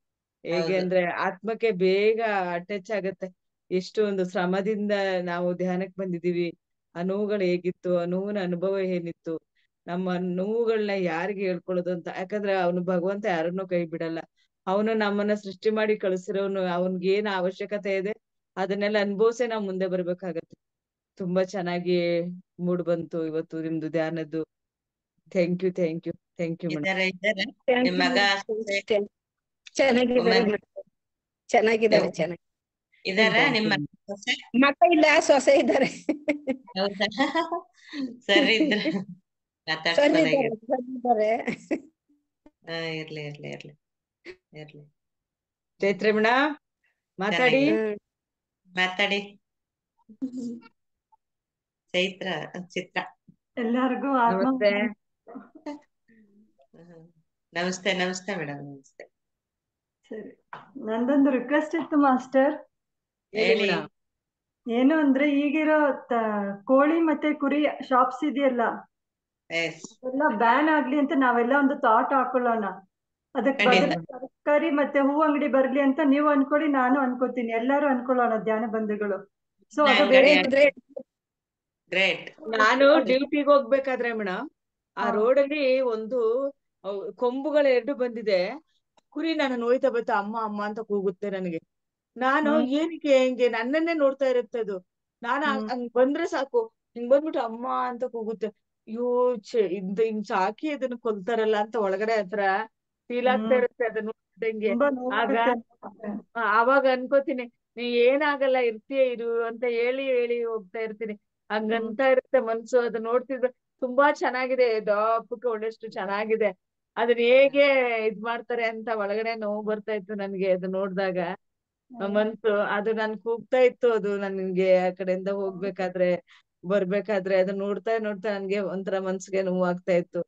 ಹೇಗೆ ಹೌದು. ಅಂದ್ರೆ ಆತ್ಮಕ್ಕೆ ಬೇಗ ಅಟ್ಯಾಚ್ ಆಗತ್ತೆ. ಎಷ್ಟು ಒಂದು ಶ್ರಮದಿಂದ ನಾವು ಧ್ಯಾನಕ್ಕೆ ಬಂದಿದೀವಿ, ಆ ನೋವುಗಳು ಹೇಗಿತ್ತು, ಆ ನೋವಿನ ಅನುಭವ ಏನಿತ್ತು, ನಮ್ಮ ನೋವುಗಳನ್ನ ಯಾರಿಗೆ ಹೇಳ್ಕೊಳ್ಳೋದು ಅಂತ. ಯಾಕಂದ್ರೆ ಅವನು ಭಗವಂತ ಯಾರನ್ನೂ ಕೈ ಬಿಡಲ್ಲ. ಅವನು ನಮ್ಮನ್ನ ಸೃಷ್ಟಿ ಮಾಡಿ ಕಳಿಸಿರೋನು. ಅವನ್ಗೆ ಏನ್ ಅವಶ್ಯಕತೆ ಇದೆ ಅದನ್ನೆಲ್ಲ ಅನುಭವಿಸೇ ನಾವು ಮುಂದೆ ಬರ್ಬೇಕಾಗತ್ತೆ. ತುಂಬಾ ಚೆನ್ನಾಗಿ ಮೂಡ್ ಬಂತು ಇವತ್ತು ನಿಮ್ದು ಧ್ಯಾನದ್ದು. Thank you madam. ಇದಾರೆ Thank ನಿಮ್ you, ಮಗ madam. ಸೊಸೆ ಚೆನ್ನಾಗಿದ್ದಾರೆ ಉಮಾ madam. ಚೆನ್ನಾಗಿದ್ದಾರೆ ಚೆನ್ನಾಗಿ. ಇದಾರ ಥ್ಯಾಂಕ್ ನಿಮ್ಮ ಯು. ಸೊಸೆ? ಮಕ್ಕ ಇಲ್ಲ, ಸೊಸೆ ಇದ್ದಾರೆ. ಹೌದಾ? ಸರಿ ಇದ್ರ ಮಾತಾಡ್ಸ್ಬೋದಾಗಿತ್ತು. ಸರಿದ್ದಾರೆ. ಇರ್ಲಿ ಇರ್ಲಿ ಇರ್ಲಿ ಇರ್ಲಿ. ಚೈತ್ರಿ ಮೇಡಮ್ ಮಾತಾಡಿ. ಚೆನ್ನಾಗಿ ಮಾತಾಡಿ. ಚೈತ್ರ ಚಿತ್ರ. ಎಲ್ಲರಿಗೂ ನಮಸ್ತೆ. ನಮಸ್ತೆ ನಮಸ್ತೆ ಮೇಡಮ್. ನಮಸ್ತೆ. ಸರಿ, ನಂದೊಂದು ರಿಕ್ವೆಸ್ಟ್ ಇತ್ತು ಮಾಸ್ಟರ್. ಹೇಳಿ ಹೇಳಿ. ಮೇಡಮ್. ಏನು ಅಂದ್ರೆ ಈಗಿರೋ ಕೋಳಿ ಮತ್ತೆ ಕುರಿ ಶಾಪ್ಸ್ ಇದೆಯಲ್ಲ, ಎಸ್ ಎಲ್ಲ ಬ್ಯಾನ್ ಆಗ್ಲಿ ಅಂತ ನಾವೆಲ್ಲ ಒಂದು ಥಾಟ್ ಹಾಕೊಳ್ಳೋಣ. ಅದಕ್ಕೆ ಖಂಡಿತ. ಬದಲು ತರಕಾರಿ ಮತ್ತೆ ಹೂ ಅಂಗಡಿ ಬರ್ಲಿ ಅಂತ ನೀವು ಅನ್ಕೊಳ್ಳಿ, ನಾನು ಅನ್ಕೋತೀನಿ, ಎಲ್ಲರೂ ಅನ್ಕೊಳ್ಳೋಣ ಧ್ಯಾನ ಬಂಧುಗಳು. ಸೊ ಅದು ಅಂಗಡಿ ಬೇರೆ ಗ್ರೇಟ್. ನಾನು ಡ್ಯೂಟಿಗೆ ಹೋಗ್ಬೇಕಾದ್ರೆ ಮೇಡಮ್, ಆ ರೋಡಲ್ಲಿ ಒಂದು ಕೊಂಬುಗಳು 2 ಬಂದಿದೆ. ಕುರಿ ನಾನು ನೋಯ್ತಾ ಬರ್ತಾ ಅಮ್ಮ ಅಮ್ಮ ಅಂತ ಕೂಗುತ್ತೆ ನನಗೆ. ನಾನು ಏನಕ್ಕೆ ಹೆಂಗೆ ನನ್ನನ್ನೇ ನೋಡ್ತಾ ಇರುತ್ತೆ ಅದು. ನಾನು ಹಂಗ್ ಬಂದ್ರೆ ಸಾಕು, ಹಿಂಗ್ ಬಂದ್ಬಿಟ್ಟು ಅಮ್ಮ ಅಂತ ಕೂಗುತ್ತೆ. ಅಯ್ಯೋ ಹಿಂಗ್ ಸಾಕಿ ಅದನ್ನ ಕೊಲ್ತಾರಲ್ಲ ಅಂತ ಒಳಗಡೆ ಹತ್ರ ಫೀಲ್ ಆಗ್ತಾ ಇರುತ್ತೆ ಅದನ್ನ ನೋಡ್ದಂಗೆ. ತುಂಬಾ ಆಗ ನೋವಾಗುತ್ತೆ. ಆವಾಗ ಅನ್ಕೋತೀನಿ, ನೀ ಏನಾಗಲ್ಲ ಇರ್ತೀಯ ಇರು ಅಂತ ಹೇಳಿ ಹೇಳಿ ಹೋಗ್ತಾ ಇರ್ತೀನಿ. ಹಂಗಂತ ಇರುತ್ತೆ ಮನ್ಸು. ಅದು ನೋಡ್ತಿದ್ರೆ ತುಂಬಾ ಚೆನ್ನಾಗಿದೆ, ದಪ್ಪಕ್ಕೆ ಒಳ್ಳೆಷ್ಟು ಚೆನ್ನಾಗಿದೆ. ಅದನ್ನ ಹೇಗೆ ಇದ್ ಮಾಡ್ತಾರೆ ಅಂತ ಒಳಗಡೆ ನೋವು ಬರ್ತಾ ಇತ್ತು ನನ್ಗೆ ಅದು ನೋಡ್ದಾಗ. ಮನ್ಸು ಅದು ನನ್ ಕೂಗ್ತಾ ಇತ್ತು. ಅದು ನನ್ಗೆ ಆ ಕಡೆಯಿಂದ ಹೋಗ್ಬೇಕಾದ್ರೆ ಬರ್ಬೇಕಾದ್ರೆ ಅದನ್ನ ನೋಡ್ತಾ ನೋಡ್ತಾ ನನ್ಗೆ ಒಂಥರ ಮನ್ಸಿಗೆ ನೋವು ಆಗ್ತಾ ಇತ್ತು.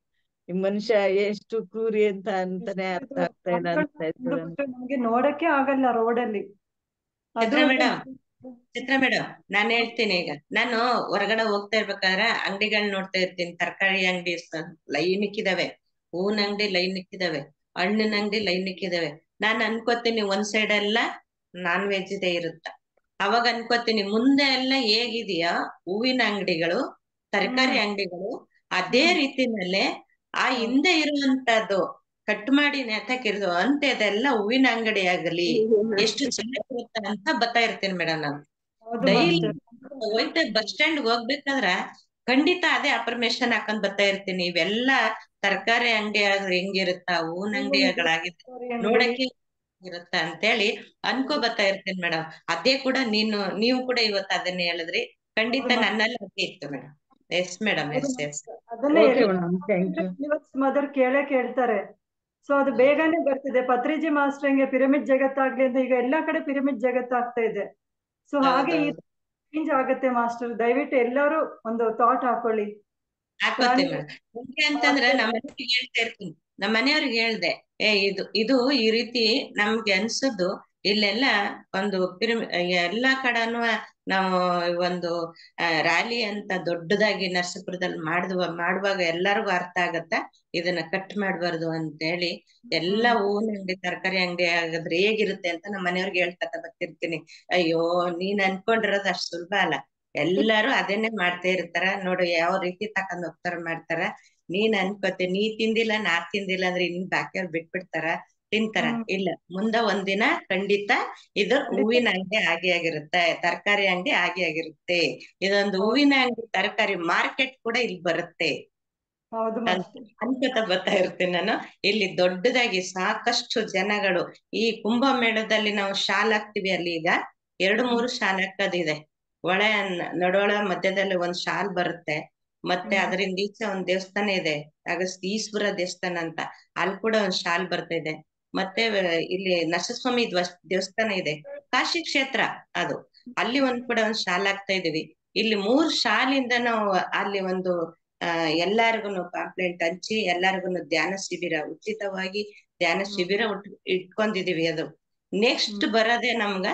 ಈ ಮನುಷ್ಯ ಎಷ್ಟು ಕ್ರೂರಿ ಅಂತಾನೆ ಅರ್ಥ ಆಗ್ತಾ ಇಲ್ಲ ಅನ್ಸ್ತಾ ಇತ್ತು ನನ್ಗೆ. ನಮ್ಗೆ ನೋಡಕ್ಕೆ ಆಗಲ್ಲ ರೋಡಲ್ಲಿ. ಅದು ಚಿತ್ರ ಮೇಡಮ್ ನಾನ್ ಹೇಳ್ತೀನಿ. ಈಗ ನಾನು ಹೊರಗಡೆ ಹೋಗ್ತಾ ಇರ್ಬೇಕಾದ್ರೆ ಅಂಗಡಿಗಳನ್ನ ನೋಡ್ತಾ ಇರ್ತೀನಿ. ತರಕಾರಿ ಅಂಗಡಿ ಲೈನ್ ಇಕ್ಕಿದಾವೆ, ಹೂವಿನ ಅಂಗಡಿ ಲೈನ್ ಇಕ್ಕಿದಾವೆ, ಹಣ್ಣಿನ ಅಂಗಡಿ ಲೈನ್ ಇಕ್ಕಿದಾವೆ. ನಾನ್ ಅನ್ಕೋತೀನಿ ಒಂದ್ ಸೈಡ್ ಎಲ್ಲ ನಾನ್ ವೆಜ್ ಇದೆ ಇರುತ್ತ. ಅವಾಗ ಅನ್ಕೋತೀನಿ ಮುಂದೆ ಎಲ್ಲ ಹೇಗಿದೆಯಾ ಹೂವಿನ ಅಂಗಡಿಗಳು, ತರಕಾರಿ ಅಂಗಡಿಗಳು, ಅದೇ ರೀತಿನಲ್ಲೇ ಆ ಹಿಂದೆ ಇರುವಂತದ್ದು ಕಟ್ ಮಾಡಿ ನೇತಾಕಿರೋದು ಅಂತೆದೆಲ್ಲ ಹೂವಿನ ಅಂಗಡಿ ಆಗಲಿ ಎಷ್ಟು ಚೆನ್ನಾಗಿರುತ್ತೆ ಅಂತ ಬರ್ತಾ ಇರ್ತೀನಿ ಮೇಡಮ್. ನಾನು ಡೈಲಿ ಹೋಯ್ತಾ ಬಸ್ ಸ್ಟ್ಯಾಂಡ್ ಹೋಗ್ಬೇಕಾದ್ರ ಖಂಡಿತ ಅದೇ ಅಪರ್ಮೇಶನ್ ಹಾಕೊಂಡ್ ಬರ್ತಾ ಇರ್ತೀನಿ. ಇವೆಲ್ಲ ತರಕಾರಿ ಅಂಗಡಿ ಆದ್ರೆ ಹೆಂಗಿರುತ್ತ, ಹೂವಿನ ಅಂಗಡಿಗಳಾಗಿದ್ರೆ ನೋಡಕ್ಕೆ ಇರುತ್ತ ಅಂತೇಳಿ ಅನ್ಕೋ ಬರ್ತಾ ಇರ್ತೀನಿ ಮೇಡಮ್. ಅದೇ ಕೂಡ ನೀವು ಕೂಡ ಇವತ್ತು ಅದನ್ನ ಹೇಳಿದ್ರಿ. ಖಂಡಿತ ನನ್ನಲ್ಲಿ ಅದೇ ಇತ್ತು madam. Yes madam. Yes yes ಅದನ್ನೇ okay madam, thank you. Mother ಕೇಳ್ತಾರೆ. ಸೊ ಅದು ಬೇಗನೆ ಬರ್ತಿದೆ. ಪತ್ರಿಜಿ ಮಾಸ್ಟರ್ ಹಂಗೆ ಪಿರಮಿಡ್ ಜಗತ್ತಾಗ್ಲಿ ಅಂತ ಈಗ ಎಲ್ಲಾ ಕಡೆ ಪಿರಮಿಡ್ ಜಗತ್ತಾಗ್ತಾ ಇದೆ. ಸೊ ಹಾಗೆ ಚೇಂಜ್ ಆಗುತ್ತೆ ಮಾಸ್ಟರ್. ದಯವಿಟ್ಟು ಎಲ್ಲರೂ ಒಂದು ಥಾಟ್ ಹಾಕೊಳ್ಳಿ. ಹಾಕೋತೀನಿ ಮೇಡಮ್. ಹೆಂಗೆ ಅಂತಂದ್ರೆ ನಮ್ಮ ಮನೆಯವ್ರಿಗೆ ಹೇಳ್ತಾ ಇರ್ತೀನಿ. ನಮ್ಮ ಮನೆಯವ್ರಿಗೆ ಹೇಳ್ದೆ, ಇದು ಈ ರೀತಿ ನಮ್ಗೆ ಅನ್ಸದ್ದು ಇಲ್ಲೆಲ್ಲ ಒಂದು ಎಲ್ಲಾ ಕಡೆನೂ ನಾವು ಒಂದು ರ್ಯಾಲಿ ಅಂತ ದೊಡ್ಡದಾಗಿ ನರಸೀಪುರದಲ್ಲಿ ಮಾಡುವಾಗ ಎಲ್ಲರಿಗೂ ಅರ್ಥ ಆಗತ್ತ, ಇದನ್ನ ಕಟ್ ಮಾಡ್ಬಾರ್ದು ಅಂತ ಹೇಳಿ ಎಲ್ಲಾ ಹೂವಿನ ಅಂಗಡಿ ತರಕಾರಿ ಅಂಗಡಿ ಆಗಿದ್ರೆ ಹೇಗಿರುತ್ತೆ ಅಂತ ನಮ್ಮ ಮನೆಯವ್ರಿಗೆ ಹೇಳ್ತಾ ಬರ್ತಿರ್ತೀನಿ. ಅಯ್ಯೋ ನೀನ್ ಅನ್ಕೊಂಡಿರೋದು ಅಷ್ಟು ಸುಲಭ ಅಲ್ಲ. ಎಲ್ಲಾರು ಅದನ್ನೇ ಮಾಡ್ತಾ ಇರ್ತಾರ ನೋಡು, ಯಾವ ರೀತಿ ತಕೊಂಡ್ ಹೋಗ್ತಾರ ಮಾಡ್ತಾರ. ನೀನ್ ಅನ್ಕೋತಿ ನೀ ತಿಂದಿಲ್ಲ ನಾ ತಿಂದಿಲ್ಲ ಅಂದ್ರೆ ಇನ್ ಬಾಕಿಯವ್ರು ಬಿಟ್ಬಿಡ್ತಾರ, ತಿಂತಾರ. ಇಲ್ಲ, ಮುಂದ ಒಂದಿನ ಖಂಡಿತ ಇದು ಹೂವಿನ ಅಂಗಡಿ ಆಗಿರುತ್ತೆ, ತರಕಾರಿ ಅಂಗಡಿ ಆಗಿರುತ್ತೆ. ಇದೊಂದು ಹೂವಿನ ಅಂಗಡಿ ತರಕಾರಿ ಮಾರ್ಕೆಟ್ ಕೂಡ ಇಲ್ಲಿ ಬರುತ್ತೆ ಅನ್ಕೋತ ಬರ್ತಾ ಇರ್ತೀನಿ ನಾನು. ಇಲ್ಲಿ ದೊಡ್ಡದಾಗಿ ಸಾಕಷ್ಟು ಜನಗಳು ಈ ಕುಂಭಮೇಳದಲ್ಲಿ ನಾವು ಶಾಲ್ ಹಾಕ್ತಿವಿ. ಅಲ್ಲಿ ಈಗ 2-3 ಶಾಲ್ ಹಾಕೋದಿದೆ. ನಡೋಳ ಮಧ್ಯದಲ್ಲಿ ಒಂದ್ ಶಾಲ್ ಬರುತ್ತೆ. ಮತ್ತೆ ಅದರಿಂದ ಈಚೆ ಒಂದ್ ದೇವಸ್ಥಾನ ಇದೆ, ಈಶ್ವರ ದೇವಸ್ಥಾನ ಅಂತ, ಅಲ್ಲಿ ಕೂಡ ಒಂದ್ ಶಾಲ್ ಬರ್ತಾ ಇದೆ. ಮತ್ತೆ ಇಲ್ಲಿ ನರಸಿಂಹಸ್ವಾಮಿ ದೇವಸ್ಥಾನ ಇದೆ, ಕಾಶಿ ಕ್ಷೇತ್ರ ಅದು, ಅಲ್ಲಿ ಕೂಡ ಒಂದ್ ಶಾಲ್ ಹಾಕ್ತಾ ಇದೀವಿ. ಇಲ್ಲಿ 3 ಶಾಲಿಂದ ನಾವು ಅಲ್ಲಿ ಒಂದು ಎಲ್ಲಾರ್ಗುನು ಪಾಂಪ್ಲೆಂಟ್ ಹಂಚಿ ಎಲ್ಲಾರ್ಗುನು ಧ್ಯಾನ ಶಿಬಿರ ಉಚಿತವಾಗಿ ಧ್ಯಾನ ಶಿಬಿರ ಇಟ್ಕೊಂಡಿದೀವಿ. ಅದು ನೆಕ್ಸ್ಟ್ ಬರೋದೇ ನಮ್ಗ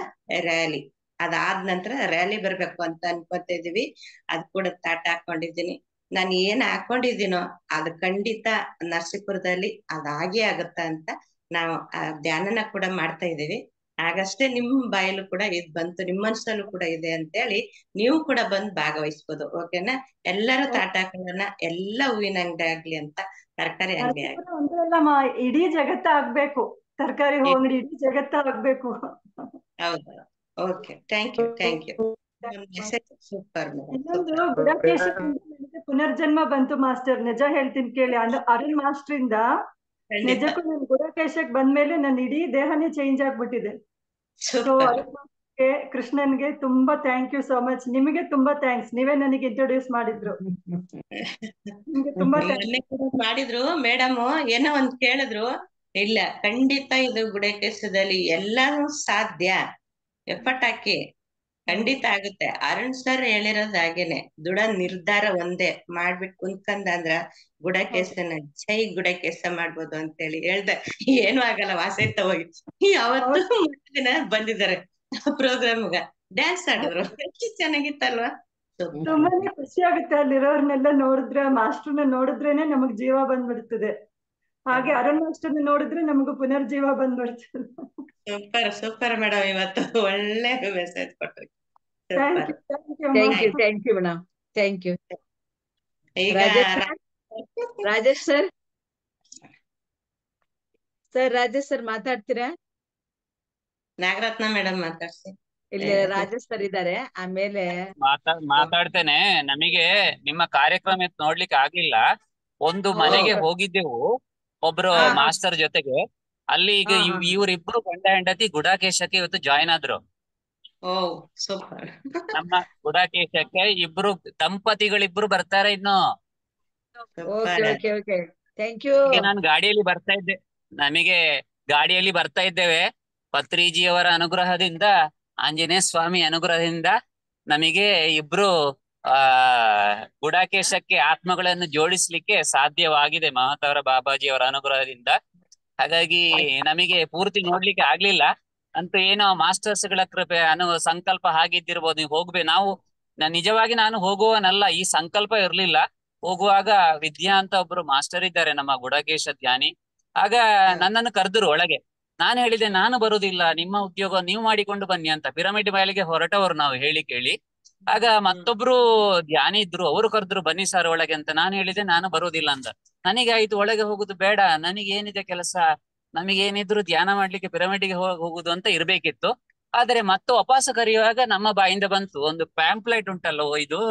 ರ್ಯಾಲಿ. ಅದಾದ ನಂತರ ರ್ಯಾಲಿ ಬರ್ಬೇಕು ಅಂತ ಅನ್ಕೊತಾ ಇದೀವಿ. ಅದ್ ಕೂಡ ತಾಟ ಹಾಕೊಂಡಿದ್ದೀನಿ. ನಾನು ಏನ್ ಹಾಕೊಂಡಿದ್ದೀನೋ ಅದು ಖಂಡಿತ ನರಸೀಪುರದಲ್ಲಿ ಅದಾಗೆ ಆಗತ್ತ ಅಂತ ನಾವು ಆ ಧ್ಯಾನನ ಕೂಡ ಮಾಡ್ತಾ ಇದೀವಿ. ಆಗಷ್ಟೇ ನಿಮ್ ಬಾಯಲ್ಲೂ ಕೂಡ ಇದ್ ಬಂತು, ನಿಮ್ಮ ಮನಸ್ಸಲ್ಲೂ ಕೂಡ ಇದೆ ಅಂತೇಳಿ ನೀವು ಕೂಡ ಬಂದ್ ಭಾಗವಹಿಸ್ಬೋದು. ಓಕೆನಾ? ಎಲ್ಲರೂ ತಾಟ ಹಾಕೊಳ್ಳೋಣ, ಎಲ್ಲ ಹೂವಿನ ಅಂಗಡಿ ಆಗ್ಲಿ ಅಂತ, ತರಕಾರಿ ಅಂಗಡಿ ಆಗ್ಲಿ. ನರಸೀಪುರ ಒಂದೇ ಅಲ್ಲಮ್ಮ, ಇಡೀ ಜಗತ್ತ ಆಗ್ಬೇಕು, ತರಕಾರಿ ಅಂಗಡಿ ಇಡೀ ಜಗತ್ತ ಆಗ್ಬೇಕು. ಹೌದು. Okay, thank you, thank you. Message super madam, ಇನ್ನೊಂದು ಸೂಪರ್. ಗುಡಕೇಶ ನನಗೆ ಪುನರ್ಜನ್ಮ ಬಂತು ಮಾಸ್ಟರ್, ನಿಜ ಹೇಳ್ತೀನಿ ಕೇಳಿ. ಅರುಣ್ ಮಾಸ್ಟರ್ ಇಂದ ಖಂಡಿತ. ನಿಜಕ್ಕೂ ನಾನು ಗುಡಕೇಶಕ್ ಬಂದ್ಮೇಲೆ ನನ್ನ ಇಡೀ ದೇಹನೇ ಚೇಂಜ್ ಆಗ್ಬಿಟ್ಟಿದೆ. So super. ಅರುಣ್ ಮಾಸ್ಟರ್ಗೆ, ಕೃಷ್ಣನ್ಗೆ ತುಂಬಾ ಥ್ಯಾಂಕ್ ಯು ಸೋ ಮಚ್. ನಿಮಗೆ ತುಂಬಾ ಥ್ಯಾಂಕ್ಸ್, ನೀವೇ ನನಗೆ ಇಂಟ್ರೊಡ್ಯೂಸ್ ಮಾಡಿದ್ರು. ನಿಮ್ಗೆ ತುಂಬಾ ಮೊನ್ನೆ ಕೂಡ ಮಾಡಿದ್ರು ಮೇಡಮ್, ಏನೋ ಒಂದ್ ಕೇಳಿದ್ರು. ಇಲ್ಲ, ಖಂಡಿತ ಇದು ಗುಡಕೇಶದಲ್ಲಿ ಎಲ್ಲಾನು ಸಾಧ್ಯ, ಎಫರ್ಟ್ ಹಾಕಿ ಖಂಡಿತ ಆಗುತ್ತೆ. ಅರುಣ್ ಸರ್ ಹೇಳಿರೋದು ಹಾಗೇನೆ, ದೃಢ ನಿರ್ಧಾರ ಒಂದೇ ಮಾಡ್ಬಿಟ್ಟು ಕುಂತ್ಕಂದ ಅಂದ್ರ ಗುಡಕೇಶನ ಜೈ ಗುಡಕೇಶ ಮಾಡ್ಬೋದು ಅಂತೇಳಿ ಹೇಳ್ದೆ. ಏನು ಆಗಲ್ಲ, ವಾಸೈತ ಹೋಗಿ ಯಾವತ್ತು ದಿನ ಬಂದಿದ್ದಾರೆ ಪ್ರೋಗ್ರಾಮ್ಗ, ಡ್ಯಾನ್ಸ್ ಆಡಿದ್ರು. ಎಷ್ಟು ಚೆನ್ನಾಗಿತ್ತಲ್ವಾ? ತುಂಬಾನೇ ಖುಷಿ ಆಗುತ್ತೆ ಅಲ್ಲಿರೋರ್ನೆಲ್ಲ ನೋಡಿದ್ರೆ, ಮಾಸ್ಟರ್ನ ನೋಡಿದ್ರೇನೆ ನಮಗ್ ಜೀವ ಬಂದ್ಬಿಡ್ತದೆ. ಹಾಗೆ ಅರುಣ್ ಮಾಸ್ಟರ್ನ ನೋಡಿದ್ರೆ ನಮಗೂ ಪುನರ್ಜೀವ ಬಂದ್ಬಿಡ್ತದೆ. ಸೂಪರ್ ಸೂಪರ್ ಮೇಡಮ್, ಇವತ್ತು ಒಳ್ಳೆ ಮೆಸೇಜ್ ಕೊಟ್ರಿ. Thank super. You, thank you, thank you madam, thank you. ಈಗ ರಾಜೇಶ್ ಸರ್, ರಾಜೇಶ್ ಸರ್ ಮಾತಾಡ್ತೀರಾ? ನಾಗರತ್ನ ಮೇಡಮ್ ಮಾತಾಡ್ಸಿ. ಇಲ್ಲಿ ರಾಜೇಶ್ ಸರ್ ಇದ್ದಾರೆ. ಆಮೇಲೆ ಮಾತಾಡ್ತೇನೆ. ನಮಗೆ ನಿಮ್ಮ ಕಾರ್ಯಕ್ರಮ ನೋಡ್ಲಿಕ್ಕೆ ಆಗ್ಲಿಲ್ಲ. ಒಂದು ಮನೆಗೆ ಹೋಗಿದ್ದೆವು ಒಬ್ರು ಮಾಸ್ಟರ್ ಜೊತೆಗೆ. ಅಲ್ಲಿ ಈಗ ಇವರಿಬ್ರು ಗಂಡ ಹೆಂಡತಿ ಗುಡಾಕೇಶಕ್ಕೆ ಇವತ್ತು ಜಾಯ್ನ್ ಆದ್ರು. Oh super. ನಮ್ಮ ಗುಡಾಕೇಶಕ್ಕೆ ಇಬ್ರು ದಂಪತಿಗಳಿಬ್ರು ಬರ್ತಾರೆ ಇನ್ನು. Thank you. ನಾನು ಗಾಡಿಯಲ್ಲಿ ಬರ್ತಾ ಇದ್ದೆ, ನಮಗೆ ಗಾಡಿಯಲ್ಲಿ ಬರ್ತಾ ಇದ್ದೇವೆ. ಪತ್ರಿಜಿಯವರ ಅನುಗ್ರಹದಿಂದ, ಆಂಜನೇಯ ಸ್ವಾಮಿ ಅನುಗ್ರಹದಿಂದ ನಮಗೆ ಇಬ್ರು ಗುಡಾಕೇಶಕ್ಕೆ ಆತ್ಮಗಳನ್ನು ಜೋಡಿಸ್ಲಿಕ್ಕೆ ಸಾಧ್ಯವಾಗಿದೆ, ಮಹಾತವರ ಬಾಬಾಜಿಯವರ ಅನುಗ್ರಹದಿಂದ. ಹಾಗಾಗಿ ನಮಗೆ ಪೂರ್ತಿ ನೋಡ್ಲಿಕ್ಕೆ ಆಗ್ಲಿಲ್ಲ. ಅಂತೂ ಏನೋ ಮಾಸ್ಟರ್ಸ್ ಗಳ ಕೃಪೆ ಸಂಕಲ್ಪ ಹಾಗಿದ್ದಿರ್ಬೋದು. ನೀವು ನಾವು ನಿಜವಾಗಿ ನಾನು ಹೋಗುವನಲ್ಲ, ಈ ಸಂಕಲ್ಪ ಇರ್ಲಿಲ್ಲ. ಹೋಗುವಾಗ ವಿದ್ಯಾ ಅಂತ ಒಬ್ರು ಮಾಸ್ಟರ್ ಇದ್ದಾರೆ, ನಮ್ಮ ಗುಡಕೇಶ ಧ್ಯಾನಿ. ಆಗ ನನ್ನನ್ನು ಕರೆದ್ರು ಒಳಗೆ. ನಾನು ಹೇಳಿದೆ, ನಾನು ಬರುದಿಲ್ಲ, ನಿಮ್ಮ ಉದ್ಯೋಗ ನೀವು ಮಾಡಿಕೊಂಡು ಬನ್ನಿ ಅಂತ. ಪಿರಮಿಡ್ ಬಾಯಿಗೆ ಹೊರಟವರು ನಾವು ಹೇಳಿ ಕೇಳಿ. ಆಗ ಮತ್ತೊಬ್ರು ಧ್ಯಾನಿ ಇದ್ರು, ಅವರು ಕರೆದ್ರು, ಬನ್ನಿ ಸರ್ ಒಳಗೆ ಅಂತ. ನಾನು ಹೇಳಿದೆ, ನಾನು ಬರುದಿಲ್ಲ ಅಂತ. ನನಗೆ ಆಯ್ತು, ಒಳಗೆ ಹೋಗುದು ಬೇಡ, ನನಗೆ ಏನಿದೆ ಕೆಲಸ, ನಮಗೇನಿದ್ರು ಧ್ಯಾನ ಮಾಡ್ಲಿಕ್ಕೆ ಪಿರಮಿಡ್ಗೆ ಹೋಗುದು ಅಂತ ಇರ್ಬೇಕಿತ್ತು. ಆದ್ರೆ ಮತ್ತೆ ವಾಪಸ್ ಕರೆಯುವಾಗ ನಮ್ಮ ಬಾಯಿಂದ ಬಂತು, ಒಂದು ಪ್ಯಾಂಪ್ಲೆಟ್ ಉಂಟಲ್ಲೋ ಇದು,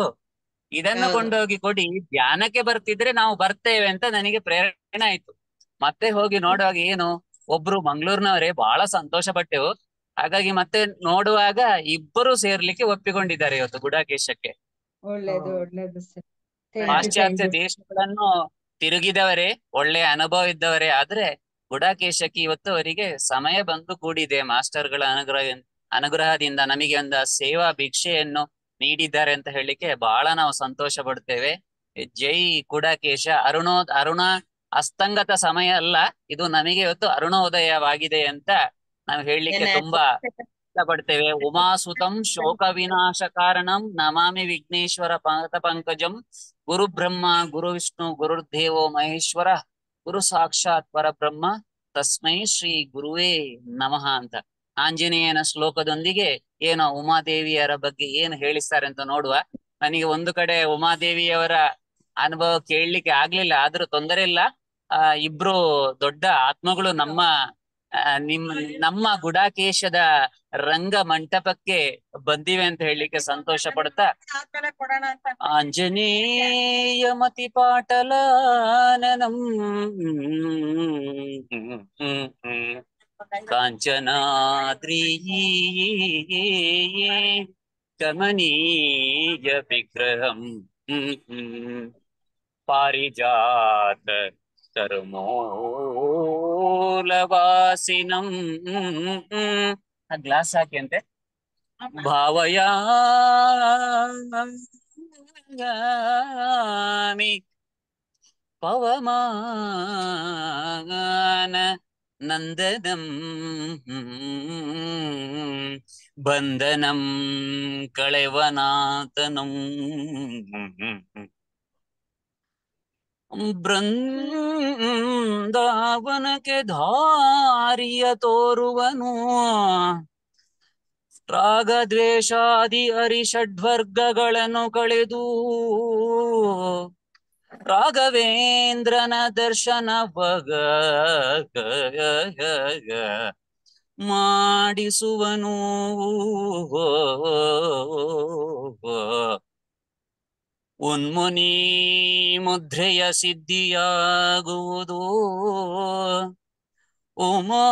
ಇದನ್ನು ಕೊಂಡೋಗಿ ಕೊಡಿ, ಧ್ಯಾನಕ್ಕೆ ಬರ್ತಿದ್ರೆ ನಾವು ಬರ್ತೇವೆ ಅಂತ ನನಗೆ ಪ್ರೇರಣೆ ಆಯ್ತು. ಮತ್ತೆ ಹೋಗಿ ನೋಡುವಾಗ ಏನು, ಒಬ್ರು ಮಂಗಳೂರಿನವರೇ, ಬಹಳ ಸಂತೋಷ ಪಟ್ಟೆವು. ಹಾಗಾಗಿ ಮತ್ತೆ ನೋಡುವಾಗ ಇಬ್ಬರು ಸೇರ್ಲಿಕ್ಕೆ ಒಪ್ಪಿಕೊಂಡಿದ್ದಾರೆ ಇವತ್ತು ಗುಡಾಕೇಶಕ್ಕೆ. ಒಳ್ಳೇದು, ಒಳ್ಳೇದು ಸರ್. ಪಾಶ್ಚಾತ್ಯ ದೇಶಗಳನ್ನು ತಿರುಗಿದವರೇ, ಒಳ್ಳೆಯ ಅನುಭವ ಇದ್ದವರೇ, ಆದ್ರೆ ಗುಡಾಕೇಶಕ್ಕೆ ಇವತ್ತು ಅವರಿಗೆ ಸಮಯ ಬಂದು ಕೂಡಿದೆ. ಮಾಸ್ಟರ್ಗಳ ಅನುಗ್ರಹದಿಂದ ನಮಗೆ ಒಂದು ಸೇವಾ ಭಿಕ್ಷೆಯನ್ನು ನೀಡಿದ್ದಾರೆ ಅಂತ ಹೇಳಿಕ್ಕೆ ಬಹಳ ನಾವು ಸಂತೋಷ ಪಡ್ತೇವೆ. ಜೈ ಗುಡಾಕೇಶ. ಅರುಣ ಅಸ್ತಂಗತ ಸಮಯ ಅಲ್ಲ, ಇದು ನಮಗೆ ಇವತ್ತು ಅರುಣೋದಯವಾಗಿದೆ ಅಂತ ನಾವು ಹೇಳಲಿಕ್ಕೆ ತುಂಬಾ ಇಷ್ಟಪಡ್ತೇವೆ. ಉಮಾಸುತಂ ಶೋಕ ವಿನಾಶ ಕಾರಣಂ ನಮಾಮಿ ವಿಘ್ನೇಶ್ವರ ಪಾದ ಪಂಕಜಂ. ಗುರು ಬ್ರಹ್ಮ ಗುರು ವಿಷ್ಣು ಗುರುರ್ದೇವೋ ಮಹೇಶ್ವರ ಗುರು ಸಾಕ್ಷಾತ್ ಪರಬ್ರಹ್ಮ ತಸ್ಮೈ ಶ್ರೀ ಗುರುವೇ ನಮಃ ಅಂತ ಆಂಜನೇಯನ ಶ್ಲೋಕದೊಂದಿಗೆ ಏನೋ ಉಮಾದೇವಿಯರ ಬಗ್ಗೆ ಏನು ಹೇಳಿಸ್ತಾರೆ ಅಂತ ನೋಡುವ. ನನಗೆ ಒಂದು ಕಡೆ ಉಮಾದೇವಿಯವರ ಅನುಭವ ಕೇಳಲಿಕ್ಕೆ ಆಗ್ಲಿಲ್ಲ, ಆದ್ರೂ ತೊಂದರೆ ಇಲ್ಲ. ಇಬ್ರು ದೊಡ್ಡ ಆತ್ಮಗಳು ನಮ್ಮ ಗುಡಾಕೇಶದ ರಂಗ ಮಂಟಪಕ್ಕೆ ಬಂದಿವೆ ಅಂತ ಹೇಳಲಿಕ್ಕೆ ಸಂತೋಷ ಪಡ್ತಾ, ಆಂಜನೇಯ ಮತಿ ಪಾಟಲಾನನಂ ಕಾಂಚನಾದ್ರಿ ಕಮನೀಯ ವಿಗ್ರಹಂ ಪಾರಿಜಾತ ತರುಮೂಲವಾಸಿನಂ. ಆ ಗ್ಲಾಸ್ ಹಾಕಿ ಅಂತೆ. ಭಾವಯಾಮಿ ಪವಮಾನ ನಂದನಂ ಬಂಧನಂ ಕಳೆವನಾತನಂ ಬೃಂದಾವನಕ್ಕೆ ದಾರಿಯ ತೋರುವನು. ರಾಗದ್ವೇಷಾದಿ ಅರಿಷಡ್ವರ್ಗಗಳನ್ನು ಕಳೆದು ರಾಘವೇಂದ್ರನ ದರ್ಶನ ಮಾಡಿಸುವನು. ಉನ್ಮುನಿ ಮುದ್ರೆಯ ಸಿದ್ಧಿಯಾಗುವುದು. ಉಮಾ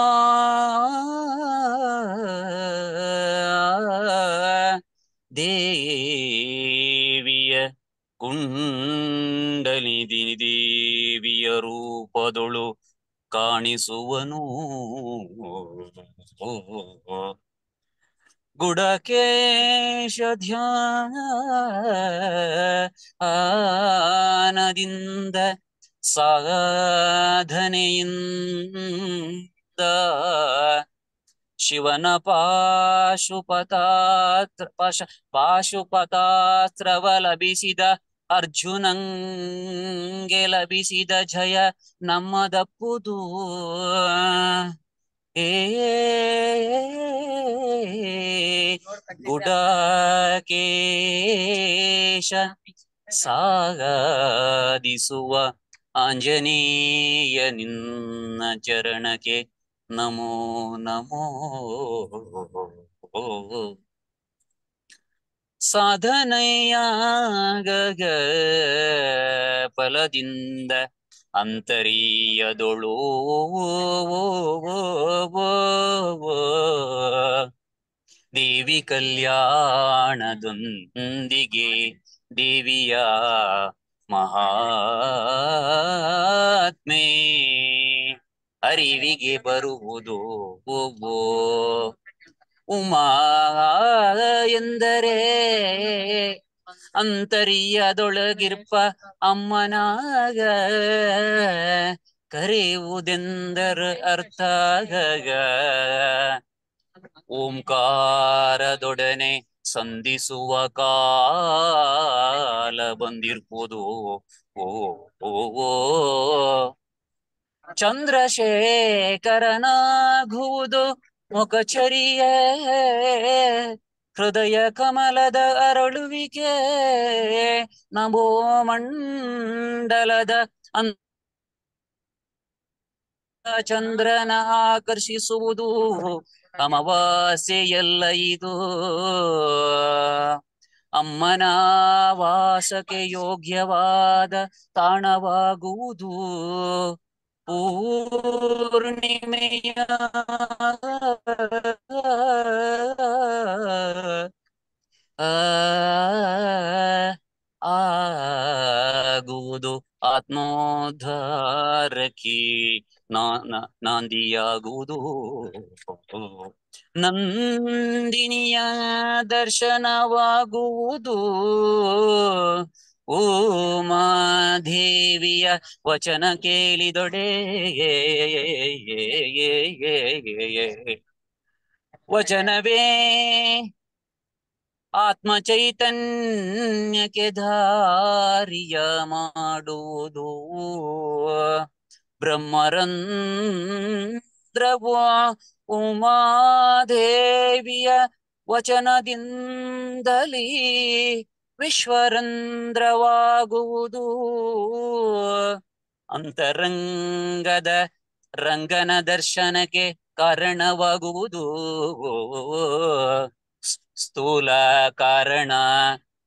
ದೇವಿಯ ಕುಂಡಲಿ ದೇವಿಯ ರೂಪದೊಳು ಕಾಣಿಸುವನು. ಗುಡಕೇಶ ಧ್ಯಾನದಿಂದ ಸಾಧನೆಯಿಂದ ಶಿವನ ಪಾಶುಪತಾಸ್ತ್ರವ ಲಭಿಸಿದ ಅರ್ಜುನಂಗೆ ಲಭಿಸಿದ ಜಯ ನಮ್ಮದಪ್ಪುದು. ಗುಡಕೇಶ ಸಾಧಿಸುವ ಆಂಜನೇಯ ನಿನ್ನ ಚರಣಕ್ಕೆ ನಮೋ ನಮೋ. ಸಾಧನೆಯಾಗ ಫಲದಿಂದ ಅಂತರ್ಯದೊಳು ದೇವಿ ಕಲ್ಯಾಣದೊಂದಿಗೆ ದೇವಿಯ ಮಹಾತ್ಮೆ ಅರಿವಿಗೆ ಬರುವುದು. ಉಮಾ ಎಂದರೆ ಅಂತರ್ಯದೊಳಗಿರ್ಪ ಅಮ್ಮನಾಗ ಕರೆಯುವುದೆಂದರ ಅರ್ಥ. ಓಂಕಾರದೊಡನೆ ಸಂಧಿಸುವ ಕಾಲ ಬಂದಿರ್ಬೋದು. ಓ ಚಂದ್ರಶೇಖರನಾಗುವುದು ಮುಖಚರಿಯ ಹೃದಯ ಕಮಲದ ಅರಳುವಿಕೆ. ನಮೋ ಮಂಡಲದ ಚಂದ್ರನ ಆಕರ್ಷಿಸುವುದು. ಅಮಾವಾಸ್ಯೆಯಲ್ಲ ಇದು ಅಮ್ಮನ ವಾಸಕ್ಕೆ ಯೋಗ್ಯವಾದ ತಾಣವಾಗುವುದು. ಪೂರ್ಣಿಮೆಯ ಆಗುವುದು ಆತ್ಮೋದ್ಧಾರಕ್ಕೆ ನಾಂದಿಯಾಗುವುದು. ನಂದಿನಿಯ ದರ್ಶನವಾಗುವುದು. ಉಮಾದೇವಿಯ ವಚನ ಕೇಳಿದೊಡೆ ವಚನವೇ ಆತ್ಮ ಚೈತನ್ಯಕ್ಕೆ ದಾರಿಯ ಮಾಡುವುದು. ಬ್ರಹ್ಮರಂಧ್ರವ ಉಮಾದೇವಿಯ ವಚನದಿಂದಲೇ ವಿಶ್ವರಂಧ್ರವಾಗುವುದು. ಅಂತರಂಗದ ರಂಗನ ದರ್ಶನಕ್ಕೆ ಕಾರಣವಾಗುವುದು. ಸ್ಥೂಲ ಕಾರಣ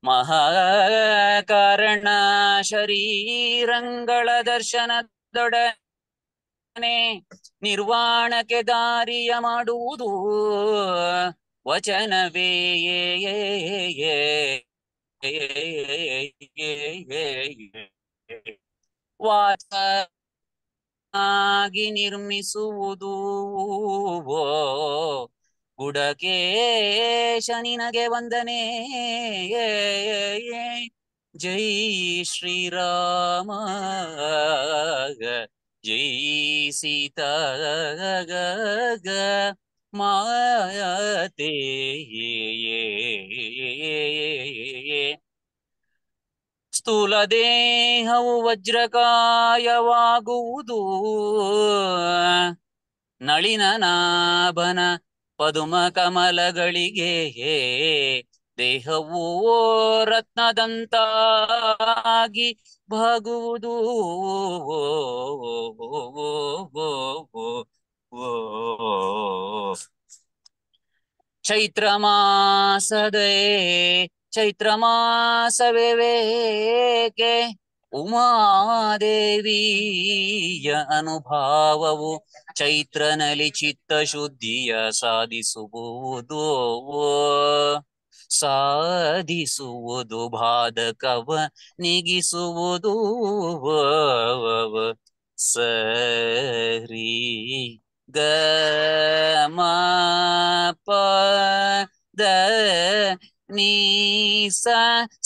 ಮಹಾಕಾರಣ ಶರೀರಂಗಳ ದರ್ಶನದೊಡನೆ ನಿರ್ವಾಣಕ್ಕೆ ದಾರಿಯ ಮಾಡುವುದು. ವಚನವೇ ವಾಚಾಗಿ ನಿರ್ಮಿಸುವುದು. ಗುಡಕೇಶ ನಿನಗೆ ವಂದನೆ. ಜೈ ಶ್ರೀರಾಮ ಜೈ ಸೀತಾ ಮಾತೆ. ಸ್ಥೂಲ ದೇಹವು ವಜ್ರಕಾಯವಾಗುವುದು, ನಳಿನ ನಾಭನ ಪದುಮ ಕಮಲಗಳಿಗೆ ದೇಹವು ರತ್ನದಂತಾಗಿ ಭಾಗುವುದು. ಚೈತ್ರ ಮಾಸದೇ ಚೈತ್ರ ಮಾಸವೇಕೆ ಉಮಾದೇವಿಯ ಅನುಭಾವವು ಚೈತ್ರನಲ್ಲಿ ಚಿತ್ತ ಶುದ್ಧಿಯ ಸಾಧಿಸುವುದು ಬಾಧಕವ ನೀಗಿಸುವುದು. ಸರಿ ಗ ಮ ಪ ದ ನೀ ಸ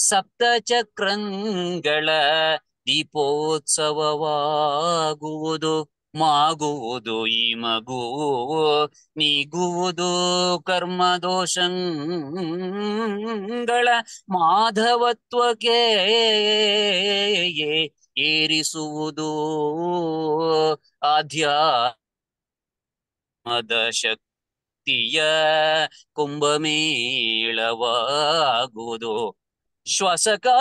ಸಪ್ತ ಚಕ್ರಂಗಳ ದೀಪೋತ್ಸವವಾಗುವುದು, ಮಾಗುವುದು ಈ ಮಗು ನೀಗುವುದು ಕರ್ಮ ದೋಷಗಳ ಮಾಧವತ್ವಕ್ಕೆ ಏರಿಸುವುದು. ಆಧ್ಯಾತ್ಮದ ಶಕ್ತಿಯ ಕುಂಭಮೇಳವಾಗುವುದು. ಶ್ವಾಸಕಾಗರ್ಯಕ್ಕೆ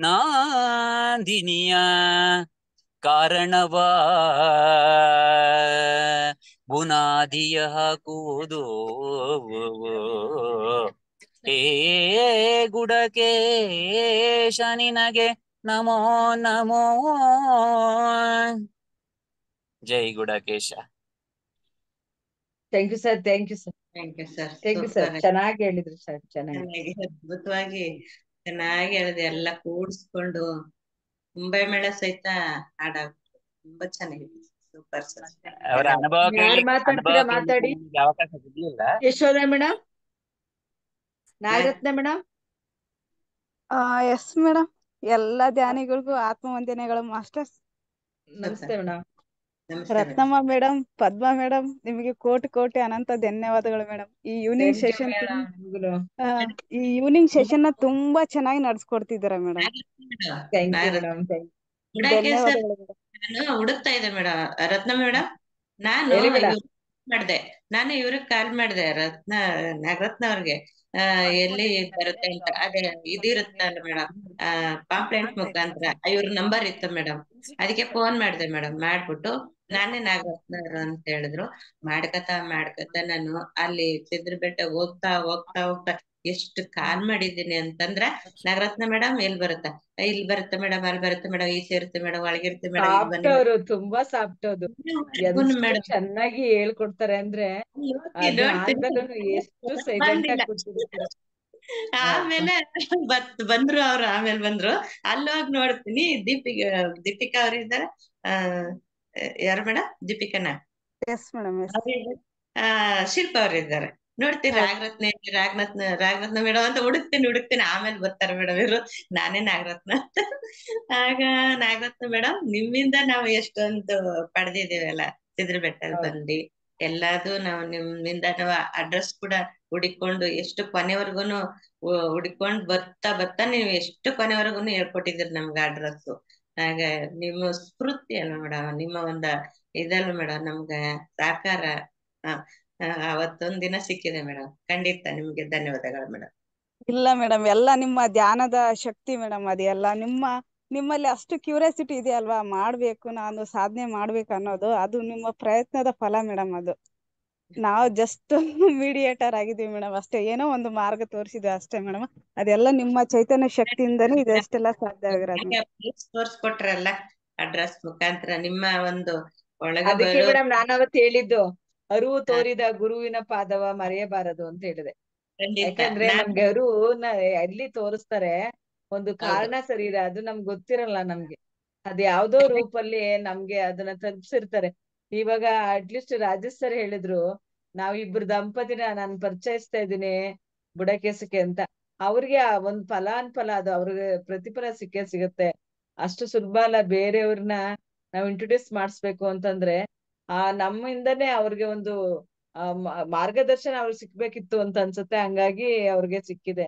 ನಾಂದಿನಿಯ ಕಾರಣವ ಬುನಾದಿಯ ಹಾಕುವುದು. ಏ ಗುಡಕೇಶ ನಿನಗೆ ನಮೋ ನಮೋ. ಜೈ Gudakesha. Thank you sir, thank you sir, thank you sir. Thank you sir. ಚೆನ್ನಾಗಿ ಹೇಳಿದ್ರು ಸರ್, ಚೆನ್ನಾಗಿ ಚೆನ್ನಾಗಿ ಅದ್ಭುತವಾಗಿ ಚೆನ್ನಾಗಿ ಹೇಳಿದೆ. ಎಲ್ಲ ಕೂಡಿಸ್ಕೊಂಡು ಮುಂಬೈ ಮೇಳ ಸಹಿತ ಹಾಡಾಗ್ತು. ತುಂಬಾ ಚೆನ್ನಾಗಿದೆ. Super sir. ಅವರ ಅನುಭವ ಯಾರು ಕೇಳಲಿಕ್ಕೆ ಮಾತಾಡ್ತೀರಾ ಮಾತಾಡಿ. ಅವಕಾಶ ಸಿಗ್ಲಿಲ್ಲ. Yashoda madam, Nagaratna madam. Yes madam. ಎಲ್ಲ ಧ್ಯಾನಿಗಳಿಗೂ ಆತ್ಮವಂದನೆಗಳು ಮಾಸ್ಟರ್ಸ್. ನಮಸ್ತೆ ಮೇಡಮ್. ನಮಸ್ತೆ ರತ್ನಮ್ಮ ಮೇಡಮ್, ಪದ್ಮಾ ಮೇಡಮ್, ನಿಮಗೆ ಕೋಟಿ ಕೋಟಿ ಅನಂತ ಧನ್ಯವಾದಗಳು ಮೇಡಮ್. ಈ ಈವ್ನಿಂಗ್ ಸೆಷನ್ ನ ತುಂಬಾ ಚೆನ್ನಾಗಿ ನಡ್ಸ್ಕೊಡ್ತಿದ್ದೀರಾ ಮೇಡಮ್. Thank you madam. ಧನ್ಯವಾದಗಳು ಮೇಡಮ್. ನಾನು ಹುಡುಕ್ತಾ ಇದ್ದೆ ಮೇಡಮ್. ರತ್ನ ಮೇಡಮ್, ನಾನು ಹೇಳಿ ಮೇಡಮ್. ಇವ್ರಿಗೆ ಕಾಲ್ ಮಾಡಿದೆ, ನಾಗರತ್ನ ಅವ್ರಿಗೆ. ಎಲ್ಲಿ ಬರುತ್ತೆ ಅಂತ ಅದೇ ಇದಿರುತ್ತಲ್ಲ ಮೇಡಮ್, ಪಾಂಪ್ಲೆಂಟ್ ಮುಖಾಂತರ ಇವ್ರ ನಂಬರ್ ಇತ್ತು ಮೇಡಮ್. ಅದಕ್ಕೆ ಫೋನ್ ಮಾಡಿದೆ ಮೇಡಮ್. ಮಾಡ್ಬಿಟ್ಟು ನಾನೇ ನಾಗರತ್ನ ಅಂತ ಹೇಳಿದ್ರು. ಮಾಡ್ಕತಾ ನಾನು ಅಲ್ಲಿ ಸಿದ್ರ ಬೆಟ್ಟ ಹೋಗ್ತಾ ಹೋಗ್ತಾ ಹೋಗ್ತಾ ಎಷ್ಟು ಕಾಲ್ ಮಾಡಿದ್ದೀನಿ ಅಂತಂದ್ರ, ನಾಗರತ್ನ ಮೇಡಮ್ ಎಲ್ಲಿ ಬರುತ್ತಾ, ಇಲ್ಲಿ ಬರುತ್ತೆ ಮೇಡಮ್, ಅಲ್ಲಿ ಬರುತ್ತೆ ಮೇಡಮ್, ಈ ಸೇರುತ್ತೆ ಮೇಡಮ್, ಒಳಗಿರುತ್ತೆ ಮೇಡಮ್, ಇಲ್ಲಿ ಬನ್ನಿ ಅವರು ತುಂಬಾ ಸಾಫ್ಟ್ ಮೇಡಮ್. ಚೆನ್ನಾಗಿ ಹೇಳ್ಕೊಡ್ತಾರೆ ಅಂದ್ರೆ ಎಷ್ಟು ಸೈಲೆಂಟ್ ಆಗಿ ಕೂತಿರ್ತಾರೆ. ಆಮೇಲೆ ಬಂದ್ರು ಅವ್ರು. ಆಮೇಲೆ ಬಂದ್ರು. ಅಲ್ಲೋಗಿ ನೋಡ್ತೀನಿ ದೀಪಿಕಾ ಅವ್ರು ಇದ್ದಾರೆ. ಯಾರು ಮೇಡಮ್? ದೀಪಿಕಾನ? Yes madam. ಎಸ್. ಶಿಲ್ಪ ಅವ್ರು ಇದ್ದಾರೆ. ನೋಡ್ತೀನಿ ರಾಗರತ್ನ ಮೇಡಮ್ ಅಂತ ಹುಡುಕ್ತೀನಿ. ಆಮೇಲೆ ಬರ್ತಾರೆ ಮೇಡಮ್ ಇವರು. ನಾನೇ ನಾಗರತ್ನ ಅಂತ. ಆಗ ನಾಗರತ್ನ ಮೇಡಮ್, ನಿಮ್ಮಿಂದ ನಾವು ಎಷ್ಟೊಂದು ಪಡೆದಿದ್ದೇವಲ್ಲ ಸಿದ್ರ ಬೆಟ್ಟದಲ್ಲಿ ಬಂದು. ಎಲ್ಲಾದು ನಾವು ನಿಮ್ಮಿಂದ ನಾವು ಅಡ್ರೆಸ್ ಕೂಡ ಹುಡಿಕೊಂಡು ಎಷ್ಟು ಕೊನೆವರ್ಗುನು ಹುಡ್ಕೊಂಡ್ ಬರ್ತಾ ನೀವು ಎಷ್ಟು ಕೊನೆವರೆಗೂ ಹೇಳ್ಕೊಟ್ಟಿದ್ದೀರಿ ನಮ್ಗೆ ಅಡ್ರೆಸ್. ಹಾಗ ನಿಮ್ಮ ಸ್ಫೂರ್ತಿ ಅಲ್ಲ ಮೇಡಮ್, ನಿಮ್ಮ ಇದಲ್ಲ ಮೇಡಮ್, ನಮ್ಗೆ ಸಾಕಾರ ಅವತ್ತೊಂದ್ ದಿನ ಸಿಕ್ಕಿದೆ ಮೇಡಮ್. ಖಂಡಿತ ನಿಮ್ಗೆ ಧನ್ಯವಾದಗಳು ಮೇಡಮ್. ಇಲ್ಲ ಮೇಡಮ್, ಎಲ್ಲ ನಿಮ್ಮ ಧ್ಯಾನದ ಶಕ್ತಿ ಮೇಡಮ್. ಅದೆಲ್ಲ ನಿಮ್ಮಲ್ಲಿ ಅಷ್ಟು ಕ್ಯೂರಿಯಾಸಿಟಿ ಇದೆ ಅಲ್ವಾ, ಮಾಡ್ಬೇಕು, ನಾನು ಸಾಧನೆ ಮಾಡ್ಬೇಕು ಅನ್ನೋದು. ಅದು ನಿಮ್ಮ ಪ್ರಯತ್ನದ ಫಲ ಮೇಡಮ್. ಅದು ನಾವು ಜಸ್ಟ್ ಮೀಡಿಯೇಟರ್ ಆಗಿದೀವಿ ಮೇಡಮ್ ಅಷ್ಟೇ. ಏನೋ ಒಂದು ಮಾರ್ಗ ತೋರಿಸಿದ್ವಿ ಅಷ್ಟೇ ಮೇಡಮ್. ಅದೆಲ್ಲ ನಿಮ್ಮ ಚೈತನ್ಯ ಶಕ್ತಿಯಿಂದನೇ ಇದೆಷ್ಟೆಲ್ಲ ಸಾಧ್ಯ ಆಗಿರೋದು. ತೋರ್ಸ್ಕೊಟ್ರಲ್ಲ ಅಡ್ರೆಸ್ ಮುಖಾಂತರ ನಿಮ್ಮ ಅದಕ್ಕೆ ಮೇಡಮ್ ನಾನು ಅವತ್ತು ಹೇಳಿದ್ದು, ಅರಿವು ತೋರಿದ ಗುರುವಿನ ಪಾದವ ಮರೆಯಬಾರದು ಅಂತ ಹೇಳಿದೆ. ಯಾಕಂದ್ರೆ ನಮ್ಗೆ ಅರಿವುನ ಎಲ್ಲಿ ತೋರಿಸ್ತಾರೆ, ಒಂದು ಕಾರಣ ಸರಿ ಇದೆ, ಅದು ನಮ್ಗೆ ಗೊತ್ತಿರಲ್ಲ. ನಮ್ಗೆ ಅದ್ ಯಾವ್ದೋ ರೂಪಲ್ಲಿ ನಮ್ಗೆ ಅದನ್ನ ತಲುಪಿಸಿರ್ತಾರೆ. ಇವಾಗ ಅಟ್ಲೀಸ್ಟ್ ರಾಜೇಶ್ ಸರ್ ಹೇಳಿದ್ರು, ನಾವಿಬ್ರು ದಂಪತಿನ ನಾನು ಪರಿಚಯಿಸ್ತಾ ಇದ್ದೀನಿ ಬುಡಕೇಸಕ್ಕೆ ಅಂತ. ಅವ್ರಿಗೆ ಒಂದ್ ಫಲಾನ್ಫಲ, ಅದು ಅವ್ರಿಗೆ ಪ್ರತಿಫಲ ಸಿಗುತ್ತೆ. ಅಷ್ಟು ಸುಲಭ ಅಲ್ಲ ಬೇರೆಯವ್ರನ್ನ ನಾವ್ ಇಂಟ್ರೊಡ್ಯೂಸ್ ಮಾಡಿಸ್ಬೇಕು ಅಂತಂದ್ರೆ. ನಮ್ಮಿಂದನೇ ಅವ್ರಿಗೆ ಒಂದು ಮಾರ್ಗದರ್ಶನ ಅವ್ರಿಗೆ ಸಿಕ್ಬೇಕಿತ್ತು ಅಂತ ಅನ್ಸುತ್ತೆ. ಹಂಗಾಗಿ ಅವ್ರಿಗೆ ಸಿಕ್ಕಿದೆ.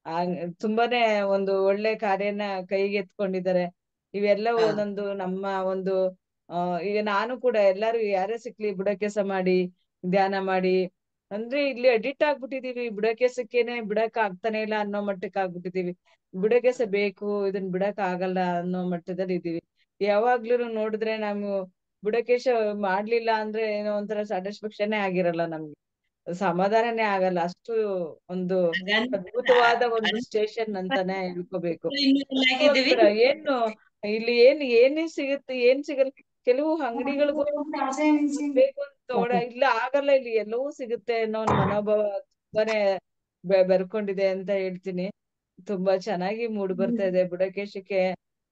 ಆ ತುಂಬಾನೇ ಒಂದು ಒಳ್ಳೆ ಕಾರ್ಯನ ಕೈಗೆ ಎತ್ಕೊಂಡಿದ್ದಾರೆ. ಇವೆಲ್ಲವೂ ಹೌದು. ಒಂದೊಂದು ನಮ್ಮ ಒಂದು ಈಗ ನಾನು ಕೂಡ ಎಲ್ಲಾರು ಯಾರೇ ಸಿಕ್ಲಿ ಬುಡಕೆಸ ಮಾಡಿ ಧ್ಯಾನ ಮಾಡಿ, ಅಂದ್ರೆ ಇಲ್ಲಿ ಅಡಿಕ್ಟ್ ಆಗ್ಬಿಟ್ಟಿದೀವಿ, ಬುಡಕೆಸಕ್ಕೇನೆ ಬಿಡಕ್ ಆಗ್ತಾನೆ ಇಲ್ಲ ಅನ್ನೋ ಮಟ್ಟಕ್ಕೆ ಆಗ್ಬಿಟ್ಟಿದೀವಿ. ಬುಡಕೆಸ ಬೇಕು, ಇದನ್ ಬಿಡಕ್ ಆಗಲ್ಲ ಅನ್ನೋ ಮಟ್ಟದಲ್ಲಿ ಇದೀವಿ. ಯಾವಾಗ್ಲೂ ನೋಡಿದ್ರೆ ನಾವು ಬುಡಕೇಶ ಮಾಡ್ಲಿಲ್ಲ ಅಂದ್ರೆ ಏನೋ ಒಂಥರ ಸ್ಯಾಟಿಸ್ಫ್ಯಾಕ್ಷನ್ ಆಗಿರಲ್ಲ ನಮ್ಗೆ, ಸಮಾಧಾನನೇ ಆಗಲ್ಲ. ಅಷ್ಟು ಒಂದು ಹಾಗಂತ ಅದ್ಭುತವಾದ ಒಂದು ಸ್ಟೇಷನ್ ಅಂತಾನೆ ಹೇಳ್ಕೋಬೇಕು. ಆಗಿದ್ದೀವಿ. ಕೂಡ ಏನು ಇಲ್ಲಿ ಏನೇ ಸಿಗುತ್ತೆ, ಏನ್ ಸಿಗಲ್ಲ. ಕೆಲವು ಅಂಗಡಿಗಳಿಗೂ ಬೇಕು ಅಂತ ಇಲ್ಲ ಆಗಲ್ಲ, ಇಲ್ಲಿ ಎಲ್ಲವೂ ಸಿಗುತ್ತೆ ಅನ್ನೋ ಒಂದು ಮನೋಭಾವ ತುಂಬಾನೇ ಬೆರ್ಕೊಂಡಿದೆ ಅಂತ ಹೇಳ್ತೀನಿ. ತುಂಬಾ ಚೆನ್ನಾಗಿ ಮೂಡ್ ಬರ್ತಾ ಇದೆ ಬುಡಕೇಶಕ್ಕೆ.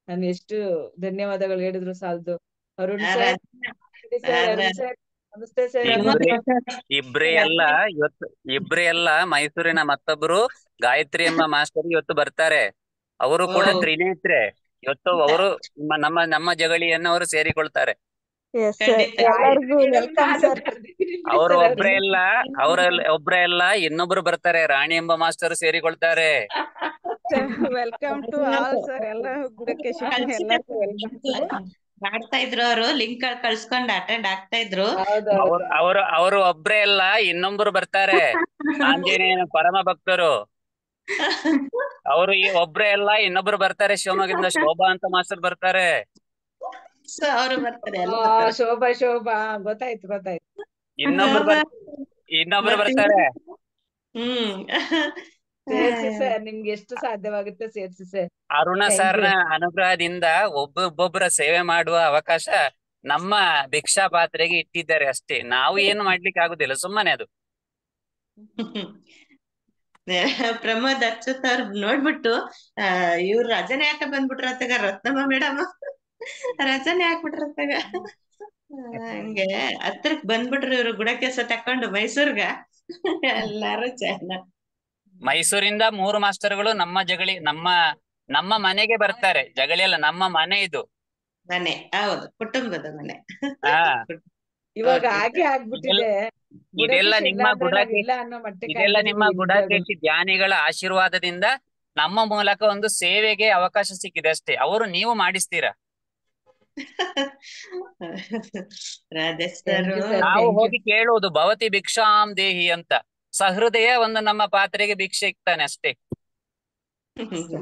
ನಾನು ಎಷ್ಟು ಧನ್ಯವಾದಗಳು ಹೇಳಿದ್ರು ಸಾಲದು. ಅರುಣ್ ಸರ್, ಅರುಣ್ ಸರ್ ನಮಸ್ತೆ ಸರ್. ಇಬ್ರೇ ಎಲ್ಲ ಮೈಸೂರಿನ ಮತ್ತೊಬ್ರು ಗಾಯತ್ರಿ ಎಂಬ ಮಾಸ್ಟರ್ ಇವತ್ತು ಬರ್ತಾರೆ. ಅವರು ಕೂಡ ತ್ರಿನೇತ್ರೆ. ಇವತ್ತು ಅವರು ನಮ್ಮ ಜಗಳಿಯನ್ನು ಅವರು ಸೇರಿಕೊಳ್ತಾರೆ. ಎಲ್ಲರಿಗೂ ವೆಲ್ಕಮ್ ಸರ್. ಅವರು ಒಬ್ರೇ ಎಲ್ಲ ಇನ್ನೊಬ್ರು ಬರ್ತಾರೆ, ರಾಣಿ ಎಂಬ ಮಾಸ್ಟರ್ ಸೇರಿಕೊಳ್ತಾರೆ. Welcome to all sir. ಎಲ್ಲ ಬುಡಕೇಶಕ್ಕೆ ಎಲ್ಲರಿಗೂ ವೆಲ್ಕಮ್. ಮಾಡ್ತಾ ಇದ್ರು, ಅವರು ಲಿಂಕ್ ಕಳ್ಸ್ಕೊಂಡ್ ಅಟೆಂಡ್ ಆಗ್ತಾ ಇದ್ರು. ಅವರು ಒಬ್ರೇ ಎಲ್ಲ ಇನ್ನೊಬ್ರು ಬರ್ತಾರೆ, ಆಂಜನೇಯನ ಪರಮ ಭಕ್ತರು. ಅವರು ಒಬ್ರೇ ಎಲ್ಲ ಇನ್ನೊಬ್ರು ಬರ್ತಾರೆ, ಶಿವಮೊಗ್ಗದಿಂದ ಶೋಭಾ ಅಂತ ಮಾಸ್ಟರ್ ಬರ್ತಾರೆ. ಅವರು ಬರ್ತಾರೆ, ಶೋಭಾ ಗೊತ್ತಾಯ್ತು. ಇನ್ನೊಬ್ರು ಬರ್ತಾರೆ. ಸೇರ್ಸಿ ಸರ್, ನಿಮ್ಗೆ ಎಷ್ಟು ಸಾಧ್ಯವಾಗುತ್ತೆ ಸೇರ್ಸಿ ಸರ್. ಅರುಣ ಸರ್ನ ಅನುಗ್ರಹದಿಂದ ಒಬ್ಬೊಬ್ಬರ ಸೇವೆ ಮಾಡುವ ಅವಕಾಶ ನಮ್ಮ ಭಿಕ್ಷಾ ಪಾತ್ರೆಗೆ ಇಟ್ಟಿದ್ದಾರೆ ಅಷ್ಟೇ. ನಾವು ಏನು ಮಾಡ್ಲಿಕ್ಕೆ ಆಗುದಿಲ್ಲ, ಸುಮ್ಮನೆ ಅದು. ಪ್ರಮೋದ್ ಅಚ್ಯುತ್ ಅವ್ರ ನೋಡ್ಬಿಟ್ಟು ಇವ್ರು ರಜನೆ ಯಾಕೆ ಬಂದ್ಬಿಟ್ರತ್ತಾಗ, ರತ್ನಮ್ಮ ಮೇಡಮ್ ರಜನೆ ಹಾಕ್ಬಿಟ್ರತ್ತಾಗ. ಹಂಗೆ ಹತ್ರಕ್ ಬಂದ್ಬಿಟ್ರು ಇವ್ರು ಗುಡಕೆಸ ತಕೊಂಡು ಮೈಸೂರ್ಗ. ಎಲ್ಲಾರು ಚೆನ್ನಾಗ್ ಮೈಸೂರಿಂದ 3 ಮಾಸ್ಟರ್ಗಳು ನಮ್ಮ ಮನೆಗೆ ಬರ್ತಾರೆ. ಜಗಳಿ ಅಲ್ಲ, ನಮ್ಮ ಮನೆ ಇದು. ಮನೆ, ಹೌದು, ಕುಟುಂಬದ ಮನೆ. ಇವಾಗ ಹಾಗೆ ಆಗ್ಬಿಟ್ಟಿದೆ. ಇದೆಲ್ಲ ನಿಮ್ಮ ಬುಡಕೇಶಿ ಧ್ಯಾನಿಗಳ ಆಶೀರ್ವಾದದಿಂದ ನಮ್ಮ ಮೂಲಕ ಒಂದು ಸೇವೆಗೆ ಅವಕಾಶ ಸಿಕ್ಕಿದೆ ಅಷ್ಟೇ. ಅವರು ನೀವು ಮಾಡಿಸ್ತೀರಾ. ನಾವು ಹೋಗಿ ಕೇಳುವುದು ಭವತಿ ಭಿಕ್ಷಾಂ ದೇಹಿ ಅಂತ. ಸಹೃದಯ ಒಂದು ನಮ್ಮ ಪಾತ್ರೆಗೆ ಭಿಕ್ಷೆ ಇಕ್ತಾನೆ ಅಷ್ಟೇ.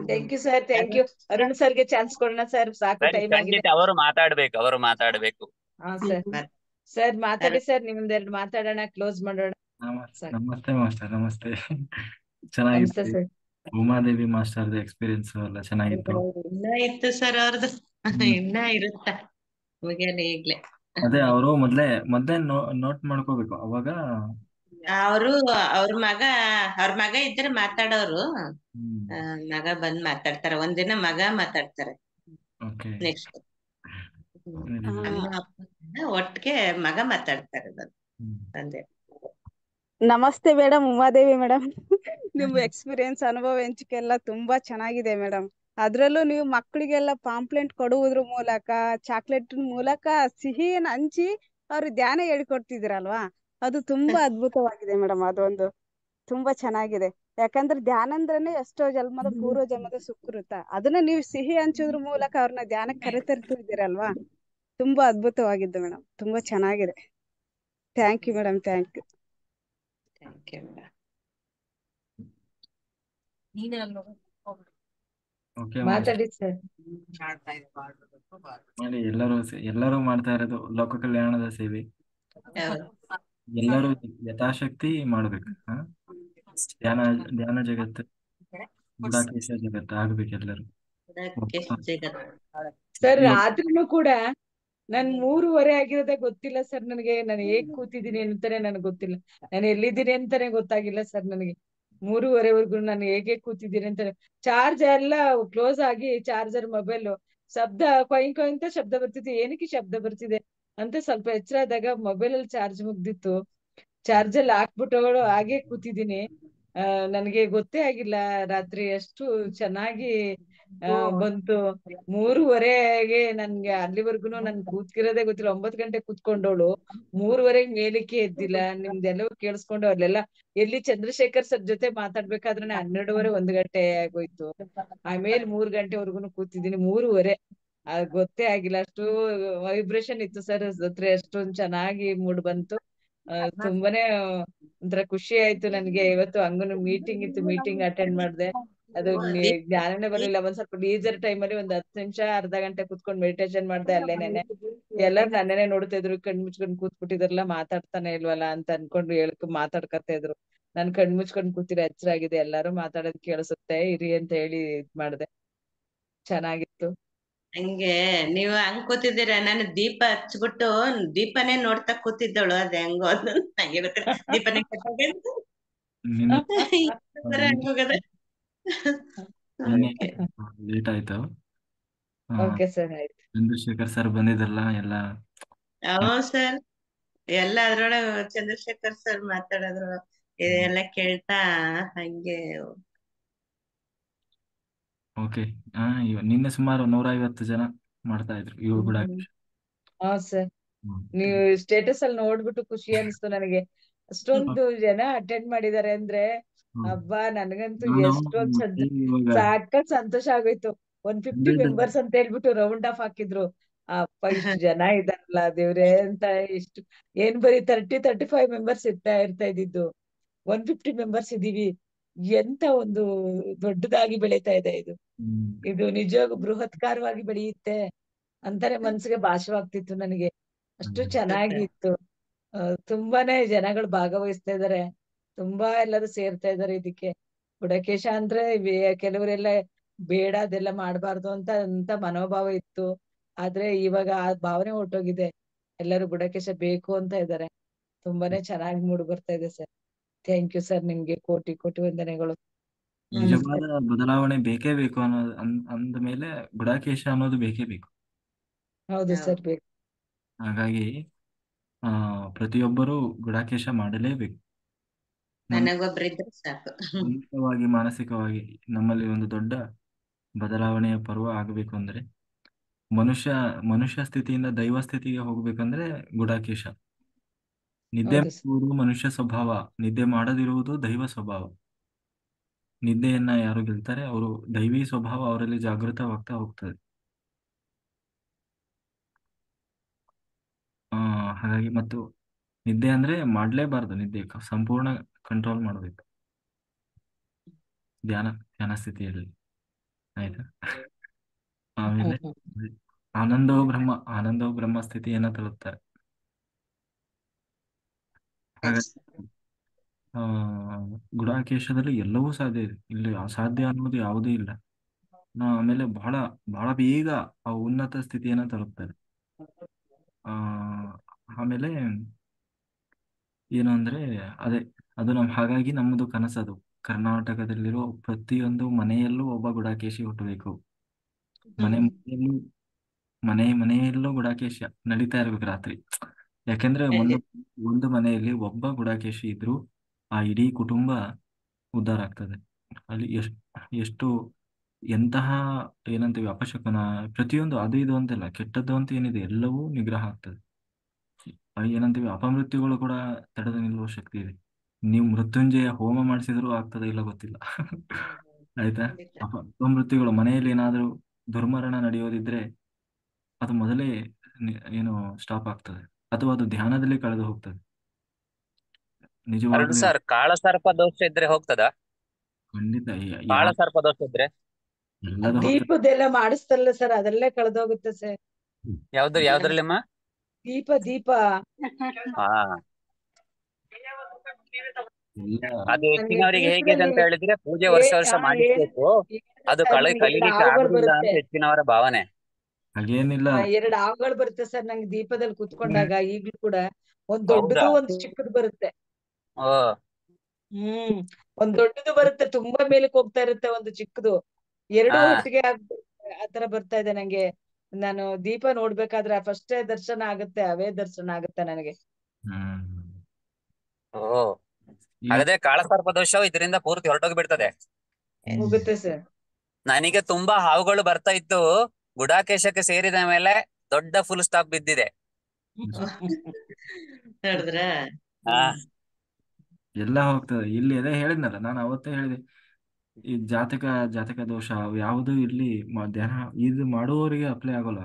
Thank you sir, thank you. Arun ಸರ್ಗೆ ಚಾನ್ಸ್ ಕೊಡೋಣ ಸರ್, ಸಾಕು ಟೈಮ್ ಆಗಿದೆ. ಅವರು ಮಾತಾಡ್ಬೇಕು. ಸರ್ ಮಾತಾಡಿ ಸರ್, ನಿಮ್ದೆರಡು ಮಾತಾಡೋಣ, ಕ್ಲೋಸ್ ಮಾಡೋಣ. ನಮಸ್ತೆ ಮಾಸ್ಟರ್. ನಮಸ್ತೆ. ಚೆನ್ನಾಗಿತ್ತು ಸರ್. ಉಮಾದೇವಿ ಮಾಸ್ಟರ್ ಎಕ್ಸ್ಪೀರಿಯನ್ಸ್ ಎಲ್ಲ ಚೆನ್ನಾಗಿತ್ತು. ಇನ್ನ ಇತ್ತು ಸರ್ ಅವ್ರದ್ದು, ಇನ್ನ ಇರುತ್ತ ಮುಗಿಯಲ್ಲ ಈಗ್ಲೇ. ಅದೇ ಅವರು ಮೊದ್ಲೇ ನೋಟ್ ಮಾಡ್ಕೋಬೇಕು. ಅವಾಗ ಅವ್ರ ಮಗ ಇದ್ರೆ ಮಾತಾಡೋರು. ಮಗ ಬಂದ್ ಮಾತಾಡ್ತಾರ, ಒಂದಿನ ಮಗ ಮಾತಾಡ್ತಾರೆ, ನೆಕ್ಸ್ಟ್ ಅಮ್ಮ ಅಪ್ಪ ಒಟ್ಟಿಗೆ ಮಗ ಮಾತಾಡ್ತಾರೆ ತಂದೆ. ನಮಸ್ತೆ ಮೇಡಮ್, ಉಮಾದೇವಿ ಮೇಡಮ್. ನಿಮ್ ಎಕ್ಸ್ಪೀರಿಯನ್ಸ್, ಅನುಭವ ಹಂಚಿಕೆ ಎಲ್ಲ ತುಂಬಾ ಚೆನ್ನಾಗಿದೆ ಮೇಡಮ್. ಅದ್ರಲ್ಲೂ ನೀವು ಮಕ್ಕಳಿಗೆಲ್ಲ ಪಾಂಪ್ಲೆಂಟ್ ಕೊಡುವುದ್ರ ಮೂಲಕ, ಚಾಕ್ಲೇಟ್ ಮೂಲಕ ಸಿಹಿಯನ್ನು ಹಂಚಿ ಅವ್ರು ಧ್ಯಾನ ಹೇಳ್ಕೊಡ್ತಿದ್ದೀರಲ್ವಾ, ಅದು ತುಂಬಾ ಅದ್ಭುತವಾಗಿದೆ ಮೇಡಮ್. ಅದೊಂದು ತುಂಬಾ ಚೆನ್ನಾಗಿದೆ. ಯಾಕಂದ್ರೆ ಧ್ಯಾನ ಅಂದ್ರೇನೆ ಎಷ್ಟೋ ಜನ್ಮದ ಪೂರ್ವ ಜನ್ಮದ ಸುಕೃತ. ಅದನ್ನ ನೀವು ಸಿಹಿ ಹಂಚೋದ್ರ ಮೂಲಕ ಅವ್ರನ್ನ ಧ್ಯಾನಕ್ಕೆ ಕರೆತರ್ತಿದ್ದೀರಲ್ವಾ, ತುಂಬಾ ಅದ್ಭುತವಾಗಿದ್ದು ಮೇಡಮ್. ತುಂಬಾ ಚೆನ್ನಾಗಿದೆ. Thank you madam, thank you. ಮಾತಾಡಿ ಸರ್. ಎಲ್ಲರೂ ಮಾಡ್ತಾ ಇರೋದು ಲೋಕ ಕಲ್ಯಾಣದ ಸೇವೆ. ಎಲ್ಲರೂ ಯಥಾಶಕ್ತಿ ಮಾಡ್ಬೇಕು. ಧ್ಯಾನ ಜಗತ್ತು, ಬುಡಕೇಶ ಜಗತ್ತು ಆಗ್ಬೇಕು ಎಲ್ಲರೂ. ಸರ್ ಆದ್ರೂ ಕೂಡ ನನ್ 3:30 ಆಗಿರೋದೇ ಗೊತ್ತಿಲ್ಲ ಸರ್ ನನಗೆ. ನಾನು ಹೇಗ್ ಕೂತಿದ್ದೀನಿ ಅಂತಾನೆ ನನಗೆ ಗೊತ್ತಿಲ್ಲ, ನಾನು ಎಲ್ಲಿದ್ದೀನಿ ಅಂತಾನೆ ಗೊತ್ತಾಗಿಲ್ಲ ಸರ್ ನನಗೆ. 3:30ವರೆಗೂ ನಾನು ಹೇಗೆ ಕೂತಿದ್ದೀನಿ ಅಂತಾನೆ. ಚಾರ್ಜ್ ಎಲ್ಲ ಕ್ಲೋಸ್ ಆಗಿ ಚಾರ್ಜರ್ ಮೊಬೈಲ್ ಶಬ್ದ ಕೊಯ್ ಅಂತ ಶಬ್ದ ಬರ್ತಿತ್ತು. ಏನಕ್ಕೆ ಶಬ್ದ ಬರ್ತಿದೆ ಅಂತ ಸ್ವಲ್ಪ ಎಚ್ಚರ ಆದಾಗ ಮೊಬೈಲ್ ಅಲ್ಲಿ ಚಾರ್ಜ್ ಮುಗ್ದಿತ್ತು. ಚಾರ್ಜ್ ಅಲ್ಲಿ ಹಾಕ್ಬಿಟ್ಟು ಹಾಗೆ ಕೂತಿದ್ದೀನಿ. ನನಗೆ ಗೊತ್ತೇ ಆಗಿಲ್ಲ ರಾತ್ರಿ. ಅಷ್ಟು ಚೆನ್ನಾಗಿ ಬಂತು 3:30ಗೆ. ನನ್ಗೆ ಅಲ್ಲಿವರೆಗೂ ನನ್ ಕೂತ್ಕಿರೋದೇ ಗೊತ್ತಿಲ್ಲ. 9 ಗಂಟೆ ಕೂತ್ಕೊಂಡವಳು 3:30ಗೆ ಮೇಲಕ್ಕೆ ಎದ್ದಿಲ್ಲ. ನಿಮ್ದೆಲ್ಲವೂ ಕೇಳಿಸ್ಕೊಂಡು ಅಲ್ಲೆಲ್ಲ ಎಲ್ಲಿ ಚಂದ್ರಶೇಖರ್ ಸರ್ ಜೊತೆ ಮಾತಾಡ್ಬೇಕಾದ್ರೆ 12:30 1 ಗಂಟೆ ಆಗೋಯ್ತು. ಆಮೇಲೆ 3 ಗಂಟೆವರೆಗೂ ಕೂತಿದ್ದೀನಿ. 3:30 ಗೊತ್ತೇ ಆಗಿಲ್ಲ. ಅಷ್ಟು ವೈಬ್ರೇಷನ್ ಇತ್ತು ಸರ್ ಜೊತೆ. ಅಷ್ಟೊಂದ್ ಚೆನ್ನಾಗಿ ಮೂಡ್ ಬಂತು. ತುಂಬಾನೇ ಒಂಥರ ಖುಷಿ ಆಯ್ತು ನನ್ಗೆ. ಇವತ್ತು ಹಂಗನು ಮೀಟಿಂಗ್ ಇತ್ತು, ಮೀಟಿಂಗ್ ಅಟೆಂಡ್ ಮಾಡ್ದೆ. ಅದು ಜ್ಞಾನನೇ ಬರ್ಲಿಲ್ಲ. ಒಂದ್ ಸ್ವಲ್ಪ ಲೀಜರ್ ಟೈಮ್ ಅಲ್ಲಿ ಒಂದ್ 10 ನಿಮಿಷ ಅರ್ಧ ಗಂಟೆ ಕುತ್ಕೊಂಡ್ ಮೆಡಿಟೇಷನ್ ಮಾಡ್ದೆ ಅಲ್ಲೇನೇನೆ. ಎಲ್ಲಾರು ನನ್ನೇನೆ ನೋಡ್ತಾ ಇದ್ರು, ಕಣ್ ಮುಚ್ಕೊಂಡ್ ಕೂತ್ಬಿಟ್ಟಿದ್ರಲ್ಲ, ಮಾತಾಡ್ತಾನೆ ಇಲ್ವಲ್ಲ ಅಂತ ಅನ್ಕೊಂಡು ಮಾತಾಡ್ಕತಾ ಇದ್ರು. ನಾನ್ ಕಣ್ ಮುಚ್ಕೊಂಡ್ ಕೂತಿರೋ ಎಚ್ಚರಾಗಿದೆ, ಎಲ್ಲಾರು ಮಾತಾಡೋದ್ ಕೇಳಿಸುತ್ತೆ ಇರಿ ಅಂತ ಹೇಳಿ ಇದ್ ಮಾಡ್ದೆ. ಚೆನ್ನಾಗಿತ್ತು. ಹಂಗೆ ನೀವ್ ಹಂಗ್ ಕೂತಿದ್ದೀರ. ನಾನು ದೀಪ ಹಚ್ಬಿಟ್ಟು ದೀಪನೇ ನೋಡ್ತಾ ಕೂತಿದ್ದವಳು. ಅದ್ ಹೆಂಗೋ ಅದು ನಂಗೆ ಗೊತ್ತಿಲ್ಲ. ದೀಪನೇ ನಿನ್ನೆ ಹಂಗೋಗದೆ. ನಿನ್ನೆ ಓಕೆ ಲೇಟ್ ಆಯ್ತು. ಓಕೆ ಸರ್, ಆಯ್ತು. ಚಂದ್ರಶೇಖರ್ ಸರ್ ಬಂದಿದ್ರಲ್ಲ ಎಲ್ಲ. ಸರ್ ಎಲ್ಲ ಅದ್ರೊಳಗೆ ಚಂದ್ರಶೇಖರ್ ಸರ್ ಮಾತಾಡಿದ್ರು. ಇದೆಲ್ಲ ಕೇಳ್ತಾ ಹಂಗೆ. ಓಕೆ. ನಿನ್ನೆ ಸುಮಾರು 150 ಜನ ಮಾಡ್ತಾ ಇದ್ರು ಇವ್ರು ಕೂಡ. ಹಾ ಸರ್, ನೀವು ಸ್ಟೇಟಸ್ ಅಲ್ಲಿ ನೋಡ್ಬಿಟ್ಟು ಖುಷಿ ಅನಿಸ್ತು ನನಗೆ. ಅಷ್ಟೊಂದು ಜನ ಅಟೆಂಡ್ ಮಾಡಿದ್ದಾರೆ ಅಂದ್ರೆ ಹಬ್ಬಾ, ನನಗಂತೂ ಎಷ್ಟೊಂದ್ ಸಾಕತ್ ಸಂತೋಷ ಆಗೋಯ್ತು. 150 ಮೆಂಬರ್ಸ್ ಅಂತ ಹೇಳ್ಬಿಟ್ಟು ರೌಂಡ್ ಆಫ್ ಹಾಕಿದ್ರು. ಅಪ್ಪ ಇಷ್ಟು ಜನ ಇದಾರಲ್ಲ ದೇವ್ರೆ ಅಂತ. ಇಷ್ಟು ಏನ್ ಬರೀ 35 ಮೆಂಬರ್ಸ್ ಇರ್ತಾ ಇದ್ದಿದ್ದು. 150 ಮೆಂಬರ್ಸ್ ಇದೀವಿ. ಎಂತ ಒಂದು ದೊಡ್ಡದಾಗಿ ಬೆಳೀತಾ ಇದೆ ಇದು. ಇದು ನಿಜವಾಗೂ ಬೃಹತ್ಕಾರವಾಗಿ ಬೆಳೆಯುತ್ತೆ ಅಂತಾನೆ ಮನ್ಸಿಗೆ ಭಾಸವಾಗ್ತಿತ್ತು ನನಗೆ. ಅಷ್ಟು ಚೆನ್ನಾಗಿತ್ತು. ತುಂಬಾನೇ ಜನಗಳು ಭಾಗವಹಿಸ್ತಾ ಇದಾರೆ. ತುಂಬಾ ಎಲ್ಲರೂ ಸೇರ್ತಾ ಇದಾರೆ ಇದಕ್ಕೆ. ಗುಡಕೇಶ ಅಂದ್ರೆ ಕೆಲವರೆಲ್ಲ ಬೇಡ ಅದೆಲ್ಲ ಮಾಡ್ಬಾರ್ದು ಅಂತ ಮನೋಭಾವ ಇತ್ತು. ಆದ್ರೆ ಇವಾಗ ಆ ಭಾವನೆ ಹೊರ್ಟೋಗಿದೆ. ಎಲ್ಲರೂ ಗುಡಕೇಶ ಬೇಕು ಅಂತ ಇದ್ದಾರೆ. ತುಂಬಾನೇ ಚೆನ್ನಾಗಿ ಮೂಡ್ ಬರ್ತಾ ಇದೆ ಸರ್. ಥ್ಯಾಂಕ್ ಯು ಸರ್, ನಿಮ್ಗೆ ಕೋಟಿ ಕೋಟಿ ವಂದನೆಗಳು. ನಿಜವಾದ ಬದಲಾವಣೆ ಬೇಕೇ ಬೇಕು ಅಂದ ಮೇಲೆ ಗುಡಾಕೇಶ ಅನ್ನೋದು ಬೇಕೇ ಬೇಕು. ಹೌದು ಸರ್, ಬೇಕು. ಹಾಗಾಗಿ ಪ್ರತಿಯೊಬ್ಬರು ಗುಡಾಕೇಶ ಮಾಡಲೇಬೇಕು. ನನಗೊಬ್ರಿದ್ರೆ ಸಾಕು. ದೈಹಿಕವಾಗಿ ಮಾನಸಿಕವಾಗಿ ನಮ್ಮಲ್ಲಿ ಒಂದು ದೊಡ್ಡ ಬದಲಾವಣೆಯ ಪರ್ವ ಆಗಬೇಕು ಅಂದ್ರೆ, ಮನುಷ್ಯ ಸ್ಥಿತಿಯಿಂದ ದೈವ ಸ್ಥಿತಿಗೆ ಹೋಗ್ಬೇಕಂದ್ರೆ ಗುಡಾಕೇಶ. ನಿದ್ದೆ ಮಾಡುವುದು ಮನುಷ್ಯ ಸ್ವಭಾವ, ನಿದ್ದೆ ಮಾಡದಿರುವುದು ದೈವ ಸ್ವಭಾವ. ನಿದ್ದೆಯನ್ನ ಯಾರು ಗೆಲ್ತಾರೆ ಅವರು ದೈವಿ ಸ್ವಭಾವ ಅವರಲ್ಲಿ ಜಾಗೃತವಾಗ್ತಾ ಹೋಗ್ತದೆ. ಹಾಗಾಗಿ ಮತ್ತು ನಿದ್ದೆ ಅಂದ್ರೆ ಮಾಡ್ಲೇಬಾರ್ದು. ನಿದ್ದೆ ಸಂಪೂರ್ಣ ಕಂಟ್ರೋಲ್ ಮಾಡಬೇಕು ಧ್ಯಾನ ಸ್ಥಿತಿಯಲ್ಲಿ. ಆಯ್ತಾ? ಆಮೇಲೆ ಆನಂದವು ಬ್ರಹ್ಮ ಸ್ಥಿತಿಯನ್ನ ತಲುಪ್ತಾರೆ. ಹಾಗಾಗಿ ಗುಡಾಕೇಶದಲ್ಲಿ ಎಲ್ಲವೂ ಸಾಧ್ಯ ಇದೆ. ಇಲ್ಲಿ ಅಸಾಧ್ಯ ಅನ್ನೋದು ಯಾವುದೂ ಇಲ್ಲ. ಆಮೇಲೆ ಬಹಳ ಬಹಳ ಬೇಗ ಆ ಉನ್ನತ ಸ್ಥಿತಿಯನ್ನ ತಲುಪ್ತಾರೆ. ಆಮೇಲೆ ಏನು ಅಂದ್ರೆ ಅದು ಹಾಗಾಗಿ ನಮ್ಮದು ಕನಸದು. ಕರ್ನಾಟಕದಲ್ಲಿರೋ ಪ್ರತಿಯೊಂದು ಮನೆಯಲ್ಲೂ ಒಬ್ಬ ಗುಡಾಕೇಶಿ ಹುಟ್ಟಬೇಕು. ಮನೆಯಲ್ಲೂ ಗುಡಾಕೇಶ ನಡೀತಾ ಇರ್ಬೇಕು ರಾತ್ರಿ. ಯಾಕೆಂದ್ರೆ ಒಂದು ಮನೆಯಲ್ಲಿ ಒಬ್ಬ ಗುಡಾಕೇಶಿ ಇದ್ರು ಆ ಇಡೀ ಕುಟುಂಬ ಉದ್ಧಾರ ಆಗ್ತದೆ. ಅಲ್ಲಿ ಎಷ್ಟು ಎಂತಹ ಏನಂತೀವಿ ಅಪಶಕನ, ಪ್ರತಿಯೊಂದು ಅದು ಇದು ಅಂತೆಲ್ಲ ಕೆಟ್ಟದ್ದು ಅಂತ ಏನಿದೆ ಎಲ್ಲವೂ ನಿಗ್ರಹ ಆಗ್ತದೆ. ಏನಂತೀವಿ ಅಪಮೃತ್ಯುಗಳು ಕೂಡ ತಡೆದು ನಿಲ್ಲುವ ಶಕ್ತಿ ಇದೆ. ನೀವು ಮೃತ್ಯುಂಜಯ ಹೋಮ ಮಾಡಿಸಿದ್ರು ಆಗ್ತದೆ ಇಲ್ಲ ಗೊತ್ತಿಲ್ಲ. ಆಯ್ತಾ? ಅಪಮೃತ್ಯುಗಳು ಮನೆಯಲ್ಲಿ ಏನಾದ್ರೂ ದುರ್ಮರಣ ನಡೆಯೋದಿದ್ರೆ ಅದು ಮೊದಲೇ ಏನು ಸ್ಟಾಪ್ ಆಗ್ತದೆ, ಅಥವಾ ಅದು ಧ್ಯಾನದಲ್ಲಿ ಕಳೆದು ಹೋಗ್ತದೆ. ನಿಜವಾಗ್ಲೂ ಸರ್, ಕಾಳಸರ್ಪ ದೋಷ ಇದ್ರೆ ಹೋಗ್ತದ? ಖಂಡಿತ ಕಾಳಸರ್ಪ ದೋಷ ಇದ್ರೆ ಎಲ್ಲದೂ ಹೋಗ್ತದೆ. ದೀಪದೆಲ್ಲ ಮಾಡಿಸ್ತಾರಲ್ಲ ಸರ್, ಅದೆಲ್ಲ ಕಳೆದೋಗುತ್ತೆ ಸರ್. ಯಾವ್ದ್ರಲ್ಲಿಮ್ಮ? ದೀಪ ಹಾ, ಅದು ಹೆಚ್ಚಿನವರಿಗೆ ಹೇಗಿದೆ ಅಂತ ಹೇಳಿದ್ರೆ ಪೂಜೆ ವರ್ಷ ಮಾಡಿಸ್ಬೇಕು. ಅದು ಕಲೀಲಿಕ್ಕೆ ಆಗುದಿಲ್ಲ ಅಂತ ಹೆಚ್ಚಿನವರ ಭಾವನೆ. ಹಾಗೇನಿಲ್ಲ. 2 ಹಾವುಗಳು ಬರುತ್ತೆ ಸರ್ ನಂಗೆ ದೀಪದಲ್ಲಿ ಕುತ್ಕೊಂಡಾಗ. ಈಗ್ಲೂ ಕೂಡ ಒಂದ್ ದೊಡ್ಡದು ಒಂದ್ ಚಿಕ್ಕದು ಬರುತ್ತೆ. ಒಂದ್ ದೊಡ್ಡದು ಬರುತ್ತೆ, ತುಂಬಾ ಮೇಲಕ್ಕೆ ಹೋಗ್ತಾ ಇರುತ್ತೆ. ಒಂದು ಚಿಕ್ಕದು, 2 ಒಟ್ಟಿಗೆ ಆತರ ಬರ್ತಾ ಇದೆ ನಂಗೆ. ನಾನು ದೀಪ ನೋಡ್ಬೇಕಾದ್ರೆ ಫಸ್ಟ್ ದರ್ಶನ ಆಗುತ್ತೆ, ಅವೇ ದರ್ಶನ ಆಗುತ್ತೆ ನನಗೆ. ಹಾಗಾದ್ರೆ ಕಾಳಸರ್ಪ ದೋಷ ಇದರಿಂದ ಪೂರ್ತಿ ಹೊರಟೋಗಿ ಬಿಡ್ತದೆ. ಹೋಗುತ್ತೆ ಸರ್. ನನಗೆ ತುಂಬಾ ಹಾವುಗಳು ಬರ್ತಾ ಇತ್ತು. ಗುಡಾಕೇಶಕ್ಕೆ ಸೇರಿದ ಮೇಲೆ ದೊಡ್ಡ ಫುಲ್ ಸ್ಟಾಪ್ ಬಿದ್ದಿದೆ. ನೋಡಿದ್ರ ಆ ಎಲ್ಲ ಹೋಗ್ತದೆ ಇಲ್ಲಿ. ಅದೇ ಹೇಳಿದ್ನಲ್ಲ ನಾನು ಅವತ್ತೇ ಹೇಳಿದೆ, ಈ ಜಾತಕ ದೋಷ ಅವು ಯಾವುದೂ ಇಲ್ಲಿ ಧ್ಯಾನ ಇದು ಮಾಡುವವರಿಗೆ ಅಪ್ಲೈ ಆಗೋಲ್ಲ.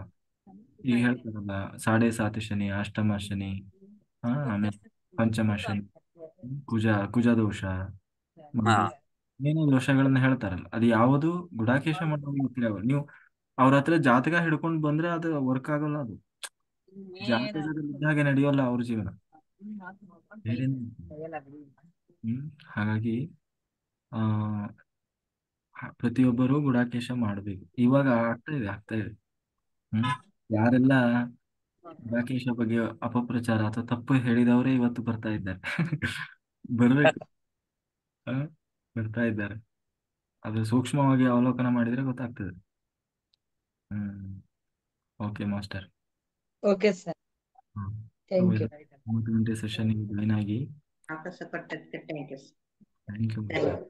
ಈಗ ಹೇಳ್ತಾರಲ್ಲ, 7.5 ಶನಿ, ಅಷ್ಟಮ ಶನಿ, ಆಮೇಲೆ ಪಂಚಮ ಶನಿ, ಕುಜ ದೋಷ, ಹಾ ಏನೇ ದೋಷಗಳನ್ನ ಹೇಳ್ತಾರಲ್ಲ, ಅದು ಯಾವುದು ಗುಡಾಕೇಶ ಮಾಡೋರಿಗೆ ಅಪ್ಲೈ ಆಗೋಲ್ಲ. ನೀವು ಅವ್ರ ಹತ್ರ ಜಾತಕ ಹಿಡ್ಕೊಂಡು ಬಂದ್ರೆ ಅದು ವರ್ಕ್ ಆಗೋಲ್ಲ. ಅದು ಜಾತಕದಲ್ಲಿ ಇದ್ದಾಗೆ ನಡೆಯೋಲ್ಲ ಅವ್ರ ಜೀವನ. ಬೇರೆನೇ ಇರ್ತದೆ. ಹಾಗಾಗಿ ಆ ಪ್ರತಿಯೊಬ್ಬರು ಗುಡಾಕೇಶ ಮಾಡ್ಬೇಕು. ಇವಾಗ ಆಗ್ತಾ ಇದೆ. ಯಾರೆಲ್ಲ ಗುಡಾಕೇಶ ಬಗ್ಗೆ ಅಪಪ್ರಚಾರ ಅಥವಾ ತಪ್ಪು ಹೇಳಿದವರೇ ಇವತ್ತು ಬರ್ತಾ ಇದ್ದಾರೆ. ಬರ್ಬೇಕು. ಆ, ಬರ್ತಾ ಇದ್ದಾರೆ. ಅದು ಸೂಕ್ಷ್ಮವಾಗಿ ಅವಲೋಕನ ಮಾಡಿದ್ರೆ ಗೊತ್ತಾಗ್ತದೆ. Okay master. Okay sir, thank you. 3 ಗಂಟೆ ಸೆಷನ್ ಜಾಯ್ನ್ ಆಗಿ ಅವಕಾಶ ಕೊಟ್ಟದಕ್ಕೆ ಥ್ಯಾಂಕ್ ಯು. Thank you. ಧನ್ಯವಾದ.